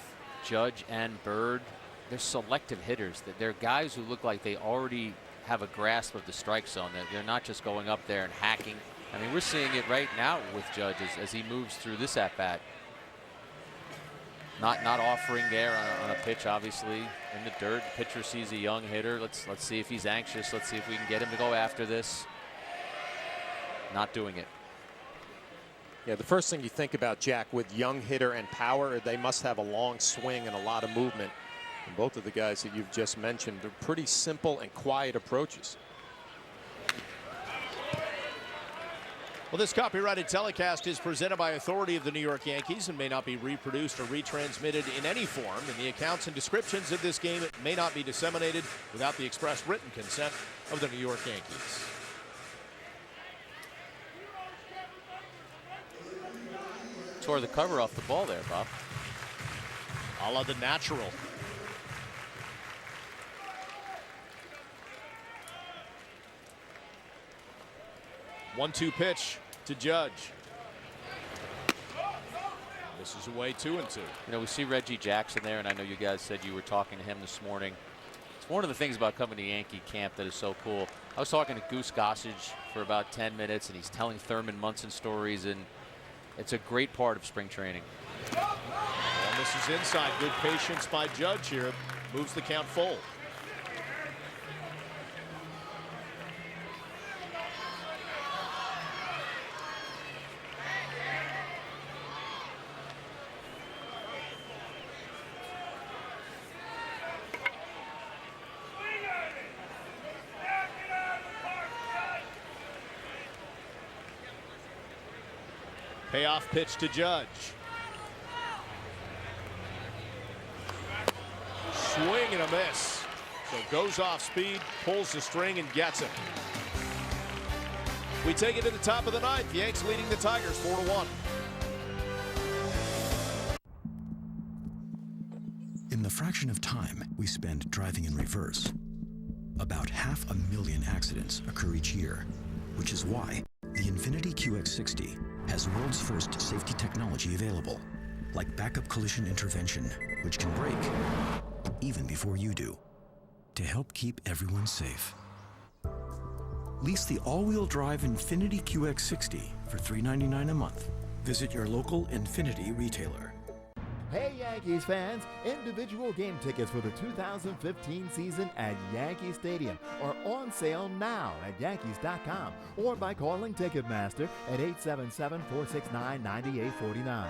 Judge and Bird, they're selective hitters. They're guys who look like they already have a grasp of the strike zone. That they're not just going up there and hacking. I mean, we're seeing it right now with Judge as he moves through this at bat. Not offering there on a pitch, obviously in the dirt. The pitcher sees a young hitter. Let's see if he's anxious. Let's see if we can get him to go after this. Not doing it. Yeah, the first thing you think about, Jack, with young hitter and power, they must have a long swing and a lot of movement. And both of the guys that you've just mentioned, they're pretty simple and quiet approaches. Well, this copyrighted telecast is presented by authority of the New York Yankees and may not be reproduced or retransmitted in any form. And the accounts and descriptions of this game may not be disseminated without the express written consent of the New York Yankees. Tore the cover off the ball there, Bob. A la the natural. 1-2 pitch to Judge. This is away 2-2. You know, we see Reggie Jackson there, and I know you guys said you were talking to him this morning. It's one of the things about coming to Yankee camp that is so cool. I was talking to Goose Gossage for about 10 minutes, and he's telling Thurman Munson stories, and it's a great part of spring training. Well, this is inside. Good patience by Judge here. Moves the count full. Payoff pitch to Judge. Swing and a miss. So goes off speed, pulls the string, and gets it. We take it to the top of the ninth. Yanks leading the Tigers 4-1. In the fraction of time we spend driving in reverse, about 500,000 accidents occur each year, which is why the Infiniti QX60 has world's first safety technology available, like backup collision intervention, which can brake even before you do, to help keep everyone safe. Lease the all-wheel drive Infiniti QX60 for $399 a month. Visit your local Infiniti retailer. Hey Yankees fans, individual game tickets for the 2015 season at Yankee Stadium are on sale now at Yankees.com or by calling Ticketmaster at 877-469-9849.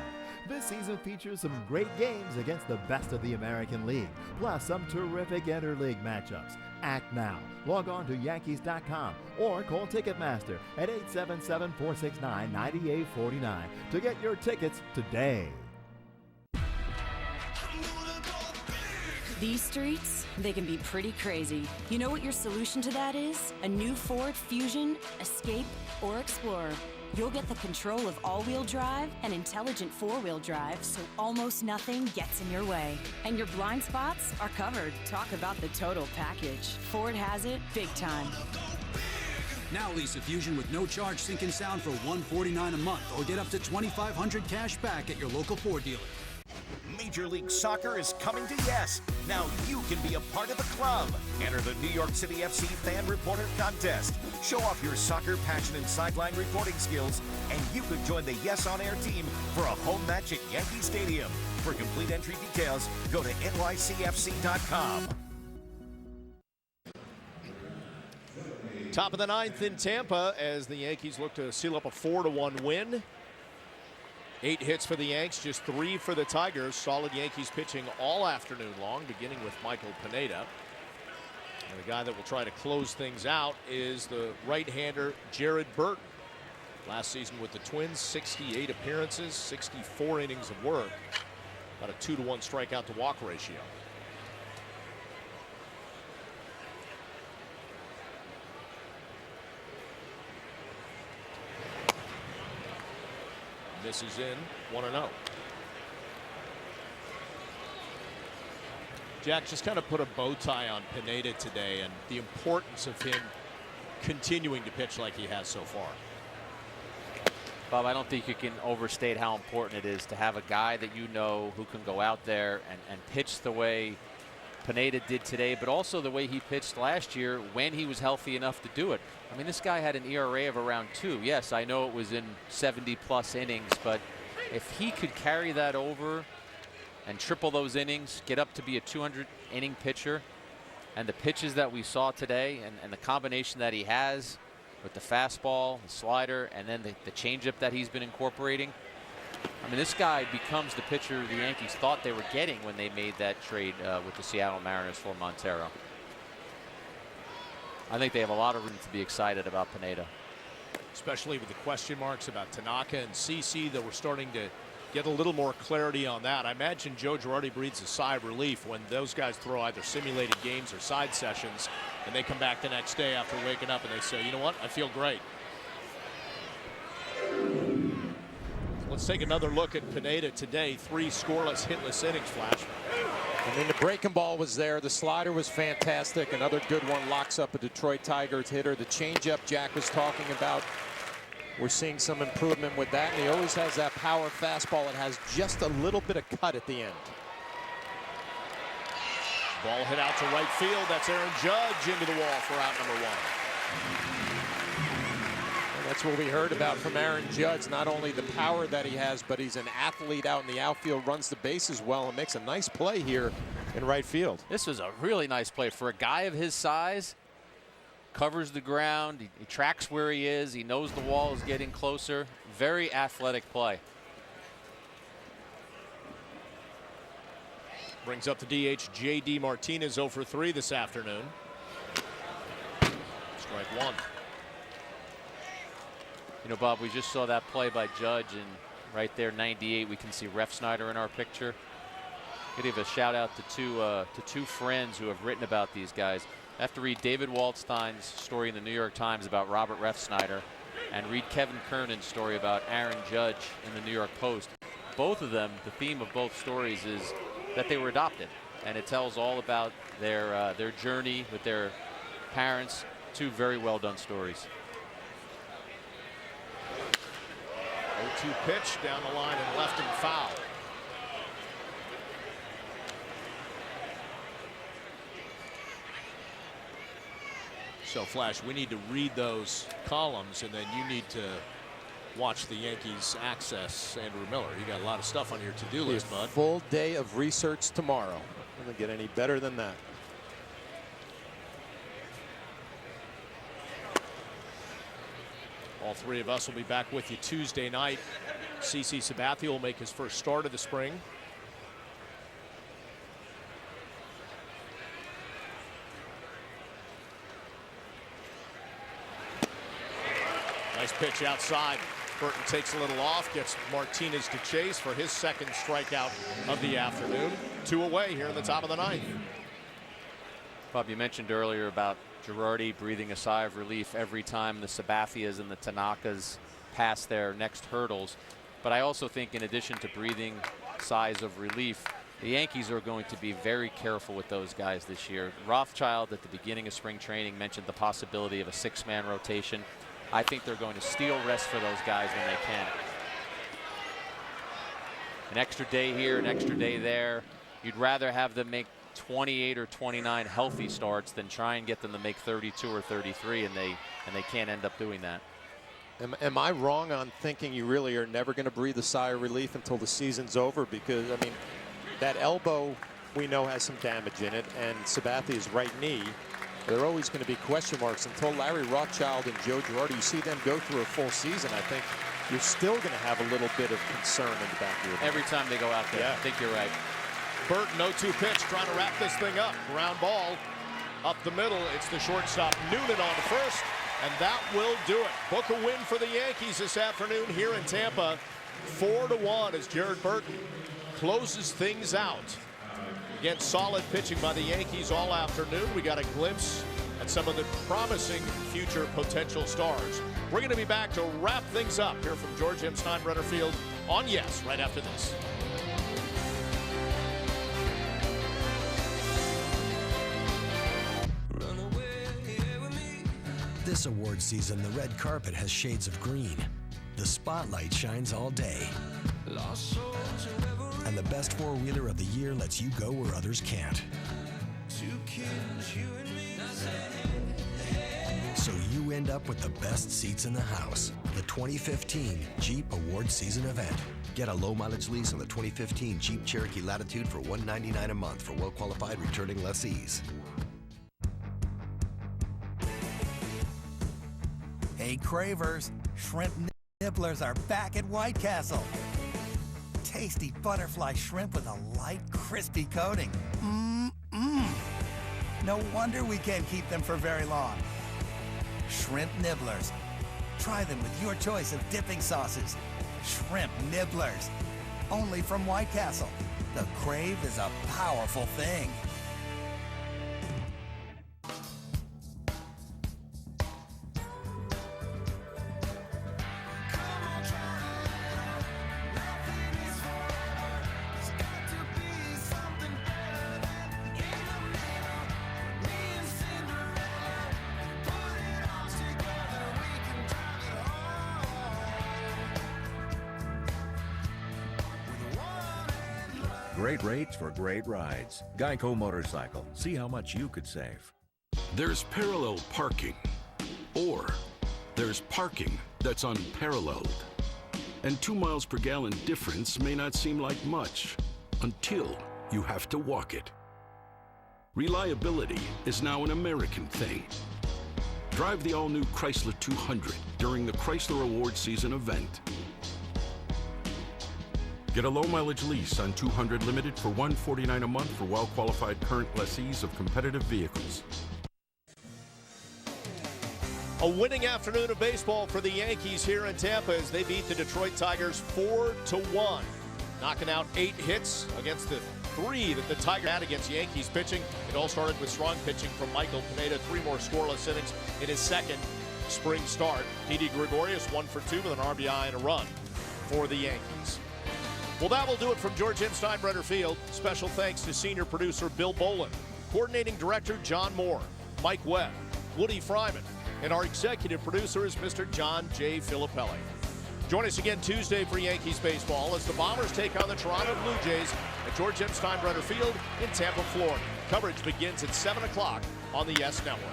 This season features some great games against the best of the American League, plus some terrific interleague matchups. Act now. Log on to Yankees.com or call Ticketmaster at 877-469-9849 to get your tickets today. These streets, they can be pretty crazy. You know what your solution to that is? A new Ford Fusion, Escape, or Explorer. You'll get the control of all-wheel drive and intelligent four-wheel drive, so almost nothing gets in your way. And your blind spots are covered. Talk about the total package. Ford has it big time. Now lease a Fusion with no charge sync and sound for $149 a month, or get up to $2,500 cash back at your local Ford dealer. Major League Soccer is coming to Yes. Now you can be a part of the club. Enter the New York City FC Fan Reporter Contest. Show off your soccer passion and sideline reporting skills, and you could join the Yes On Air team for a home match at Yankee Stadium. For complete entry details, go to nycfc.com. Top of the ninth in Tampa as the Yankees look to seal up a 4-1 win. 8 hits for the Yanks, just 3 for the Tigers. Solid Yankees pitching all afternoon long, beginning with Michael Pineda. And the guy that will try to close things out is the right-hander Jared Burton. Last season with the Twins, 68 appearances, 64 innings of work. About a 2-to-1 strikeout to walk ratio. Misses in 1-0. Jack just kind of put a bow tie on Pineda today, and the importance of him continuing to pitch like he has so far. Bob, I don't think you can overstate how important it is to have a guy that you know who can go out there and pitch the way Pineda did today, but also the way he pitched last year when he was healthy enough to do it. I mean, this guy had an ERA of around 2. Yes, I know it was in 70-plus innings, but if he could carry that over and triple those innings, get up to be a 200-inning pitcher, and the pitches that we saw today and the combination that he has with the fastball, the slider, and then the changeup that he's been incorporating, I mean, this guy becomes the pitcher the Yankees thought they were getting when they made that trade with the Seattle Mariners for Montero. I think they have a lot of room to be excited about Pineda. Especially with the question marks about Tanaka and CC, that we're starting to get a little more clarity on that. I imagine Joe Girardi breathes a sigh of relief when those guys throw either simulated games or side sessions, and they come back the next day after waking up and they say, you know what, I feel great. Let's take another look at Pineda today. 3 scoreless, hitless innings, Flash. I mean, the breaking ball was there. The slider was fantastic. Another good one locks up a Detroit Tigers hitter. The changeup Jack was talking about, we're seeing some improvement with that. And he always has that power fastball. It has just a little bit of cut at the end. Ball hit out to right field. That's Aaron Judge into the wall for out number 1. That's what we heard about from Aaron Judge. Not only the power that he has, but he's an athlete out in the outfield, runs the bases well, and makes a nice play here in right field. This was a really nice play for a guy of his size. Covers the ground. He tracks where he is. He knows the wall is getting closer. Very athletic play. Brings up the DH J.D. Martinez 0 for 3 this afternoon. Strike 1. You know, Bob, we just saw that play by Judge, and right there, 98, we can see Ref Snyder in our picture. Could give a shout out to two friends who have written about these guys. I have to read David Waldstein's story in the New York Times about Robert Ref Snyder, and read Kevin Kernan's story about Aaron Judge in the New York Post. Both of them, the theme of both stories is that they were adopted, and it tells all about their journey with their parents. 2 very well done stories. 0-2 pitch down the line and left and foul. So, Flash, we need to read those columns, and then you need to watch the Yankees access Andrew Miller. You got a lot of stuff on your to-do list, bud. Full day of research tomorrow. Doesn't get any better than that. All three of us will be back with you Tuesday night. CC Sabathia will make his first start of the spring. Nice pitch outside. Burton takes a little off, gets Martinez to chase for his second strikeout of the afternoon. 2 away here in the top of the ninth. Bob, you mentioned earlier about Girardi breathing a sigh of relief every time the Sabathias and the Tanakas pass their next hurdles. But I also think in addition to breathing sighs of relief, the Yankees are going to be very careful with those guys this year. Rothschild at the beginning of spring training mentioned the possibility of a 6-man rotation. I think they're going to steal rest for those guys when they can. An extra day here, an extra day there. You'd rather have them make 28 or 29 healthy starts than try and get them to make 32 or 33, and they can't end up doing that. Am I wrong on thinking you really are never going to breathe a sigh of relief until the season's over? Because, I mean, that elbow we know has some damage in it, and Sabathia's right knee, there are always going to be question marks until Larry Rothschild and Joe Girardi, you see them go through a full season. I think you're still going to have a little bit of concern in the back of your mind. Every time they go out there. Yeah. I think you're right. Burton, 0-2 pitch, trying to wrap this thing up. Ground ball up the middle. It's the shortstop Noonan on the first, and that will do it. Book a win for the Yankees this afternoon here in Tampa. 4-1 as Jared Burton closes things out. Again, solid pitching by the Yankees all afternoon. We got a glimpse at some of the promising future potential stars. We're going to be back to wrap things up here from George M. Steinbrenner Field on Yes right after this. This award season, the red carpet has shades of green. The spotlight shines all day. And the best four-wheeler of the year lets you go where others can't. So you end up with the best seats in the house. The 2015 Jeep Award Season event. Get a low-mileage lease on the 2015 Jeep Cherokee Latitude for $199 a month for well-qualified returning lessees. Hey Cravers, shrimp nibblers are back at White Castle. Tasty butterfly shrimp with a light, crispy coating. No wonder we can't keep them for very long. Shrimp nibblers. Try them with your choice of dipping sauces. Shrimp nibblers. Only from White Castle. The crave is a powerful thing. Great rates for great rides. Geico Motorcycle. See how much you could save. There's parallel parking, or there's parking that's unparalleled. And 2 miles per gallon difference may not seem like much until you have to walk it. Reliability is now an American thing. Drive the all-new Chrysler 200 during the Chrysler Award Season event. Get a low-mileage lease on 200 Limited for $149 a month for well-qualified current lessees of competitive vehicles. A winning afternoon of baseball for the Yankees here in Tampa as they beat the Detroit Tigers 4-1. Knocking out 8 hits against the 3 that the Tigers had against Yankees pitching. It all started with strong pitching from Michael Pineda. 3 more scoreless innings in his second spring start. Didi Gregorius 1 for 2 with an RBI and a run for the Yankees. Well, that will do it from George M. Steinbrenner Field. Special thanks to senior producer Bill Bolin, coordinating director John Moore, Mike Webb, Woody Fryman, and our executive producer is Mr. John J. Filippelli. Join us again Tuesday for Yankees baseball as the Bombers take on the Toronto Blue Jays at George M. Steinbrenner Field in Tampa, Florida. Coverage begins at 7 o'clock on the YES Network.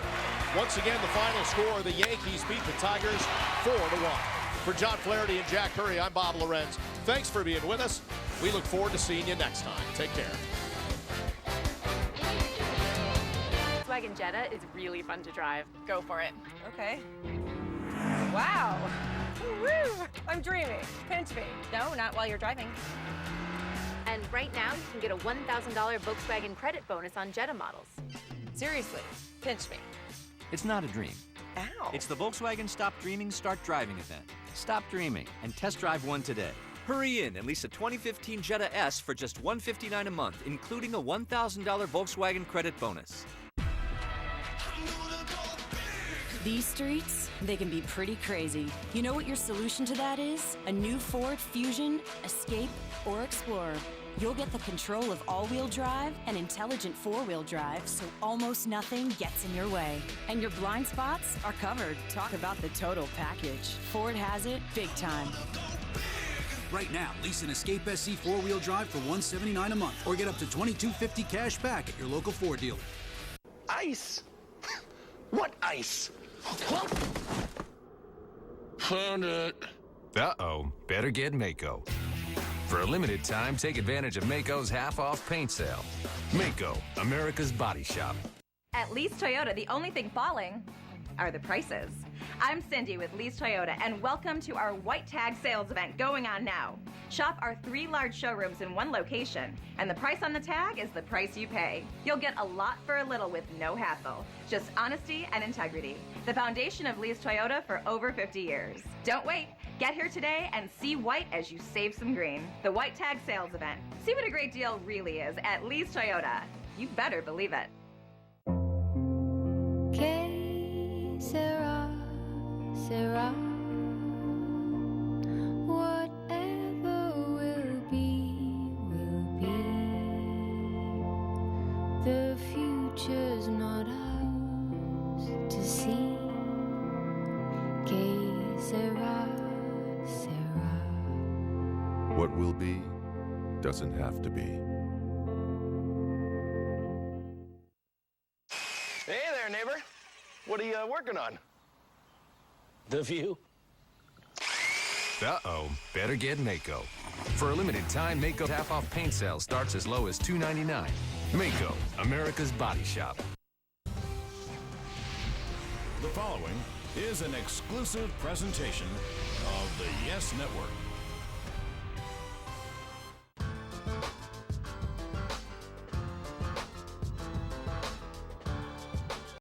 Once again, the final score, the Yankees beat the Tigers 4-1. For John Flaherty and Jack Curry, I'm Bob Lorenz. Thanks for being with us. We look forward to seeing you next time. Take care. Volkswagen Jetta is really fun to drive. Go for it. Okay. Wow. Woo! I'm dreaming. Pinch me. No, not while you're driving. And right now, you can get a $1,000 Volkswagen credit bonus on Jetta models. Seriously, pinch me. It's not a dream. Ow. It's the Volkswagen Stop Dreaming, Start Driving event. Stop dreaming and test drive one today. Hurry in and lease a 2015 Jetta S for just $159 a month, including a $1,000 Volkswagen credit bonus. These streets, they can be pretty crazy. You know what your solution to that is? A new Ford Fusion, Escape, or Explorer. You'll get the control of all-wheel drive and intelligent four-wheel drive, so almost nothing gets in your way. And your blind spots are covered. Talk about the total package. Ford has it big time. Right now, lease an Escape SC four-wheel drive for $179 a month, or get up to $22.50 cash back at your local Ford dealer. Ice? What ice? Found it. Uh-oh, better get Mako. For a limited time, take advantage of Mako's half-off paint sale. Mako, America's body shop. At Lease Toyota, the only thing falling are the prices. I'm Cindy with Lease Toyota, and welcome to our White Tag sales event going on now. Shop our 3 large showrooms in one location, and the price on the tag is the price you pay. You'll get a lot for a little with no hassle. Just honesty and integrity. The foundation of Lease Toyota for over 50 years. Don't wait. Get here today and see white as you save some green. The White Tag sales event. See what a great deal really is at Lease Toyota. You better believe it. Sarah, Sarah, whatever will be, will be. The future's not ours to see. Sarah, Sarah. What will be doesn't have to be. Hey there, neighbor. What are you working on? The view. Uh-oh, better get Mako. For a limited time, Mako's half-off paint sale starts as low as $2.99. Mako, America's body shop. The following is an exclusive presentation of the Yes Network.